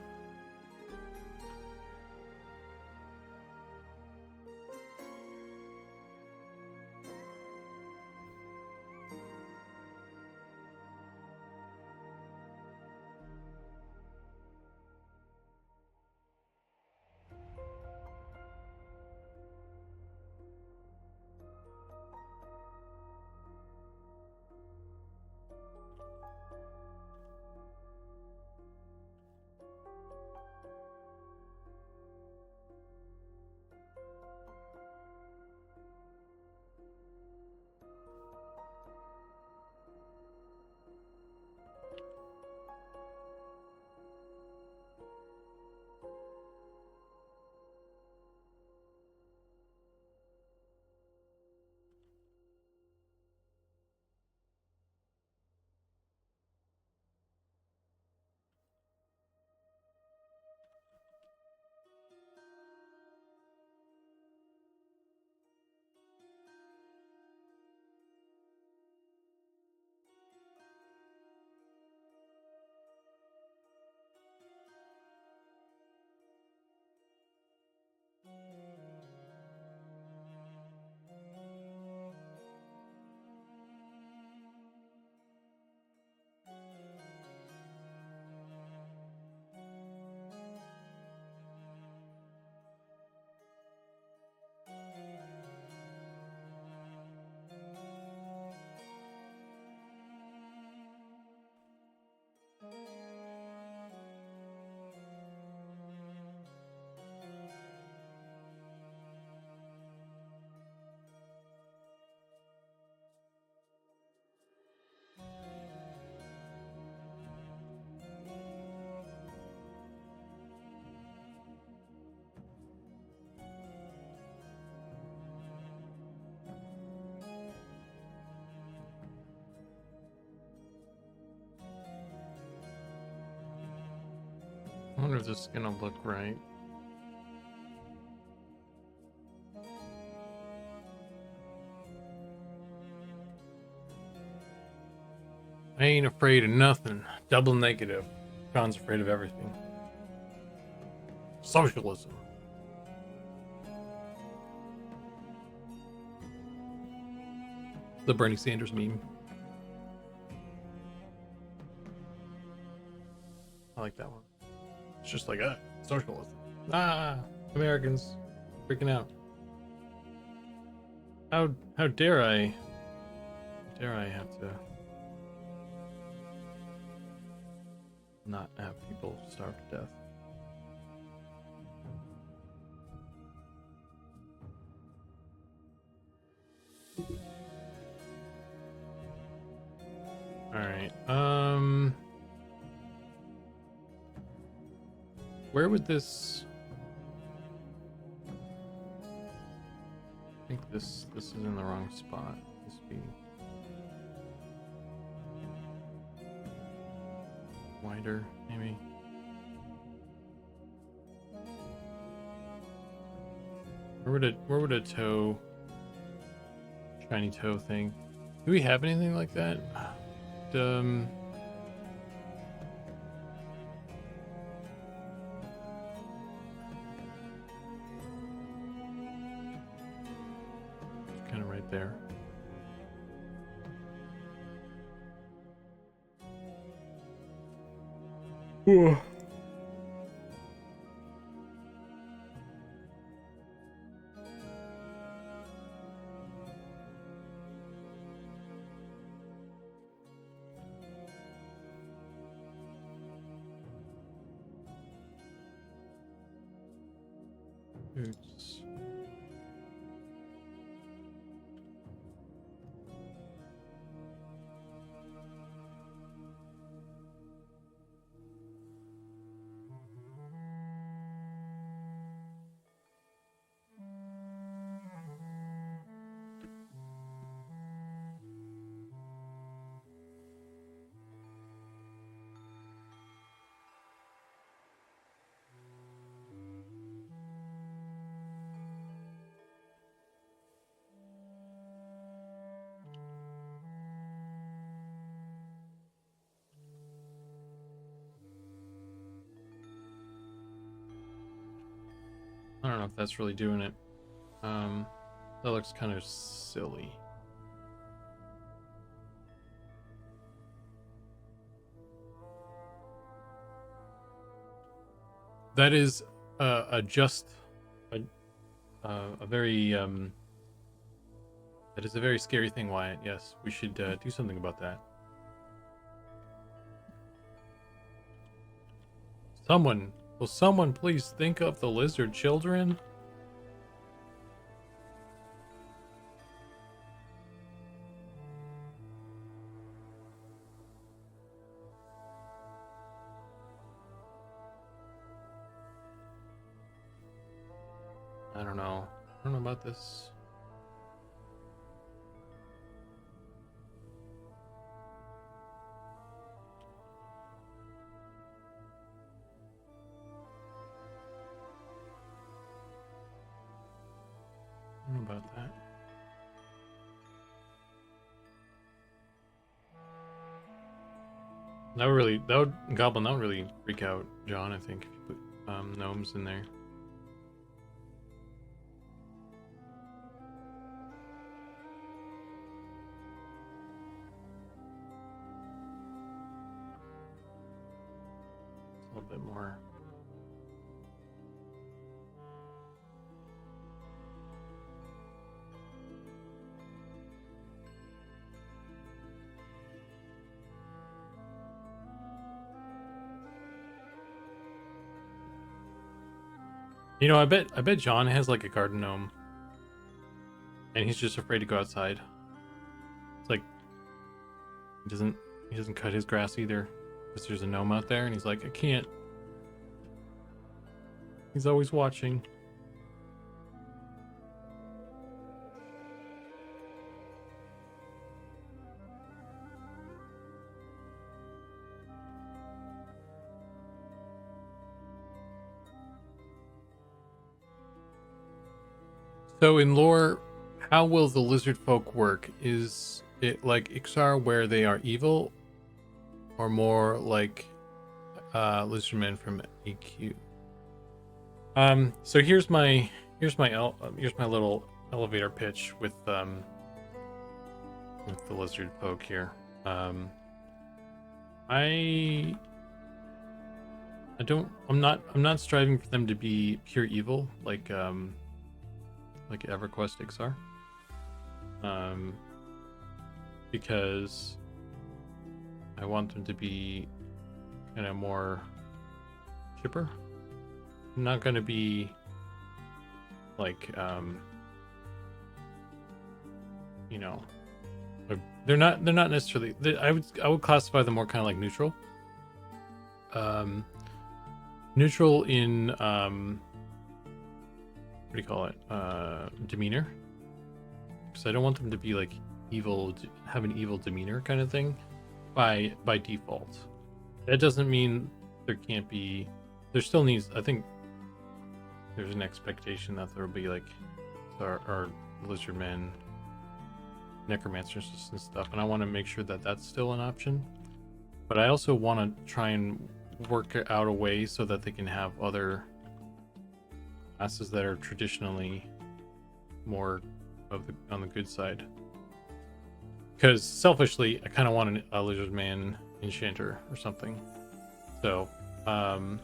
I wonder if this is gonna look right. I ain't afraid of nothing. Double negative. John's afraid of everything. Socialism. The Bernie Sanders meme. I like that one. It's just like, socialism. Americans freaking out. How dare I? Dare I have to not have people starve to death? All right. Where would this? I think this is in the wrong spot. This be wider, maybe. Where would a toe, shiny toe thing? Do we have anything like that? Kind of right there. Boots. I don't know if that's really doing it. That looks kind of silly. That is a very that is a very scary thing, Wyatt. Yes, we should do something about that. Will someone please think of the lizard children? I don't know. I don't know about this. I don't know about that. Goblin, that would really freak out John, I think, if you put gnomes in there. A little bit more. You know, I bet John has like a garden gnome, and he's just afraid to go outside. It's like he doesn't cut his grass either, because there's a gnome out there, and he's like, I can't. He's always watching. So in lore, how will the lizard folk work? Is it like Ixar where they are evil, or more like lizardmen from AQ? So here's my little elevator pitch with the lizard folk here. I'm not striving for them to be pure evil like EverQuest Ixar. Because I want them to be kind of more chipper. I'm not going to be like you know, they're not necessarily, I would classify them more kind of like neutral. Neutral in what do you call it? Demeanor. Because I don't want them to be like evil, have an evil demeanor kind of thing by default. That doesn't mean there can't be, there still needs, I think there's an expectation that there will be like our lizard men, necromancers and stuff, and I want to make sure that that's still an option. But I also want to try and work out a way so that they can have other classes that are traditionally more on the good side. Because selfishly, I kind of want a lizard man enchanter or something. So I'm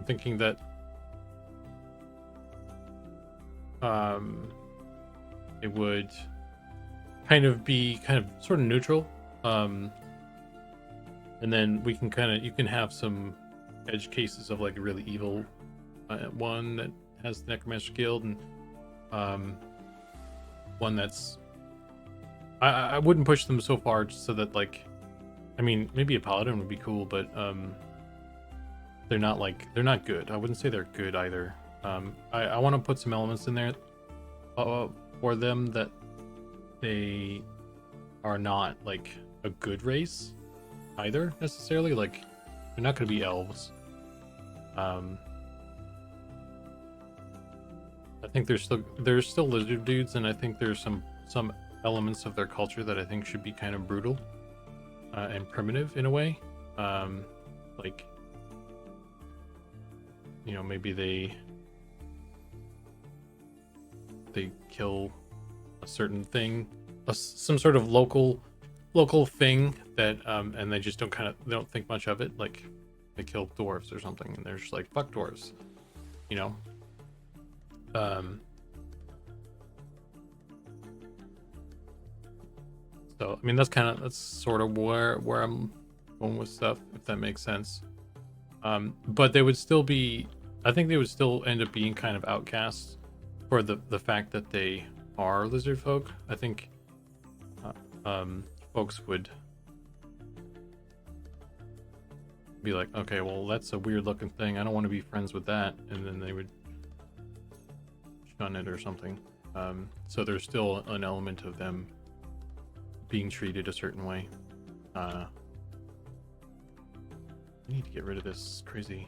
thinking that it would kind of be sort of neutral, and then we can you can have some edge cases of like a really evil one that has the Necromancer Guild, and one that's I wouldn't push them so far just so that, like, I mean, maybe a paladin would be cool, but they're not good. I wouldn't say they're good either. I want to put some elements in there for them that they are not like a good race either necessarily. Like, they're not going to be elves. I think there's still lizard dudes, and I think there's some elements of their culture that I think should be kind of brutal and primitive in a way. Like, you know, maybe they kill a certain thing, some sort of local thing that and they just they don't think much of it. Like, they kill dwarves or something, and they're just like, fuck dwarves, you know. So I mean, that's sort of where I'm going with stuff, if that makes sense. But they would still be, I think they would still end up being kind of outcasts for the fact that they are lizard folk. I think folks would be like, okay, well, that's a weird looking thing, I don't want to be friends with that, and then they would shun it or something. So there's still an element of them being treated a certain way. I need to get rid of this crazy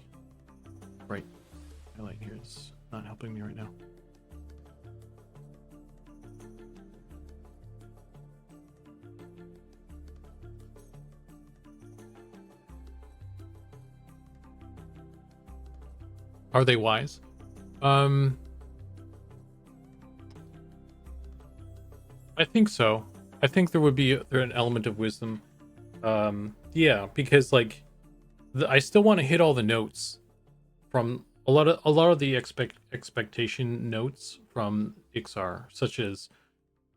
bright highlight here. It's not helping me right now. Are they wise? I think so. I think there would be an element of wisdom. Yeah, because like I still want to hit all the notes from a lot of the expectation notes from Ixar, such as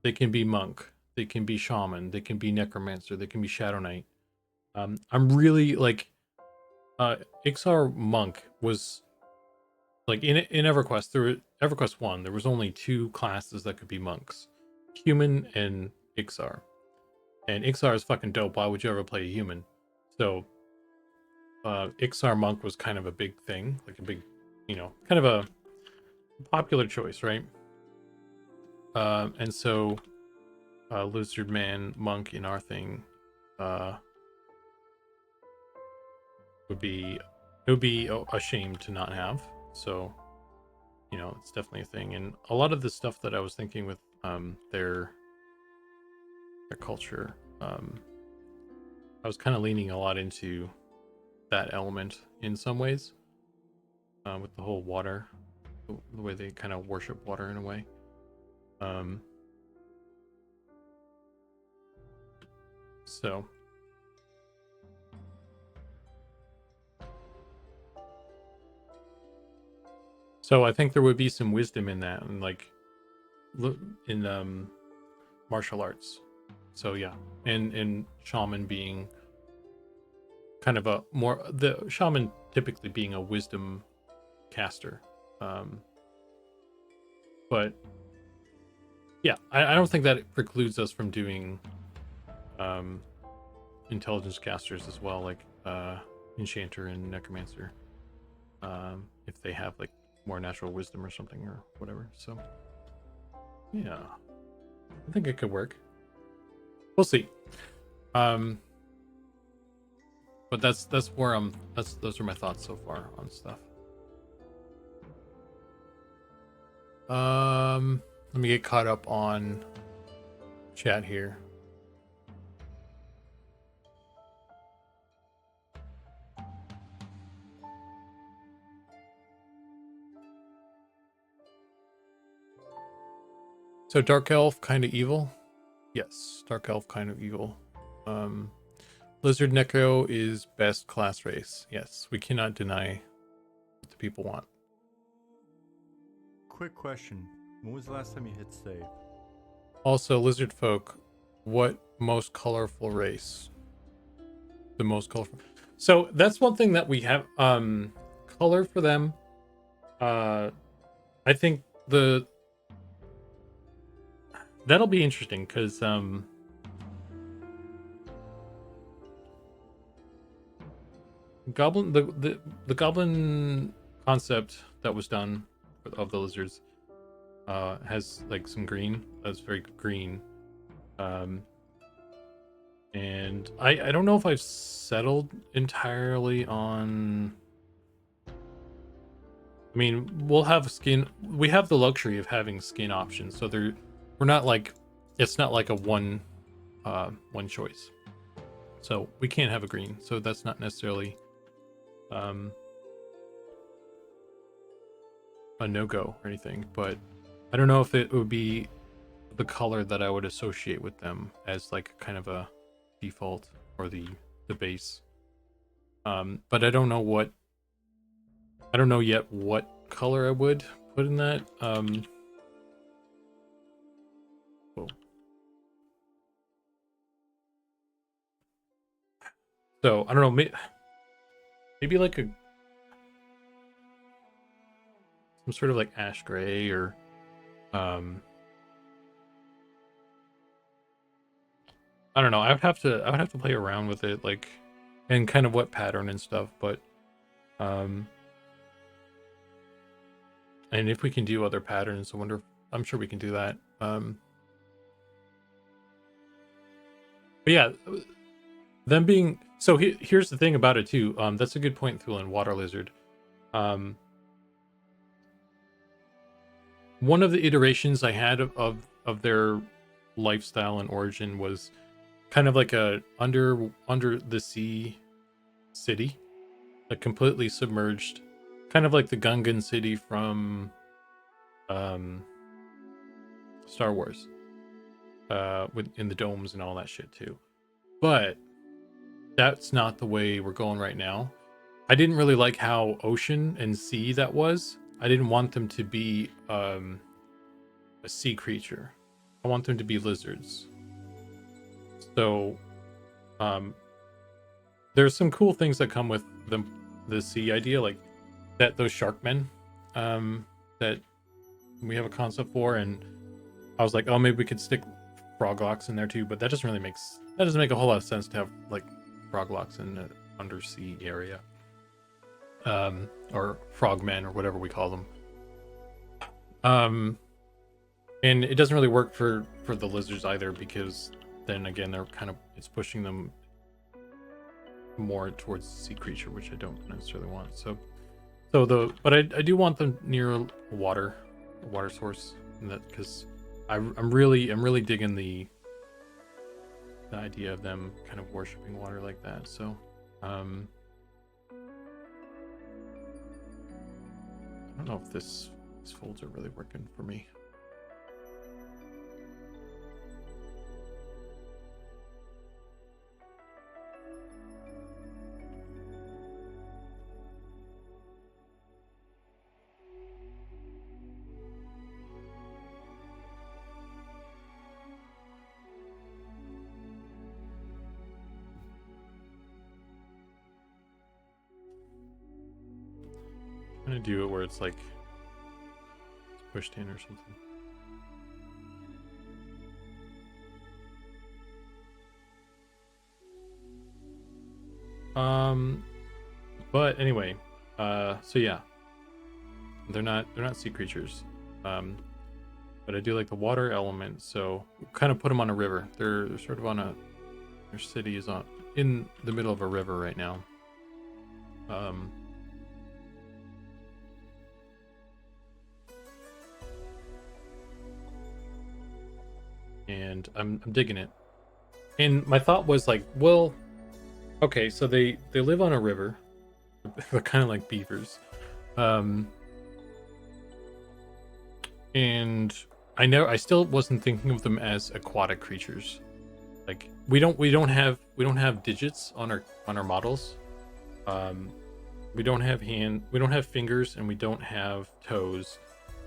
they can be monk, they can be shaman, they can be necromancer, they can be shadow knight. I'm really like Ixar monk was like in EverQuest, EverQuest 1, there was only 2 classes that could be monks, human and Ixar. And Ixar is fucking dope. Why would you ever play a human? So Ixar monk was kind of a big thing, like a big, you know, kind of a popular choice, right? And so lizard man monk in our thing would be a shame to not have. So you know, it's definitely a thing. And a lot of the stuff that I was thinking with their culture, I was kind of leaning a lot into that element in some ways, with the whole water, the way they kind of worship water in a way. So I think there would be some wisdom in that, and like in martial arts. So yeah, and shaman being kind of a more, the shaman typically being a wisdom caster. But yeah, I don't think that it precludes us from doing intelligence casters as well, like enchanter and necromancer, if they have like more natural wisdom or something or whatever. So yeah, I think it could work. We'll see. But that's where those are my thoughts so far on stuff. Let me get caught up on chat here. So Dark Elf kind of evil? Yes, Dark Elf kind of evil. Lizard Necro is best class race. Yes, we cannot deny what the people want. Quick question. When was the last time you hit save? Also, Lizard Folk, what most colorful race? The most colorful. So that's one thing that we have. Color for them. I think that'll be interesting because goblin the goblin concept that was done of the lizards has like some green that's very green, and I don't know if I've settled entirely on. I mean, we'll have skin. We have the luxury of having skin options, so we're not like, it's not like a one choice. So we can't have a green. So that's not necessarily a no-go or anything. But I don't know if it would be the color that I would associate with them as like kind of a default or the base. But I don't know yet what color I would put in that. Whoa. So I don't know, maybe like some sort of like ash gray or I don't know. I would have to play around with it, like, and kind of what pattern and stuff, but and if we can do other patterns, I'm sure we can do that. But yeah, them being so here's the thing about it too. That's a good point, Thulin. Water lizard. One of the iterations I had of their lifestyle and origin was kind of like a under the sea city, like completely submerged, kind of like the Gungan city from Star Wars, in the domes and all that shit too. But that's not the way we're going right now. I didn't really like how ocean and sea that was. I didn't want them to be a sea creature. I want them to be lizards. So there's some cool things that come with the sea idea, like those shark men that we have a concept for, and I was like, oh, maybe we could stick froglocks in there too, but that doesn't make a whole lot of sense to have like froglocks in an undersea area, or frogmen or whatever we call them. And it doesn't really work for the lizards either, because then again it's pushing them more towards sea creature, which I don't necessarily want. So So but I do want them near a water source, and that because I'm really digging the idea of them kind of worshiping water like that. So I don't know if these folds are really working for me. I'm gonna do it where it's like it's pushed in or something. But anyway, so yeah, they're not sea creatures. But I do like the water element, so kind of put them on a river. They're sort of on their city is in the middle of a river right now. And I'm digging it. And my thought was like, well, okay, so they live on a river. They're kind of like beavers. And I still wasn't thinking of them as aquatic creatures. Like we don't have digits on our models. We don't have fingers, and we don't have toes.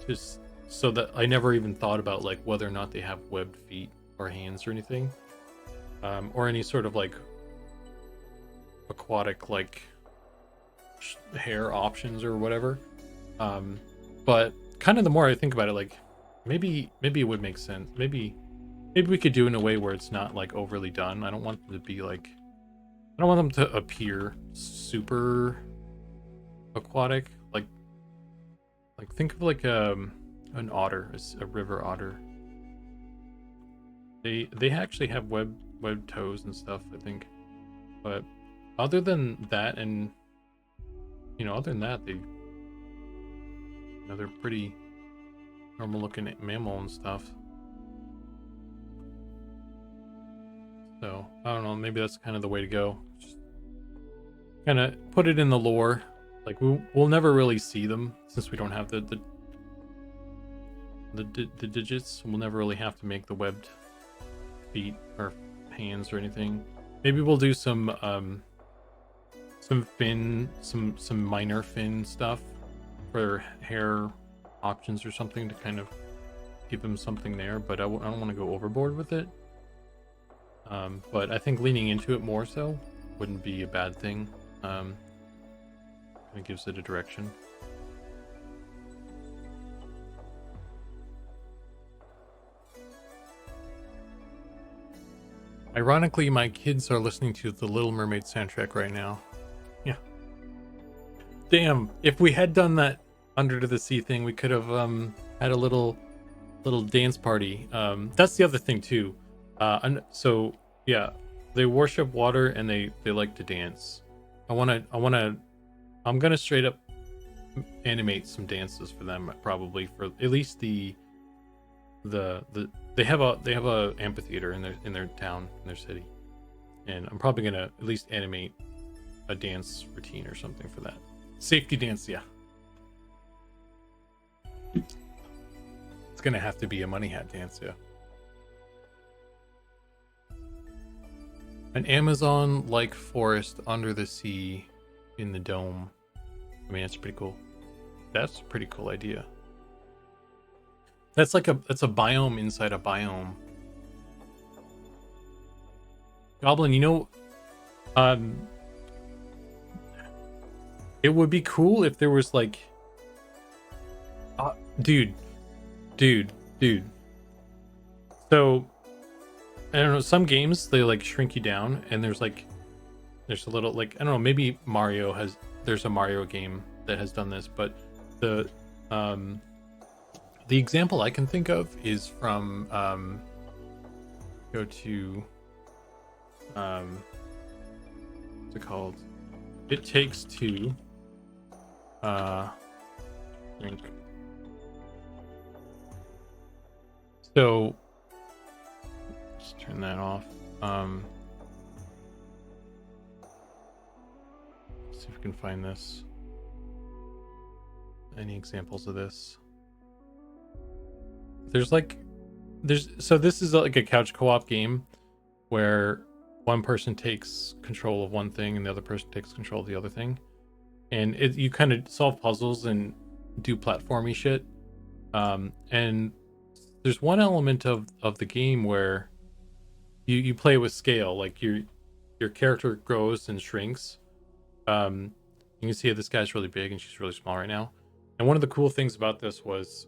Just so that I never even thought about like whether or not they have webbed feet or hands or anything, or any sort of like aquatic like hair options or whatever. But kind of the more I think about it, like maybe it would make sense. Maybe we could do it in a way where it's not like overly done. I don't want them to be like, I don't want them to appear super aquatic. Like think of like an otter, a river otter. They actually have webbed toes and stuff, I think. But other than that, and other than that, they're pretty normal looking mammal and stuff. So I don't know, maybe that's kind of the way to go. Just kind of put it in the lore. Like we'll never really see them since we don't have the digits. We'll never really have to make the webbed feet or hands or anything. Maybe we'll do some minor fin stuff for hair options or something to kind of give them something there, but I don't want to go overboard with it. But I think leaning into it more so wouldn't be a bad thing. It gives it a direction. Ironically, my kids are listening to the Little Mermaid soundtrack right now. Yeah. Damn, if we had done that Under the Sea thing, we could have had a little dance party. That's the other thing too. And so yeah, they worship water and they like to dance. I'm gonna straight up animate some dances for them, probably, for at least they have a amphitheater in their town, in their city, and I'm probably gonna at least animate a dance routine or something for that. Safety dance, yeah. It's gonna have to be a money hat dance, yeah. An Amazon-like forest under the sea in the dome. I mean, that's pretty cool. That's a pretty cool idea. That's a biome inside a biome. Goblin, it would be cool if there was like, dude. So, I don't know, some games, they like shrink you down, and there's a little, like, I don't know, maybe there's a Mario game that has done this, but the example I can think of is from what's it called? It Takes Two. Link. So let's turn that off. See if we can find this. Any examples of this? So this is like a couch co-op game where one person takes control of one thing and the other person takes control of the other thing, and you kind of solve puzzles and do platformy shit. And there's one element of the game where you play with scale, like your character grows and shrinks. You can see this guy's really big and she's really small right now. And one of the cool things about this was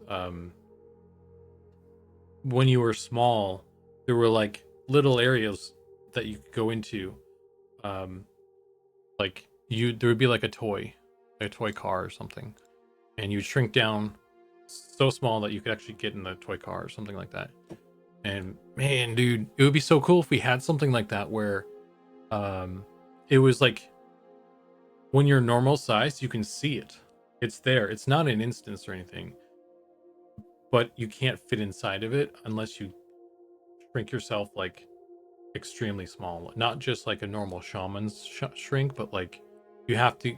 when you were small, there were like little areas that you could go into. Like there would be like a toy car or something, and you'd shrink down so small that you could actually get in the toy car or something like that. And man, dude, it would be so cool if we had something like that where it was like when you're normal size, you can see it. It's there. It's not an instance or anything, but you can't fit inside of it unless you shrink yourself like extremely small. Not just like a normal shaman's shrink, but like you have to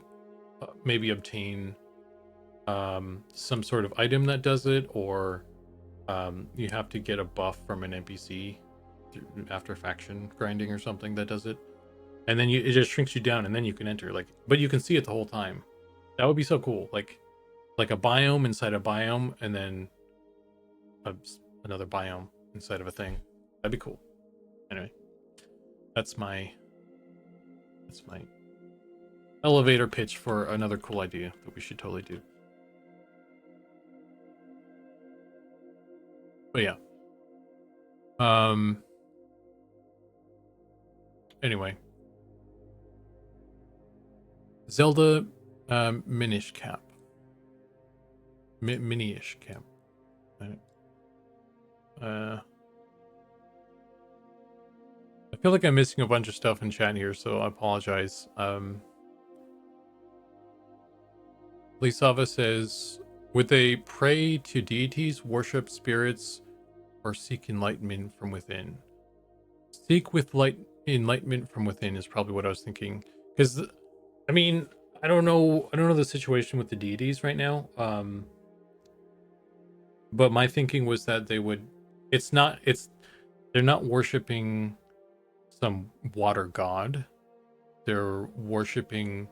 maybe obtain some sort of item that does it, or you have to get a buff from an NPC after faction grinding or something that does it, and then it just shrinks you down, and then you can enter. Like, but you can see it the whole time. That would be so cool. Like a biome inside a biome, and then another biome inside of a thing. That'd be cool. Anyway, that's my elevator pitch for another cool idea that we should totally do. But yeah. Anyway. Zelda Minish Cap. Mini-ish Cap. I feel like I'm missing a bunch of stuff in chat here, so I apologize. Lisava says, would they pray to deities, worship spirits, or seek enlightenment from within? Seek with enlightenment from within is probably what I was thinking. Because, I mean, I don't know the situation with the deities right now. But my thinking was that they're not worshiping some water god. They're worshiping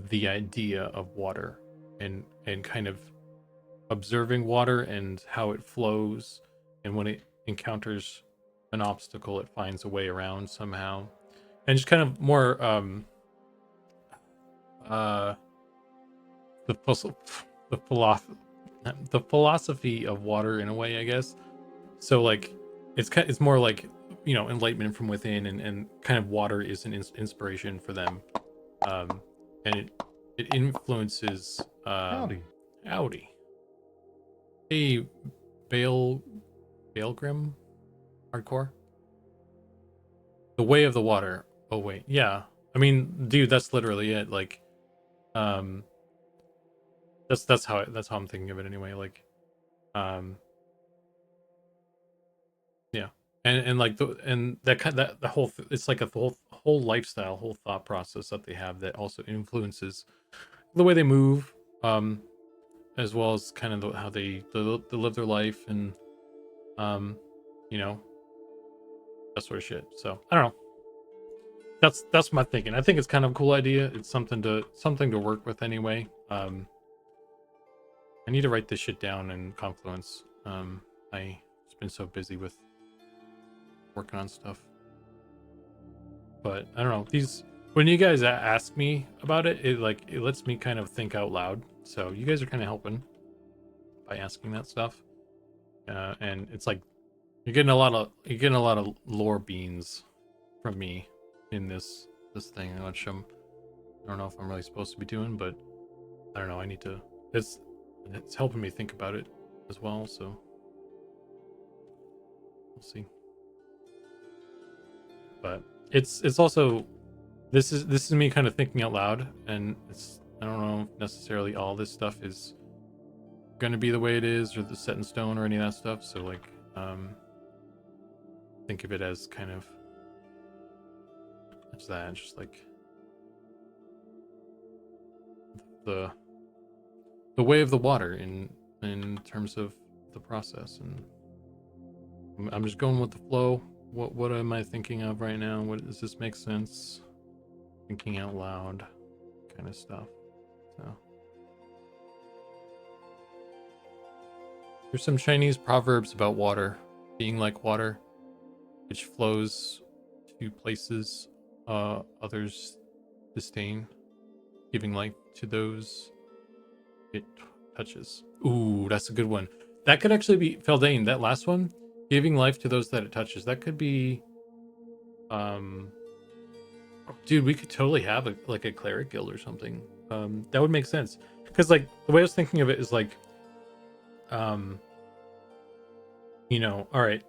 the idea of water and kind of observing water and how it flows, and when it encounters an obstacle it finds a way around somehow, and just kind of more the philosophy of water in a way, I guess. So like it's more like, you know, enlightenment from within, and kind of water is an inspiration for them, and it influences Howdy. Hey, Baelgrim hardcore, the way of the water. Oh wait, yeah, I mean, dude, that's literally it. Like that's how I'm thinking of it anyway. Like yeah, and like the whole it's like a whole lifestyle, whole thought process that they have that also influences the way they move, as well as kind of how they live their life, and you know, that sort of shit. So I don't know. That's my thinking. I think it's kind of a cool idea. It's something to work with anyway. I need to write this shit down in Confluence. I just been so busy with working on stuff. But I don't know. When you guys ask me about it, it lets me kind of think out loud. So you guys are kind of helping by asking that stuff. And it's like you're getting a lot of lore beans from me in this thing, which I don't know if I'm really supposed to be doing, but I don't know. I need to. It's helping me think about it as well, so we'll see. But it's also this is me kind of thinking out loud, and I don't know if necessarily all this stuff is gonna be the way it is or the set in stone or any of that stuff. So like, think of it as kind of as that, just like the way of the water in terms of the process. And I'm just going with the flow. What am I thinking of right now? What does this make sense? Thinking out loud kind of stuff. So there's some Chinese proverbs about water being like water, which flows to places others disdain, giving life to those it touches. Ooh, that's a good one. That could actually be Feldane, that last one, giving life to those that it touches. That could be dude, we could totally have a cleric guild or something. That would make sense. Because like the way I was thinking of it is like you know, all right,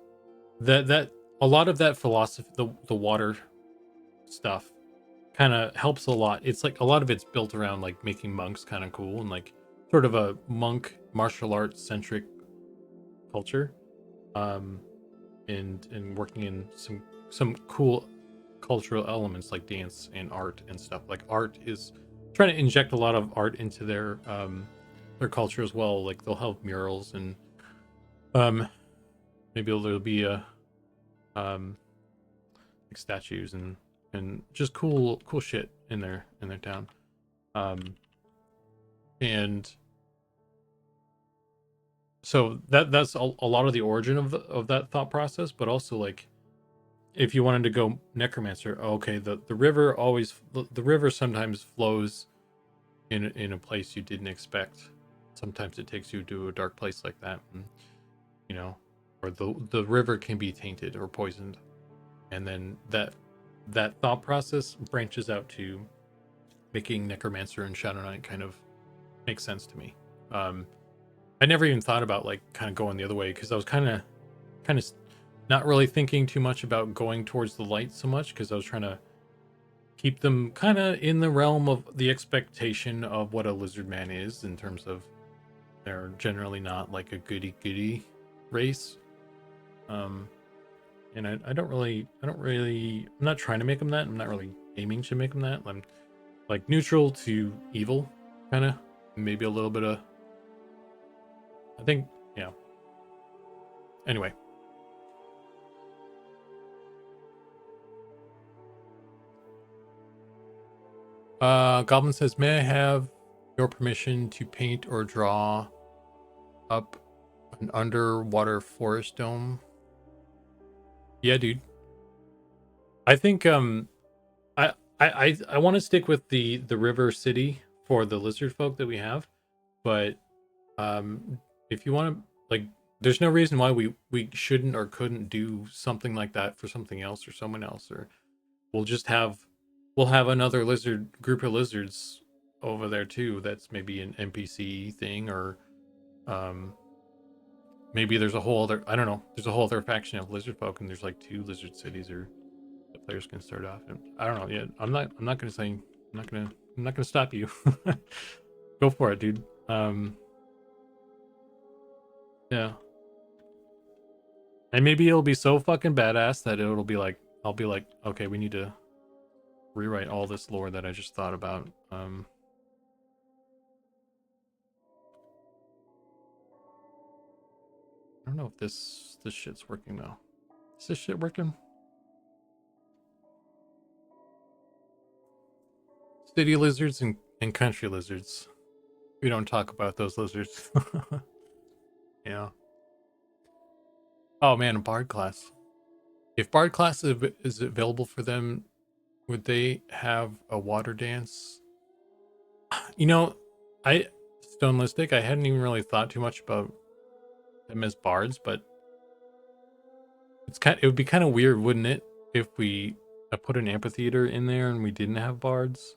that a lot of that philosophy, the water stuff kind of helps a lot. It's like a lot of it's built around like making monks kind of cool and like sort of a monk martial arts centric culture, and working in some cool cultural elements like dance and art and stuff. Like art is trying to inject a lot of art into their culture as well. Like they'll have murals and maybe there'll be a like statues and just cool shit in their town. And so that's a lot of the origin of that thought process. But also like if you wanted to go necromancer, okay, the river always the river sometimes flows in a place you didn't expect. Sometimes it takes you to a dark place like that, and, you know, or the river can be tainted or poisoned, and then that thought process branches out to making necromancer and shadow knight kind of make sense to me. I never even thought about like kind of going the other way because I was kind of not really thinking too much about going towards the light so much because I was trying to keep them kind of in the realm of the expectation of what a lizard man is, in terms of they're generally not like a goody race. And I don't really, I'm not trying to make them that. I'm not really aiming to make them that. I'm like neutral to evil, kind of, maybe a little bit of, I think, yeah. Anyway. Goblin says, may I have your permission to paint or draw up an underwater forest dome? Yeah, dude. I think I want to stick with the river city for the lizard folk that we have, but if you want to, like, there's no reason why we shouldn't or couldn't do something like that for something else or someone else, or we'll have another lizard group of lizards over there too. That's maybe an NPC thing, or maybe there's a whole other, I don't know, there's a whole other faction of lizard folk and there's like 2 lizard cities, or the players can start off. And I don't know. Yeah, I'm not gonna stop you. Go for it, dude. Yeah. And maybe it'll be so fucking badass that it'll be like, I'll be like, okay, we need to rewrite all this lore that I just thought about. I don't know if this shit's working though. Is this shit working? City lizards and country lizards. We don't talk about those lizards. Yeah. Oh man, a bard class. If bard class is available for them, would they have a water dance? You know, Stonelistic, I hadn't even really thought too much about them as bards, but it would be kind of weird, wouldn't it, if we put an amphitheater in there and we didn't have bards?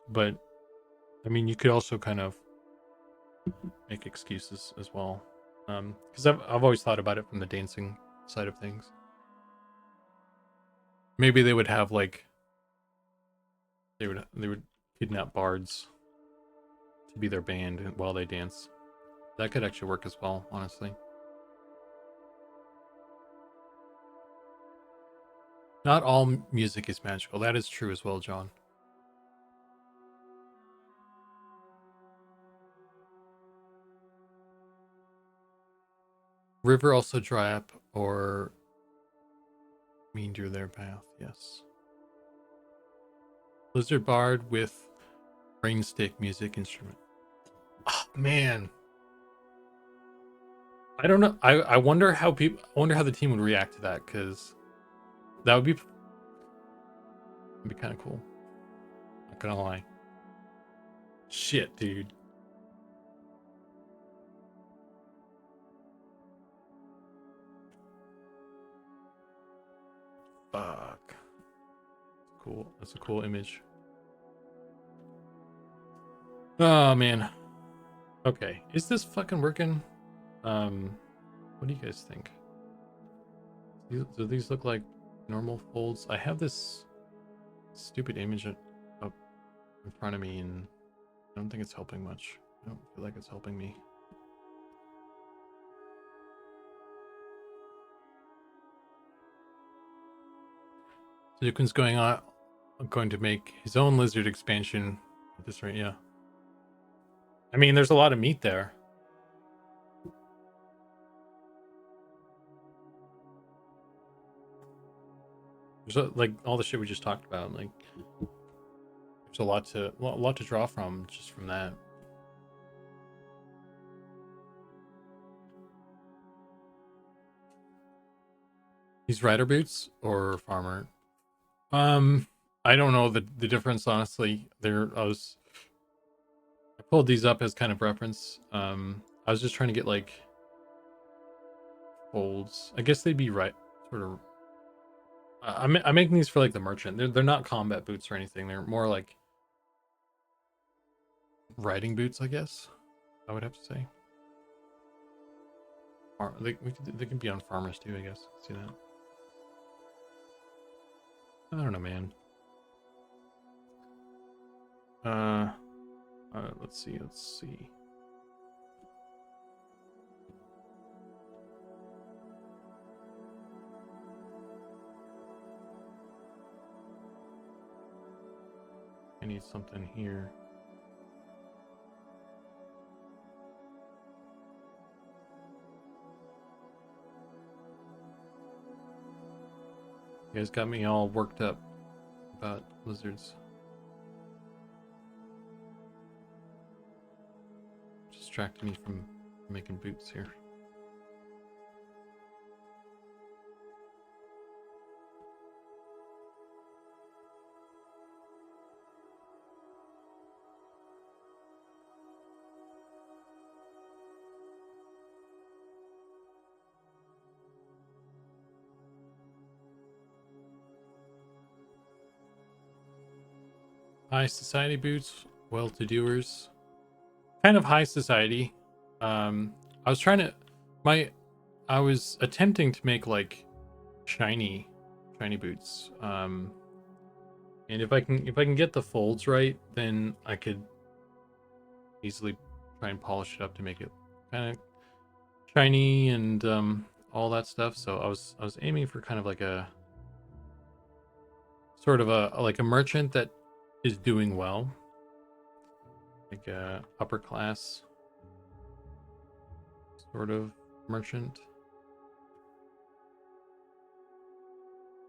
But I mean, you could also kind of make excuses as well, because I've always thought about it from the dancing side of things. Maybe they would have like they would kidnap bards to be their band while they dance. That could actually work as well, honestly. Not all music is magical. That is true as well, John. River also dry up or meander their path, yes. Lizard Bard with brain stick music instrument. Oh, man. I don't know. I wonder how the team would react to that, because that would be kind of cool. Not gonna lie. Shit, dude. Fuck. Cool. That's a cool image. Oh man. Okay. Is this fucking working? What do you guys think? Do these look like normal folds? I have this stupid image up in front of me, and I don't think it's helping much. I don't feel like it's helping me. Zukan's going to make his own lizard expansion at this rate, yeah. I mean, there's a lot of meat there. There's like all the shit we just talked about. Like, there's a lot to draw from just from that. These rider boots or farmer? I don't know the difference, honestly. I pulled these up as kind of reference. I was just trying to get like folds. I guess they'd be right sort of. I'm making these for like the merchant. They're not combat boots or anything. They're more like riding boots, I guess. I would have to say. Or they can be on farmers too, I guess. See that? I don't know, man. Let's see. I need something here. You guys got me all worked up about lizards. Distracting me from making boots here. High society boots, well-to-doers. Kind of high society. I was trying to I was attempting to make like shiny boots. And if I can get the folds right, then I could easily try and polish it up to make it kind of shiny and all that stuff. So I was aiming for kind of like a sort of a merchant that is doing well, like a upper class sort of merchant,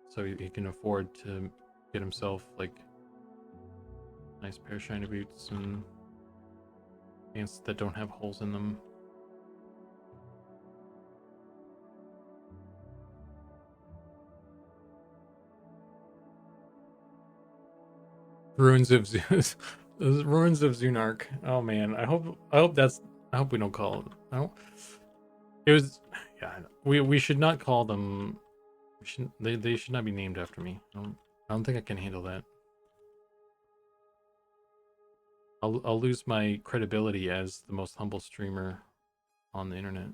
so he can afford to get himself like nice pair of shiny boots and pants that don't have holes in them. Ruins of Ruins of Zunark. Oh man, I hope we don't call it. No, it was. Yeah, we should not call them. They should not be named after me. I don't think I can handle that. I'll lose my credibility as the most humble streamer on the internet.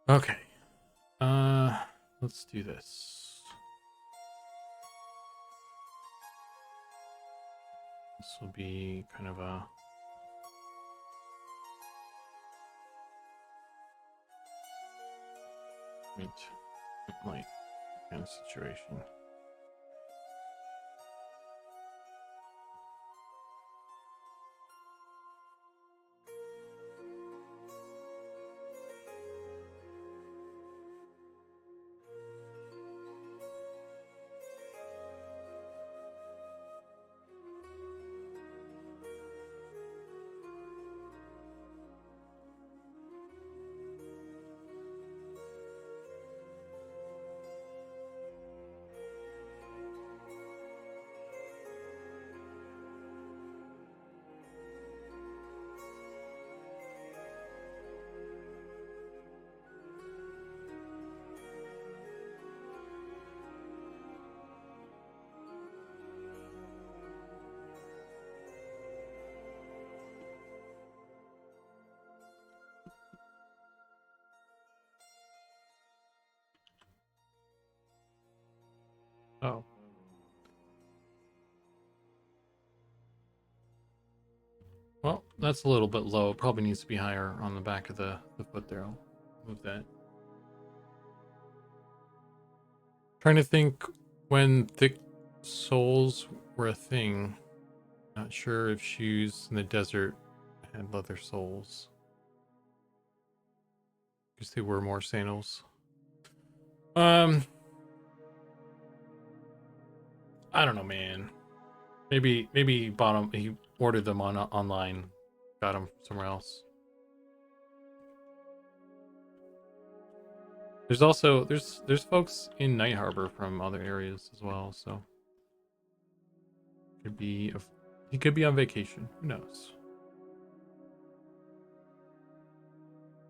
Okay. Let's do this. This will be kind of a light kind of situation. Oh. Well, that's a little bit low. It probably needs to be higher on the back of the foot there. I'll move that. Trying to think when thick soles were a thing. Not sure if shoes in the desert had leather soles. Because they were more sandals. I don't know, man. Maybe he bought them. He ordered them on online, got them somewhere else. There's also there's folks in Night Harbor from other areas as well, so could be he could be on vacation. Who knows?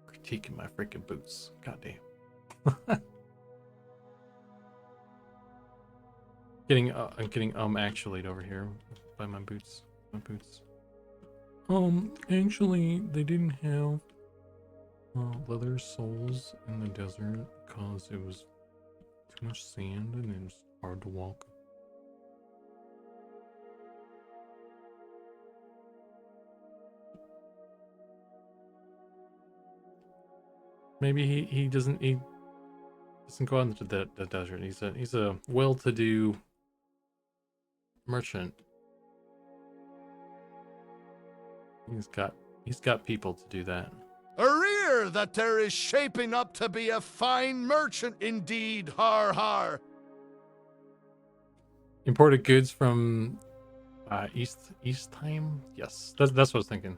Critiquing my freaking boots. Goddamn. I'm getting actually over here by my boots. My boots. Actually, they didn't have leather soles in the desert because it was too much sand and it was hard to walk. Maybe he doesn't go out into the desert. He's a well-to-do merchant. He's got people to do that. Arrear that there is shaping up to be a fine merchant indeed, har har. Imported goods from East time? Yes. That's what I was thinking.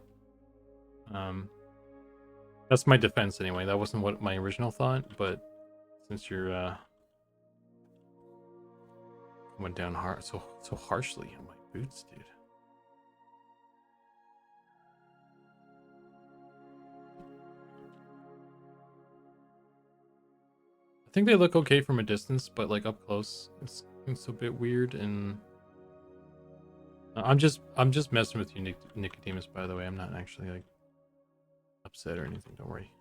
That's my defense anyway. That wasn't what my original thought, but since you're went down hard so harshly on my boots, dude. I think they look okay from a distance, but like up close, it's a bit weird. And I'm just messing with you, Nicodemus. By the way, I'm not actually like upset or anything. Don't worry.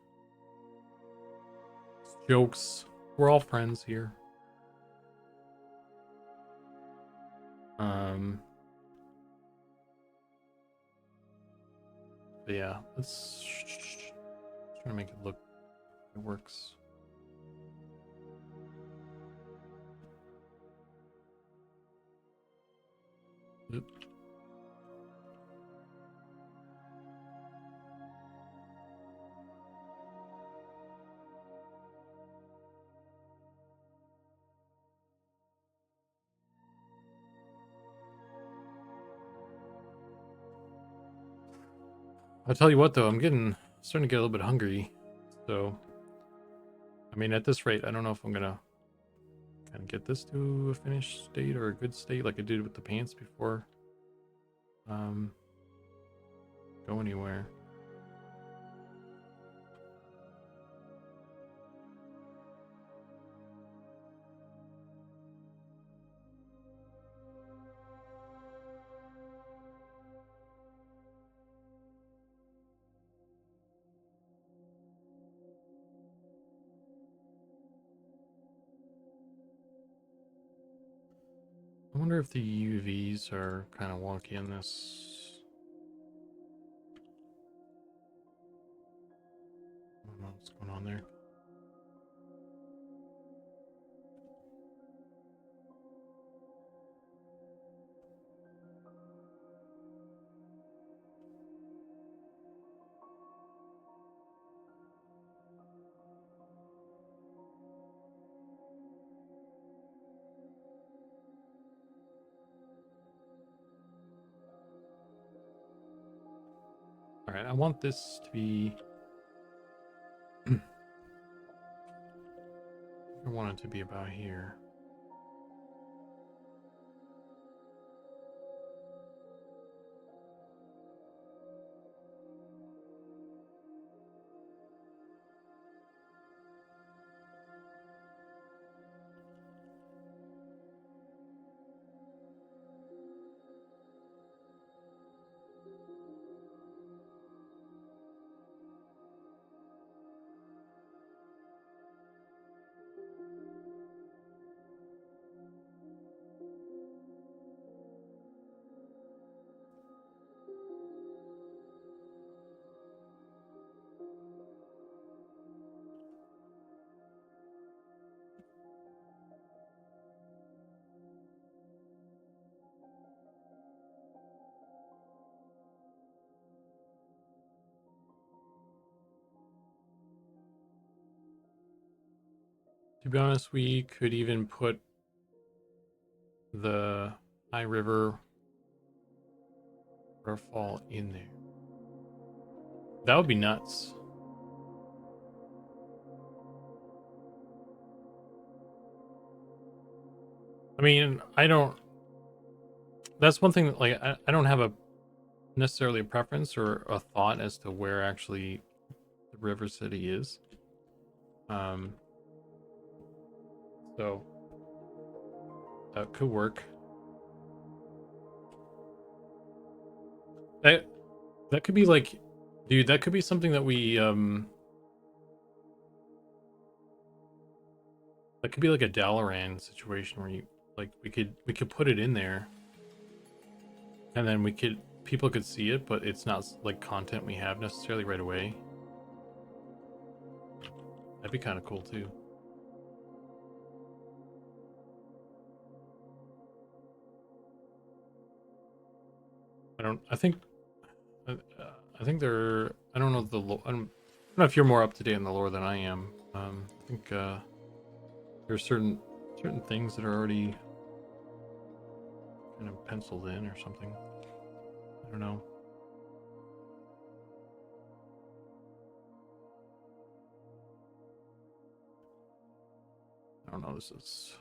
It's jokes. We're all friends here. But yeah, let's try to make it look. It works. Oop. I'll tell you what though, I'm starting to get a little bit hungry. So, I mean, at this rate, I don't know if I'm gonna kind of get this to a finished state or a good state like I did with the pants before. Go anywhere. wonder if the UVs are kind of wonky in this. I don't know what's going on there. All right, I want this to be. I want it to be about here. To be honest, we could even put the High River waterfall in there. That would be nuts. I mean, that's one thing that, like, I don't have a necessarily a preference or a thought as to where actually the river city is. So that could work. That could be like, dude, that could be something that we that could be like a Dalaran situation where you like we could put it in there, and then people could see it, but it's not like content we have necessarily right away. That'd be kind of cool too. I think they're. I don't know the. I don't know if you're more up to date on the lore than I am. I think there's certain things that are already kind of penciled in or something. I don't know. I don't know. This is.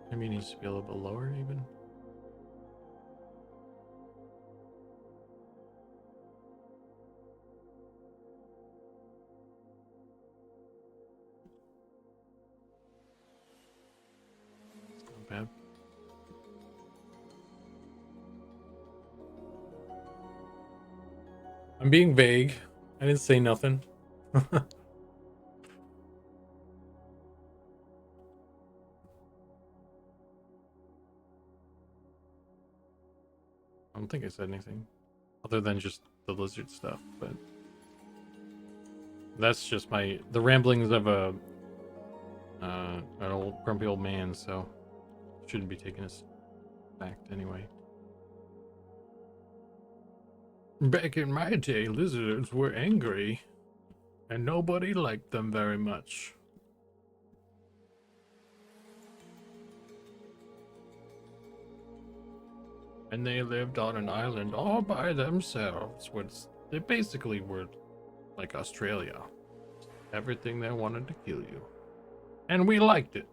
Maybe it needs to be a little bit lower, even. It's not bad. I'm being vague. I didn't say nothing. I don't think I said anything other than just the lizard stuff, but that's just the ramblings of an old grumpy old man, so shouldn't be taken as fact anyway. Back in my day, lizards were angry, and nobody liked them very much. And they lived on an island all by themselves. They basically were like Australia. Everything they wanted to kill you. And we liked it.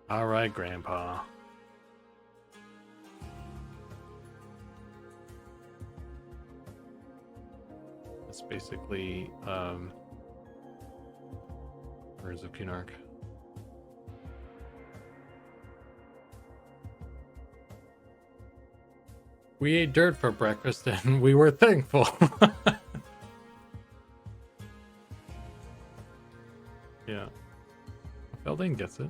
Alright, Grandpa. That's basically, Birds of Cunark. We ate dirt for breakfast and we were thankful. Yeah. Feldane gets it.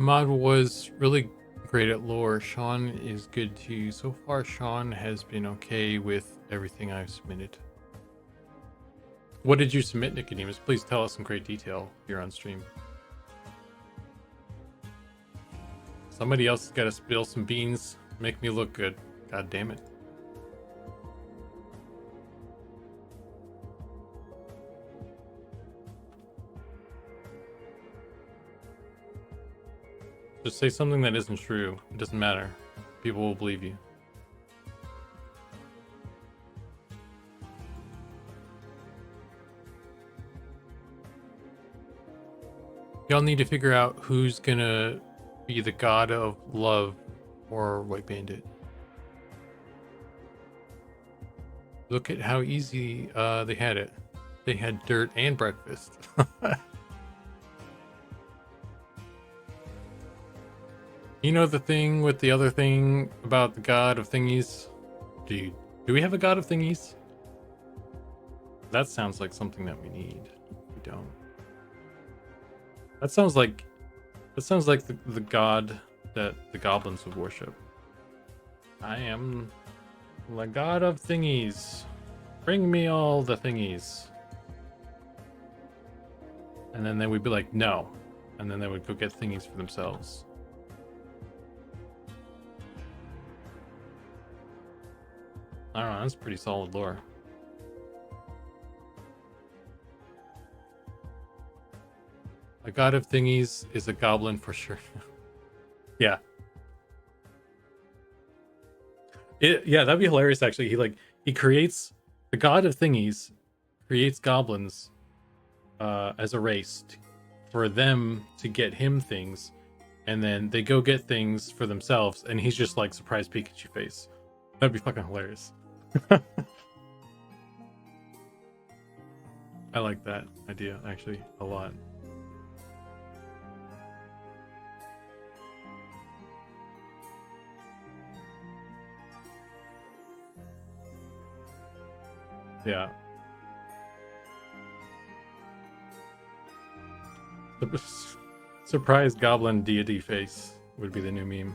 Mod was really great at lore. Sean is good too. So far, Sean has been okay with everything I've submitted. What did you submit, Nicodemus? Please tell us in great detail here on stream. Somebody else has got to spill some beans, make me look good. God damn it. Just say something that isn't true. It doesn't matter. People will believe you. Y'all need to figure out who's gonna be the god of love or White Bandit. Look at how easy they had it. They had dirt and breakfast. You know the thing with the other thing about the god of thingies? Do we have a god of thingies? That sounds like something that we need. We don't. That sounds like the god that the goblins would worship. I am the god of thingies. Bring me all the thingies. And then they would be like, no. And then they would go get thingies for themselves. I don't know, that's pretty solid lore. A god of thingies is a goblin for sure. Yeah. Yeah, that'd be hilarious actually. He creates the god of thingies, creates goblins as a race for them to get him things, and then they go get things for themselves, and he's just like surprise Pikachu face. That'd be fucking hilarious. I like that idea actually a lot. Yeah. Surprise goblin deity face would be the new meme.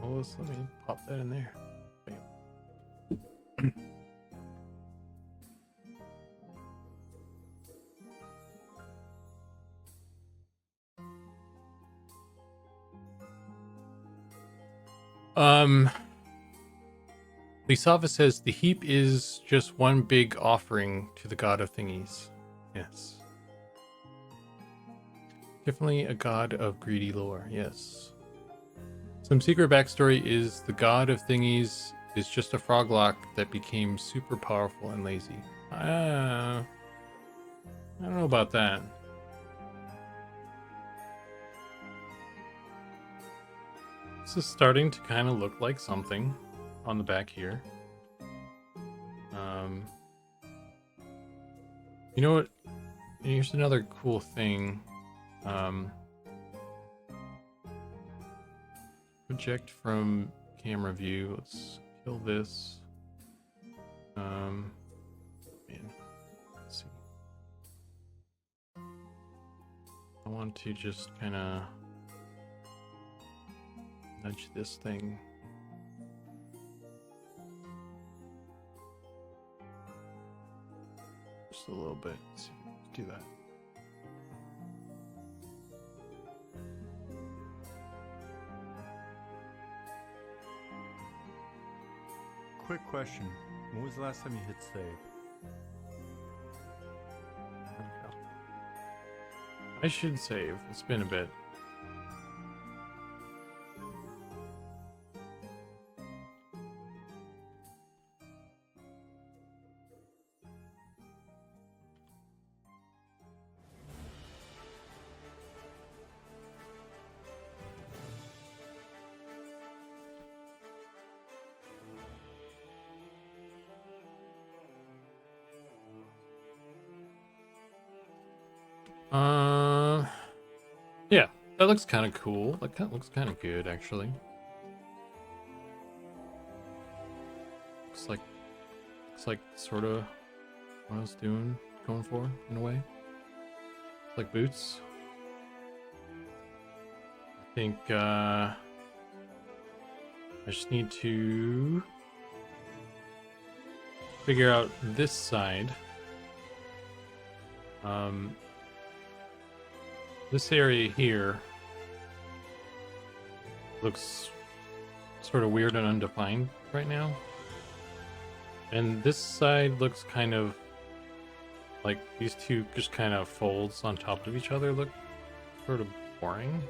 Well, let me pop that in there. Lisava says the heap is just one big offering to the god of thingies. Yes. Definitely a god of greedy lore, yes. Some secret backstory is the god of thingies is just a froglock that became super powerful and lazy. I don't know about that. This is starting to kind of look like something on the back here. You know what? Here's another cool thing. Project from camera view. Let's kill this. Man, let's see. I want to just kind of nudge this thing. Just a little bit. Let's see, let's do that. Quick question. When was the last time you hit save? There we go. I should save. It's been a bit. Yeah, that looks kind of cool. That kind of looks kind of good, actually. Looks like sort of what I was going for in a way. Like boots. I think I just need to figure out this side. This area here looks sort of weird and undefined right now. And this side looks kind of like these two just kind of folds on top of each other look sort of boring.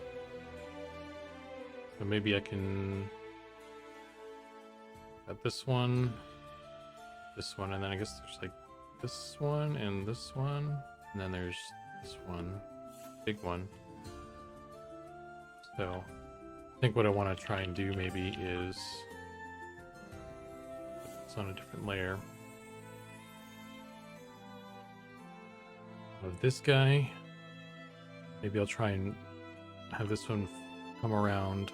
So maybe I can add this one, and then I guess there's like this one, and then there's this one, big one. So I think what I want to try and do maybe is it's on a different layer of this guy. Maybe I'll try and have this one come around,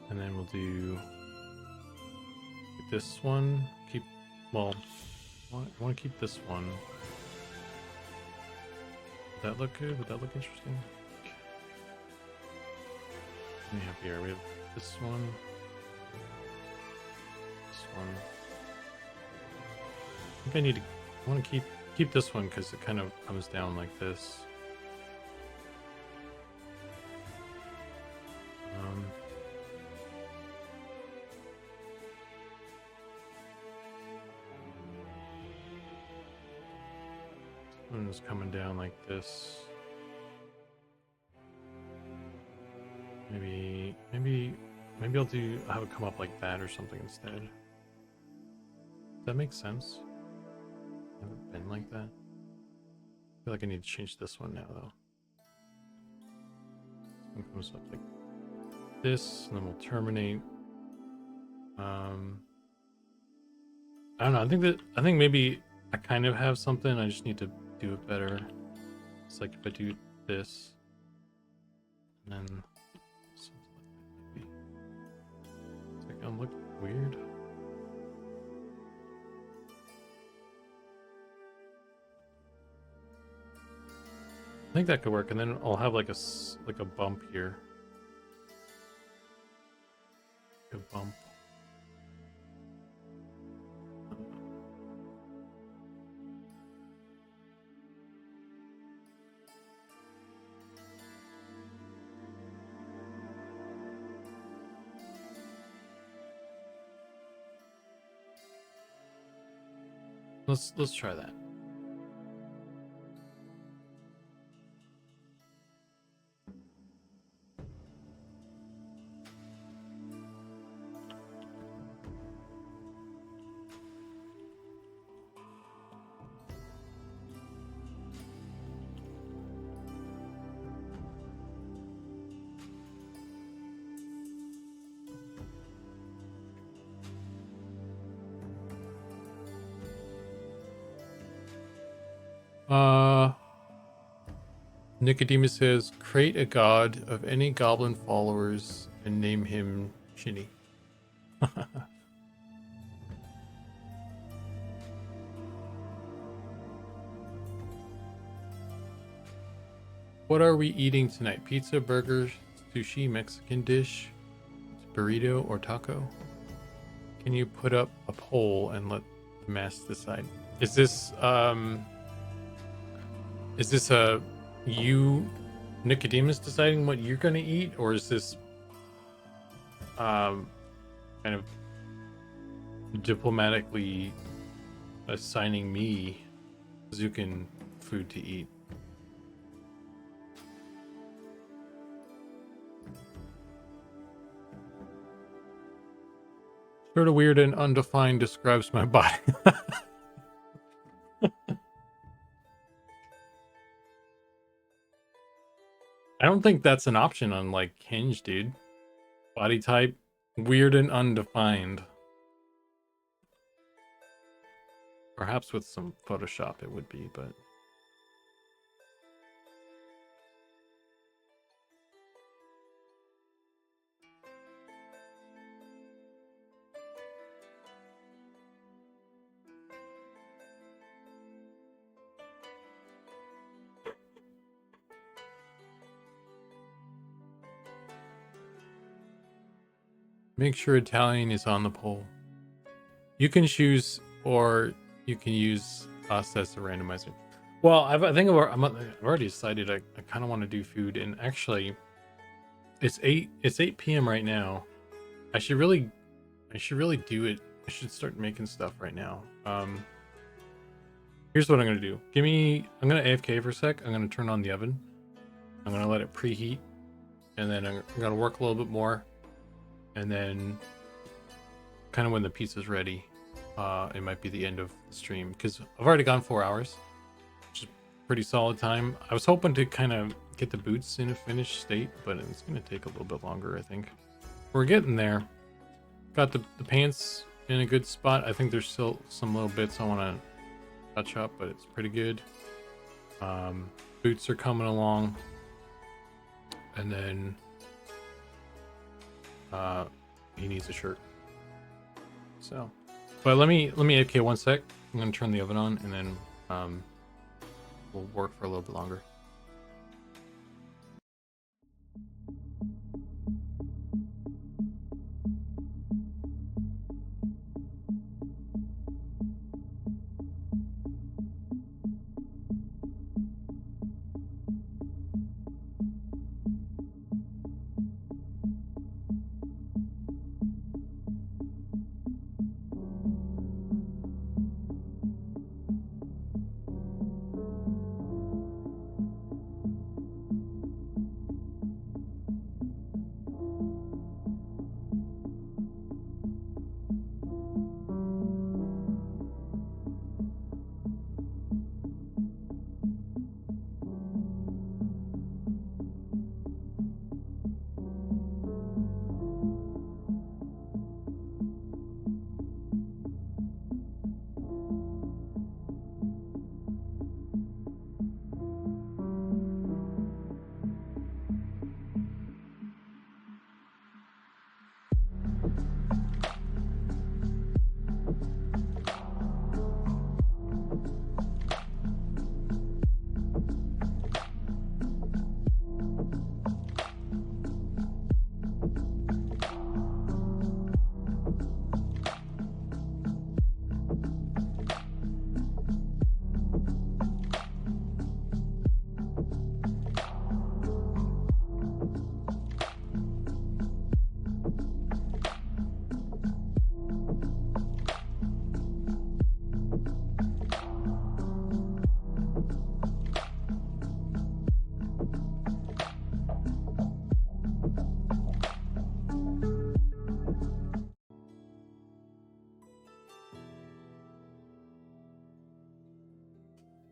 and then we'll do this one. I want to keep this one. Would that look good? Would that look interesting? What do we have here? We have this one. This one. I think I want to keep this one because it kind of comes down like this. One is coming down like this. Maybe I'll have it come up like that or something instead. Does that make sense? Haven't been like that. I feel like I need to change this one now though. This one comes up like this, and then we'll terminate. I don't know. I think maybe I kind of have something. I just need to do it better. It's like if I do this, and then it's like I'm looking weird. I think that could work, and then I'll have like a bump here. A bump. Let's try that. Nicodemus says, create a god of any goblin followers and name him Shinny. What are we eating tonight? Pizza, burgers, sushi, Mexican dish, burrito, or taco? Can you put up a poll and let the mass decide? Is this you, Nicodemus, deciding what you're gonna eat, or is this kind of diplomatically assigning me Zukan food to eat? Sort of weird and undefined describes my body. I don't think that's an option on like Hinge, dude. Body type, weird and undefined. Perhaps with some Photoshop it would be, but make sure Italian is on the poll. You can choose, or you can use us as a randomizer. Well, I've already decided I kind of want to do food, and actually, it's 8 p.m. right now. I should really do it. I should start making stuff right now. Here's what I'm gonna do. I'm gonna AFK for a sec. I'm gonna turn on the oven. I'm gonna let it preheat, and then I'm gonna work a little bit more. And then kind of when the pizza's ready, it might be the end of the stream, because I've already gone 4 hours, which is pretty solid time. I was hoping to kind of get the boots in a finished state, but it's going to take a little bit longer, I think. We're getting there. Got the pants in a good spot. I think there's still some little bits I want to touch up, but it's pretty good. Boots are coming along. And then he needs a shirt. So, but let me AFK 1 sec. I'm gonna turn the oven on, and then we'll work for a little bit longer.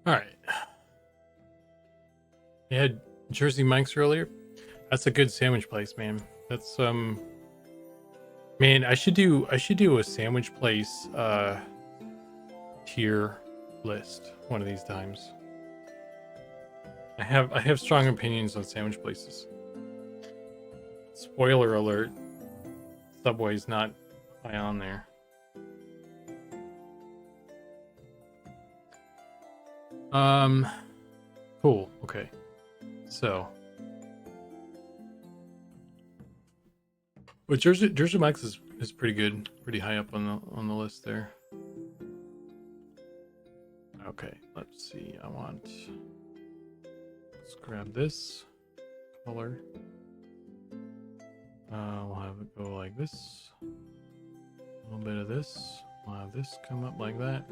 All right. You had Jersey Mike's earlier. That's a good sandwich place, man. That's man, I should do a sandwich place tier list one of these times. I have strong opinions on sandwich places. Spoiler alert: Subway's not high on there. Cool. Okay. So, but Jersey Mike's is pretty good, pretty high up on the list there. Okay, let's see. Let's grab this color. We'll have it go like this. A little bit of this. We'll have this come up like that.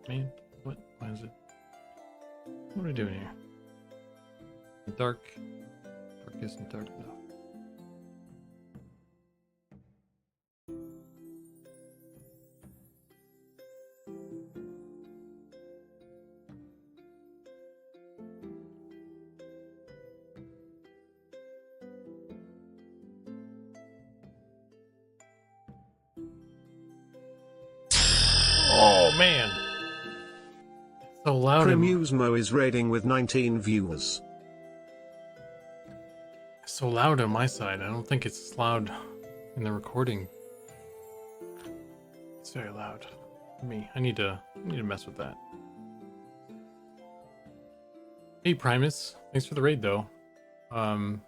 Man, what? Why is it? What are we doing here? Dark isn't dark enough. Oh man, so loud. Primusmo is raiding with 19 viewers. So loud on my side. I don't think it's loud in the recording. It's very loud for me. I need to mess with that. Hey Primus, thanks for the raid though. I'm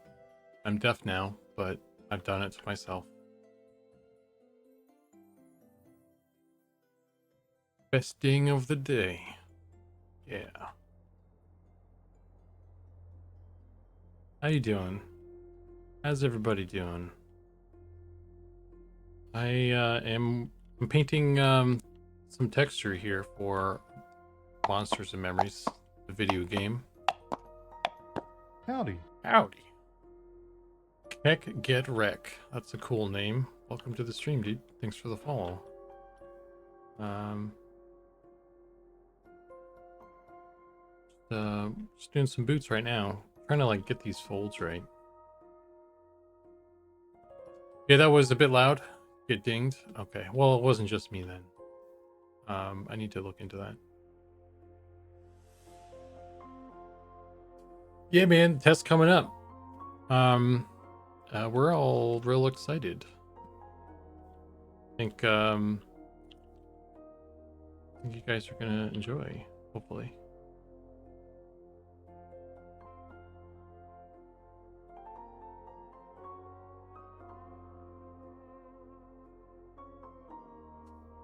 deaf now, but I've done it to myself. Best ding of the day. Yeah. How you doing? How's everybody doing? I'm painting some texture here for Monsters and Memories, the video game. Howdy. Howdy. Heck Get Wreck. That's a cool name. Welcome to the stream, dude. Thanks for the follow. Just doing some boots right now. Trying to like get these folds right. Yeah, that was a bit loud. Get dinged. Okay, well it wasn't just me then. I need to look into that. Yeah, man, test coming up. We're all real excited. I think you guys are gonna enjoy, hopefully.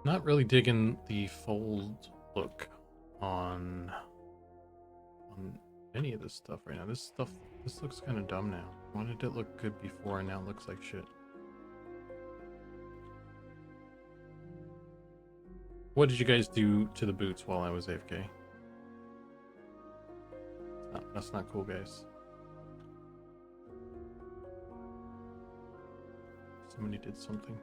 Not really digging the fold look on any of this stuff right now. This looks kind of dumb now. Why did it look good before and now it looks like shit? What did you guys do to the boots while I was AFK? That's not cool, guys. Somebody did something.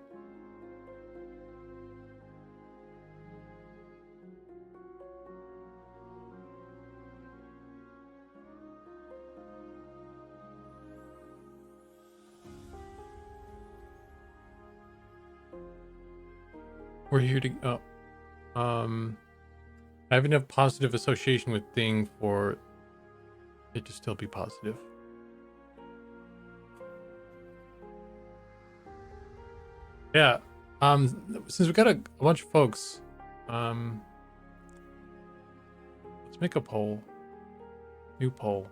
We're here to. Oh, I have enough positive association with thing for it to still be positive. Yeah. Since we got a bunch of folks, let's make a poll. New poll.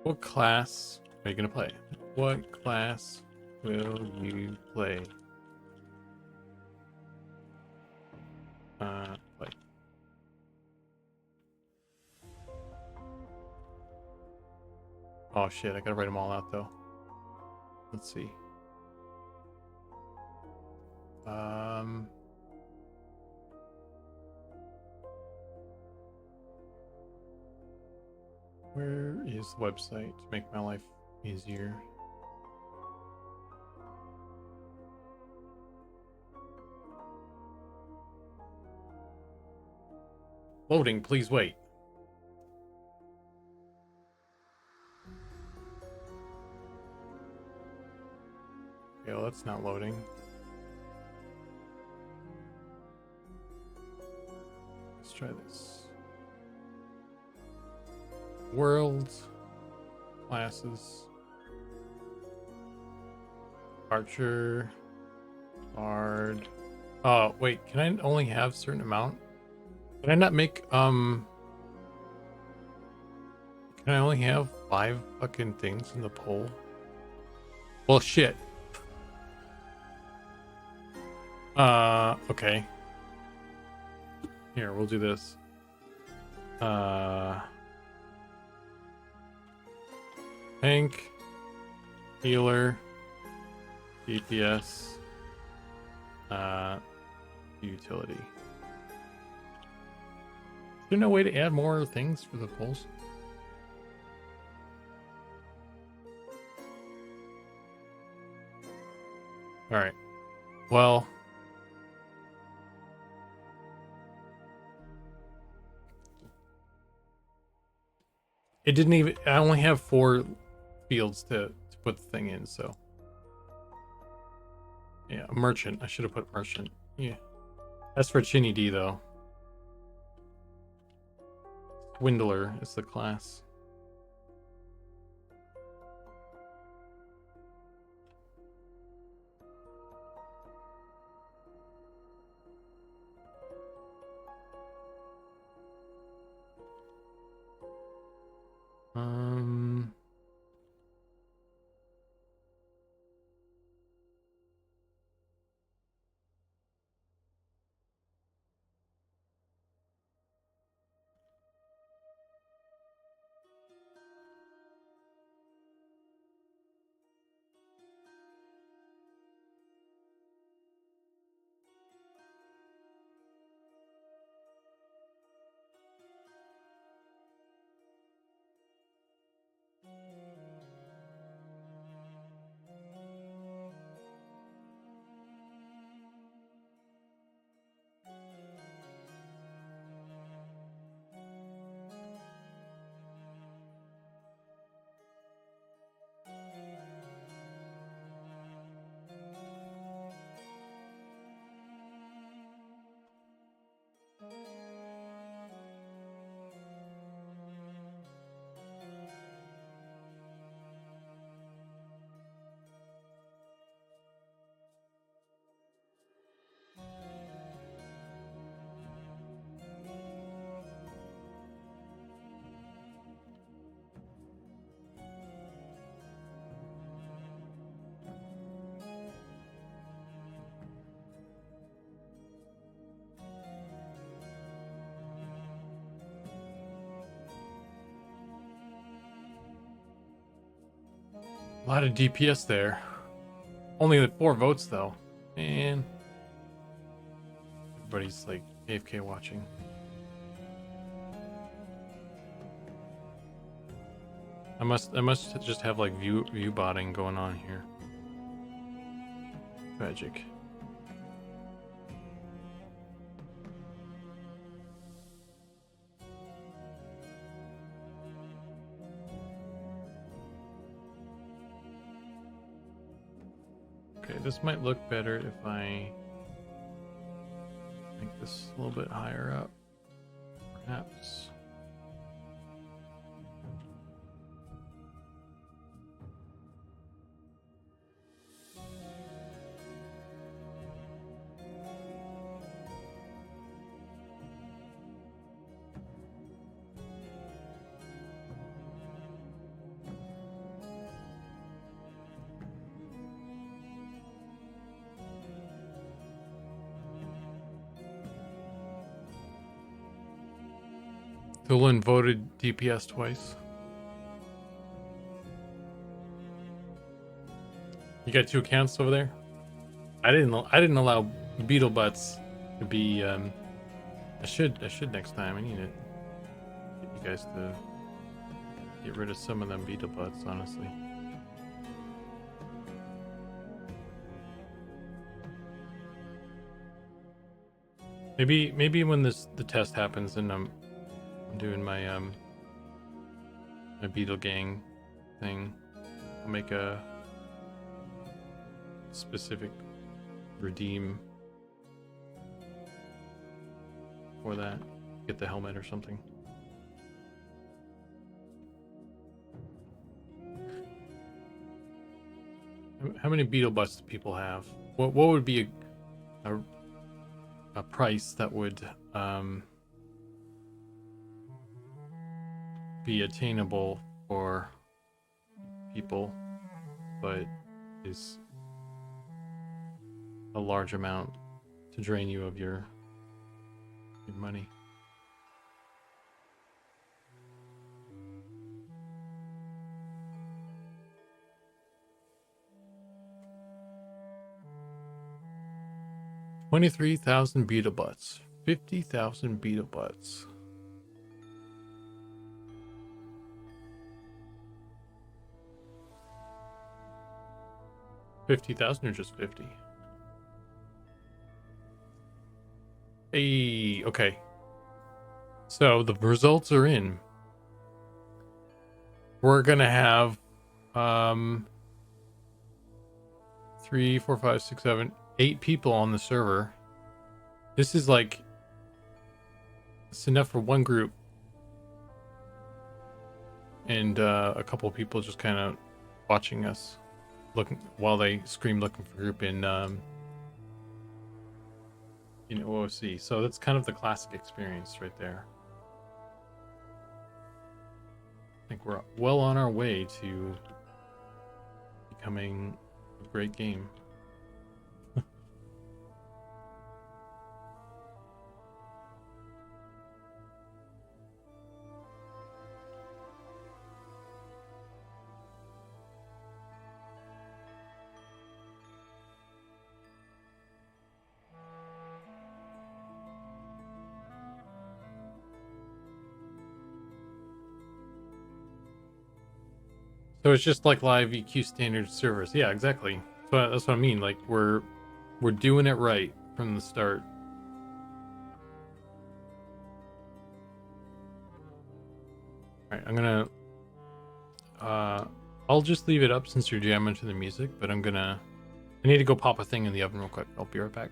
What class are you gonna play? What class will you play? Play. Oh shit, I gotta write them all out though. Let's see. Where is the website to make my life easier? Loading, please wait. Okay, well, that's not loading. Let's try this. World, classes, archer, bard. Oh, wait, can I only have a certain amount? Can I not make, can I only have 5 fucking things in the poll? Well, shit. Okay. Here, we'll do this. Tank, healer, DPS, utility. Is there no way to add more things for the polls? All right. Well, it didn't even. I only have 4 fields to put the thing in, so yeah, merchant. I should have put merchant. Yeah, that's for Chinny D though. Swindler is the class. A lot of DPS there. Only like 4 votes though. Man. Everybody's like AFK watching. I must just have like view botting going on here. Tragic. This might look better if I make this a little bit higher up, perhaps. Thulin voted DPS twice. You got 2 accounts over there? I didn't allow beetle butts to be I should next time. I need to get you guys to get rid of some of them beetle butts, honestly. Maybe when the test happens and I'm doing my my beetle gang thing, I'll make a specific redeem for that. Get the helmet or something. How many beetle butts do people have? What would be a price that would be attainable for people, but is a large amount to drain you of your money? $23,000 beetle butts, 50,000 beetle butts. 50,000 or just 50? Hey, okay. So the results are in. We're gonna have 3, 4, 5, 6, 7, 8 people on the server. This is like, it's enough for one group, and a couple people just kind of watching us, looking while they scream looking for group in OOC. So that's kind of the classic experience right there. I think we're well on our way to becoming a great game. So it's just like live EQ standard servers. Yeah, exactly. So that's what I mean. Like we're doing it right from the start. All right, I'm gonna I'll just leave it up since you're jamming to the music, but I need to go pop a thing in the oven real quick. I'll be right back.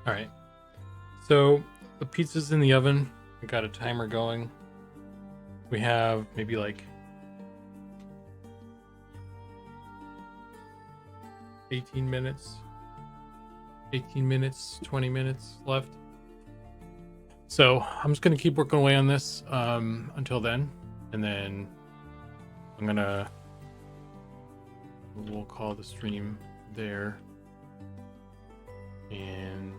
All right. So the pizza's in the oven. We got a timer going. We have maybe like 18 minutes, 20 minutes left. So I'm just going to keep working away on this until then. And then we'll call the stream there and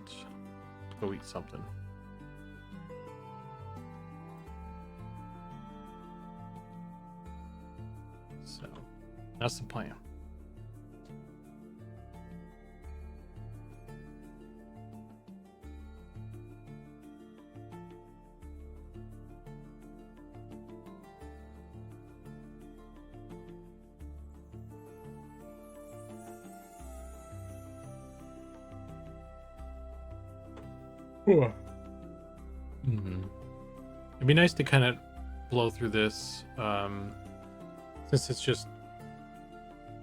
go eat something. So that's the plan. It'd be nice to kind of blow through this, since it's just,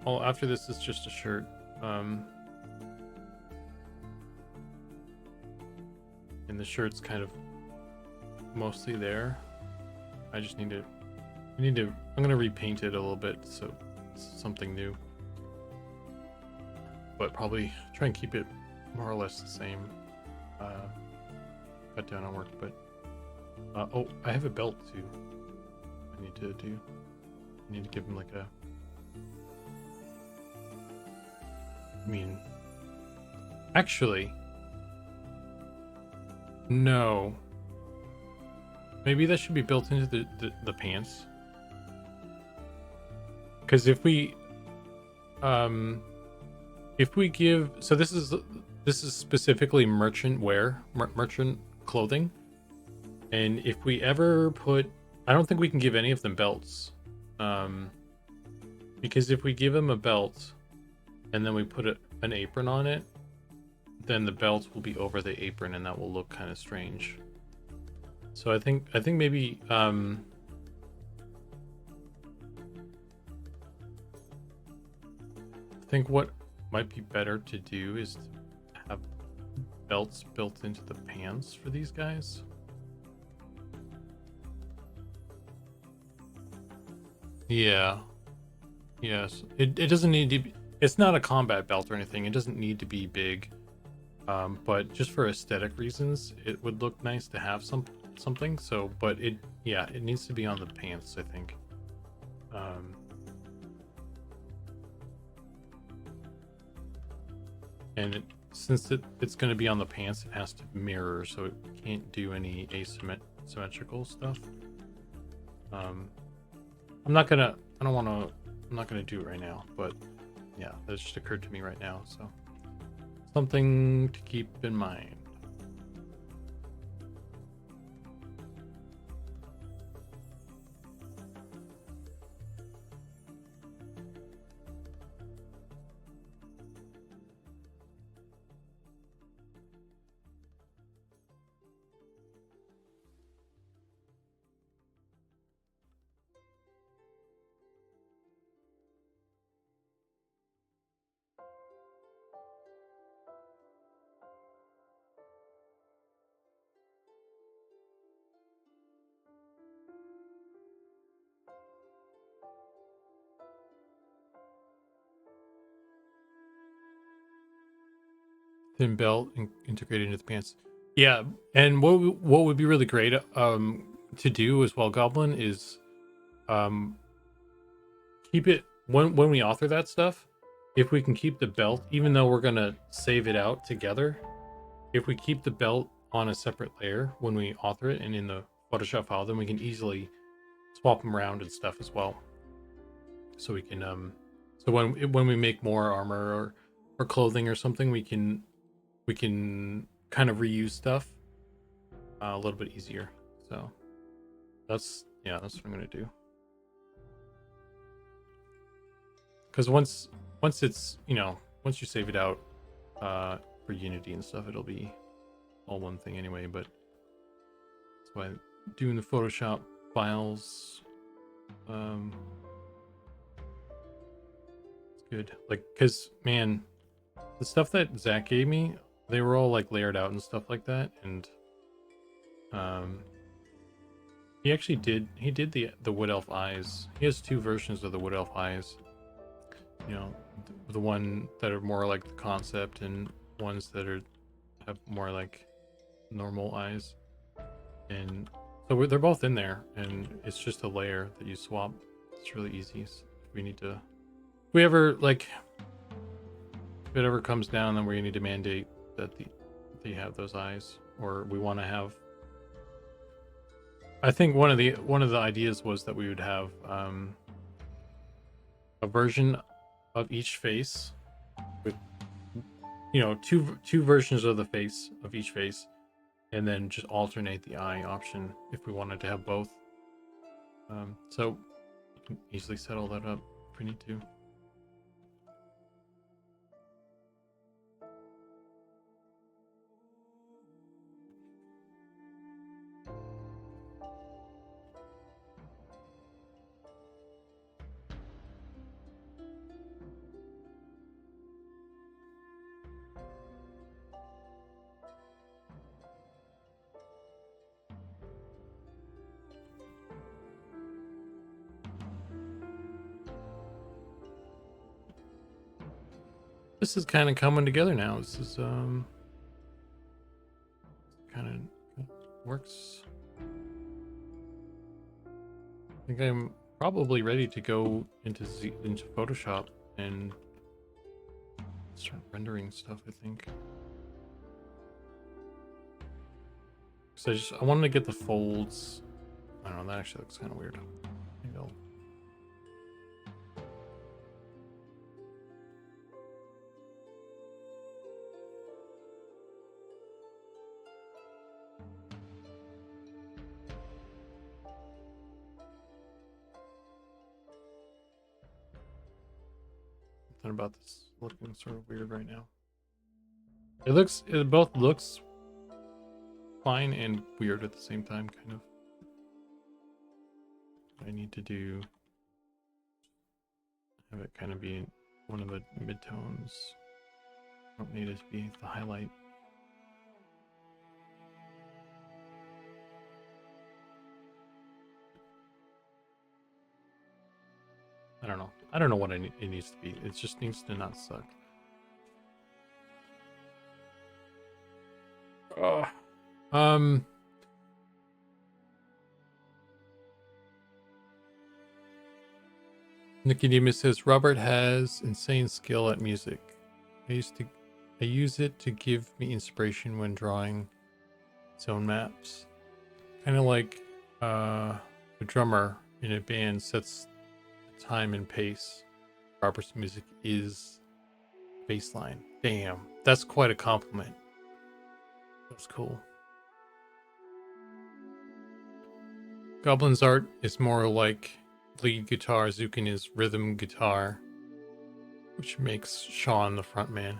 well, after this is just a shirt. And the shirt's kind of mostly there. I just need to, I'm gonna repaint it a little bit so it's something new, but probably try and keep it more or less the same. Cut down on work, but oh, I have a belt too. I need to give him like a. I mean, actually, no. Maybe that should be built into the pants. Because if we give, so this is specifically merchant wear, merchant clothing, and if we ever put, I don't think we can give any of them belts, because if we give them a belt and then we put an apron on it, then the belt will be over the apron and that will look kind of strange. So I think maybe I think what might be better to do is to have belts built into the pants for these guys. Yeah. Yes. It doesn't need to be, it's not a combat belt or anything. It doesn't need to be big. But just for aesthetic reasons, it would look nice to have something. So, but it needs to be on the pants, I think. And since it's going to be on the pants, it has to mirror, so it can't do any asymmetrical stuff. I'm not gonna do it right now, but yeah, that just occurred to me right now, so something to keep in mind. Thin belt integrated into the pants. Yeah, and what would be really great to do as well, Goblin, is keep it when we author that stuff. If we can keep the belt, even though we're gonna save it out together, if we keep the belt on a separate layer when we author it and in the Photoshop file, then we can easily swap them around and stuff as well. So we can so when we make more armor or clothing or something, we can kind of reuse stuff a little bit easier. So that's what I'm gonna do. Because once it's, once you save it out for Unity and stuff, it'll be all one thing anyway. But that's why doing the Photoshop files, it's good. Like, because man, the stuff that Zach gave me, they were all like layered out and stuff like that. And he actually did the wood elf eyes. He has two versions of the wood elf eyes. You know, the one that are more like the concept, and ones that have more like normal eyes. And so they're both in there, and it's just a layer that you swap. It's really easy. So if we need to, if we ever like, if it ever comes down, then we need to mandate that they have those eyes, or we want to have. I think one of the ideas was that we would have a version of each face with, you know, two versions of the face of each face, and then just alternate the eye option if we wanted to have both. So you can easily set all that up if we need to. This is kind of coming together now. This is kind of works. I think I'm probably ready to go into Photoshop and start rendering stuff, I think. So I wanted to get the folds. I don't know, that actually looks kind of weird. Maybe I'll... Something about this looking sort of weird right now. It both looks fine and weird at the same time, kind of. I need to do, have it kind of be one of the midtones. I don't need it to be the highlight. I don't know. I don't know what it needs to be. It just needs to not suck. Nicodemus says Robert has insane skill at music. I use it to give me inspiration when drawing zone maps. Kind of like a drummer in a band sets the time and pace. Robert's music is baseline. Damn, that's quite a compliment. That's cool. Goblin's art is more like lead guitar. Zukan is rhythm guitar, which makes Sean the front man.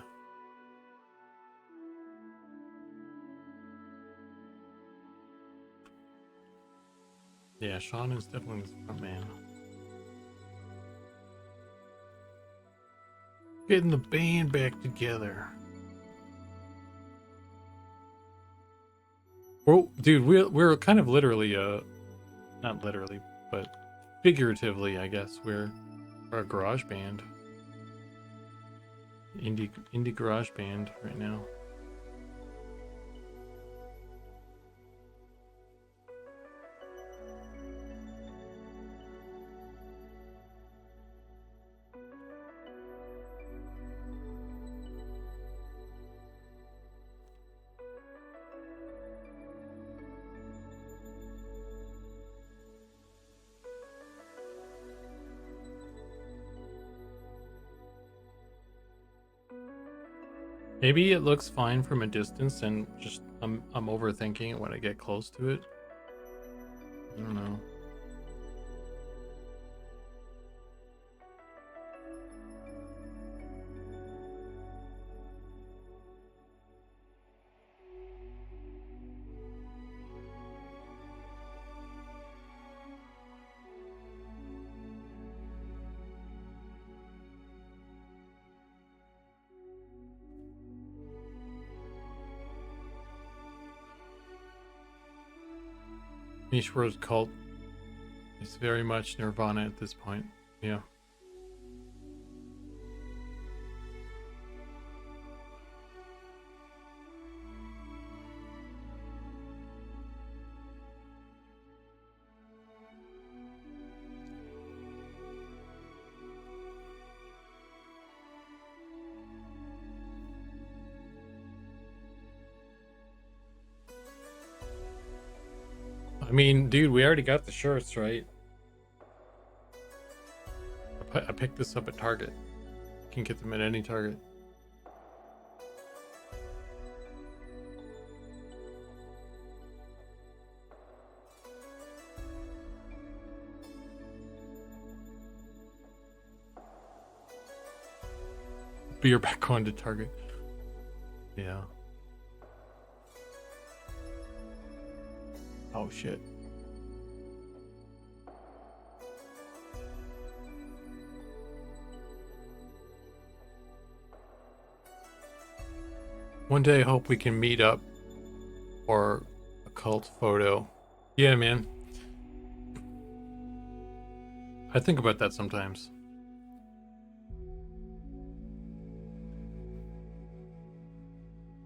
Yeah, Sean is definitely the front man. Getting the band back together. Well, dude, we're kind of literally, not literally, but figuratively, I guess, we're a garage band. Indie garage band right now. Maybe it looks fine from a distance, and just I'm overthinking it when I get close to it. I don't know. Niche World Cult is very much Nirvana at this point. Yeah. I mean, dude, we already got the shirts, right? I picked this up at Target. You can get them at any Target. But you're back going to Target. Yeah. Oh shit. One day I hope we can meet up for a cult photo. Yeah, man. I think about that sometimes.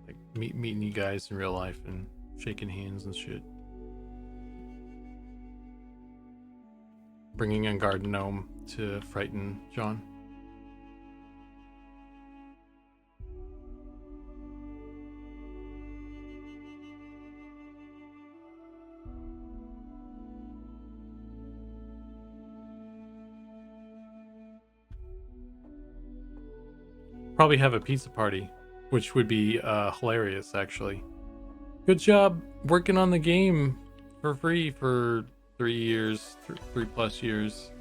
Like meeting you guys in real life and shaking hands and shit. Bringing a garden gnome to frighten John. Probably have a pizza party, which would be hilarious, actually. Good job working on the game for free for 3 years, 3+ years.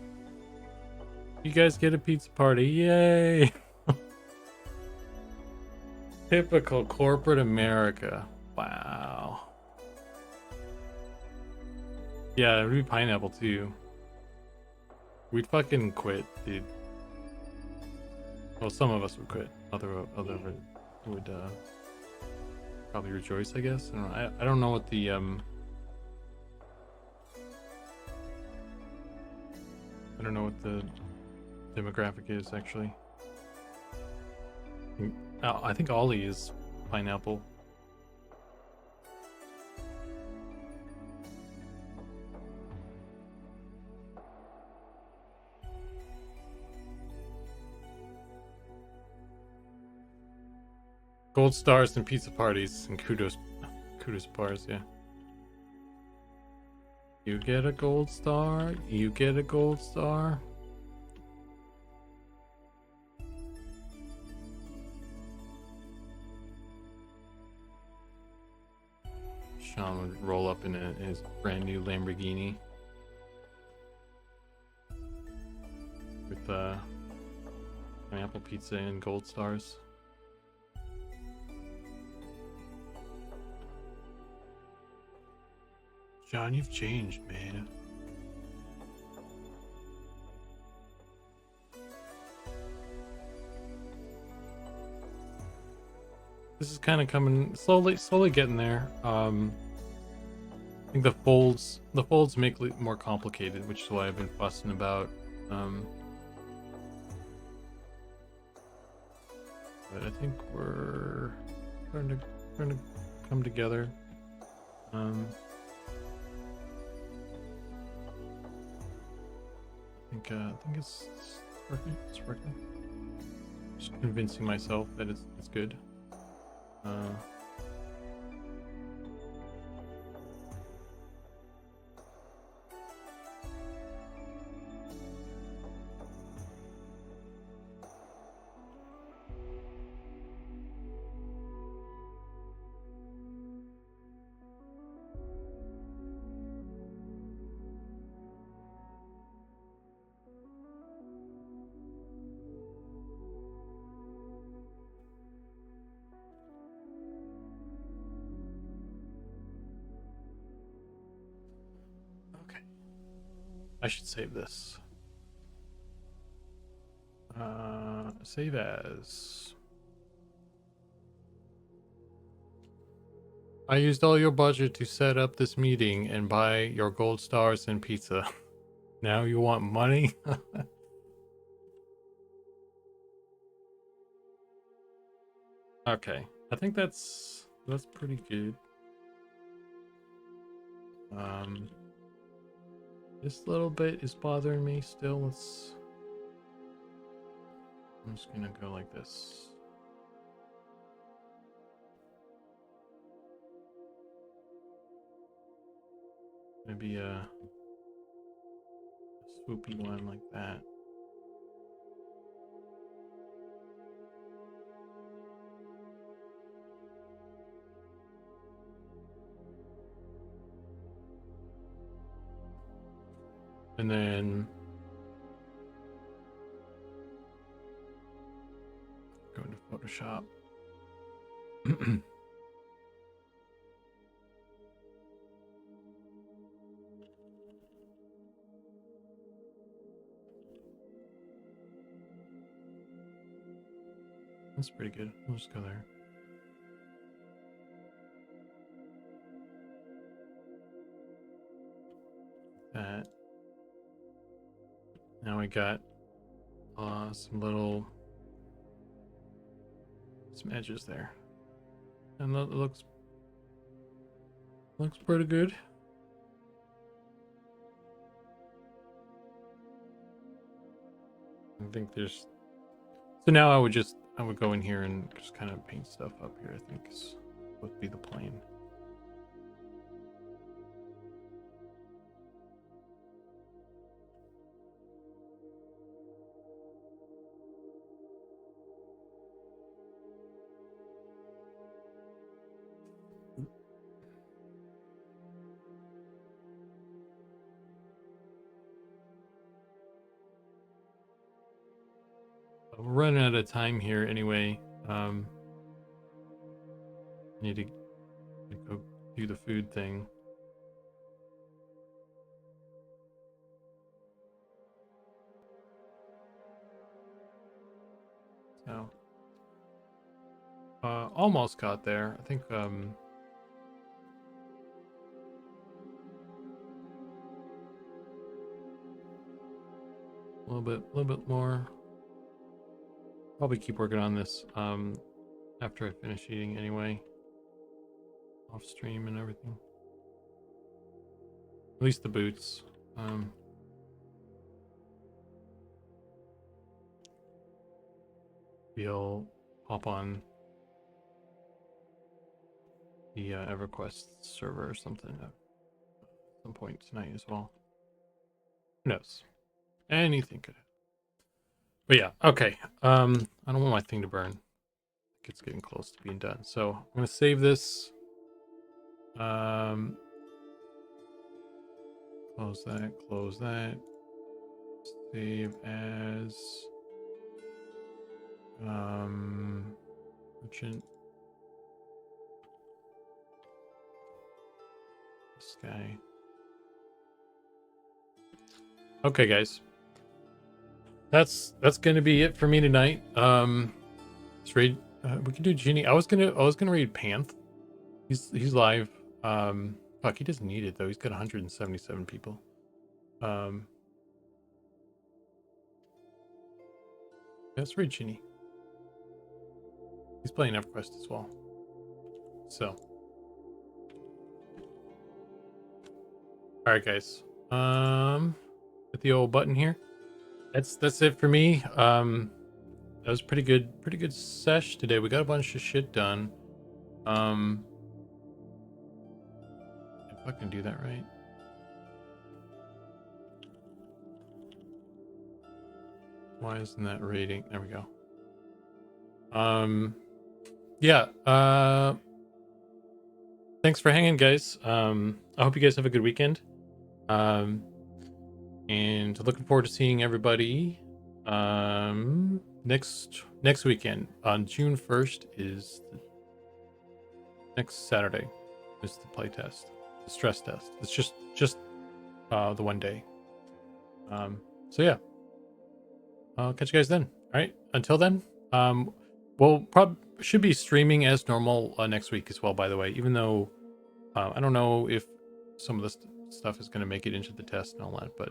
You guys get a pizza party, yay! Typical corporate America. Wow. Yeah, it would be pineapple too. We'd fucking quit, dude. Well, some of us would quit. Other would probably rejoice, I guess. I don't know what the I don't know what the demographic is actually. I think Ollie is pineapple. Gold stars and pizza parties and kudos bars, yeah. You get a gold star, you get a gold star. Sean would roll up in his brand new Lamborghini with pineapple pizza and gold stars. John, you've changed, man. This is kind of coming slowly getting there. I think the folds make it more complicated, which is why I've been fussing about. But I think we're starting to come together. I think it's working. It's working. Just convincing myself that it's good. I should save this. Save as. I used all your budget to set up this meeting and buy your gold stars and pizza. Now you want money? Okay, I think that's pretty good. This little bit is bothering me still. I'm just gonna go like this. Maybe a swoopy one like that. And then go into Photoshop. That's pretty good. We'll just go there. That. Now we got some edges there, and that looks pretty good. I think there's so now I would go in here and just kind of paint stuff up here. I think would be the plan. We're running out of time here anyway. Need to go do the food thing. So almost got there. I think a little bit more. Probably keep working on this after I finish eating anyway, off stream and everything. At least the boots. We'll hop on the EverQuest server or something at some point tonight as well. Who knows? Anything could happen. But yeah, okay. I don't want my thing to burn. I think it's getting close to being done. So I'm gonna save this. Close that. Save as merchant. This guy. Okay, guys. That's gonna be it for me tonight. Let's read. We can do Genie. I was gonna read Panth. He's live. Fuck, he doesn't need it though. He's got 177 people. Let's read Genie. He's playing EverQuest as well. So, all right, guys. Hit the old button here. That's it for me. That was pretty good sesh today. We got a bunch of shit done. If I can do that right. Why isn't that rating? There we go. Yeah. Thanks for hanging, guys. I hope you guys have a good weekend. And looking forward to seeing everybody next weekend on June 1st is next Saturday is the play test, the stress test. It's just the one day. So yeah, I'll catch you guys then. All right, until then, we'll should be streaming as normal next week as well, by the way, even though I don't know if some of this stuff is going to make it into the test and all that, but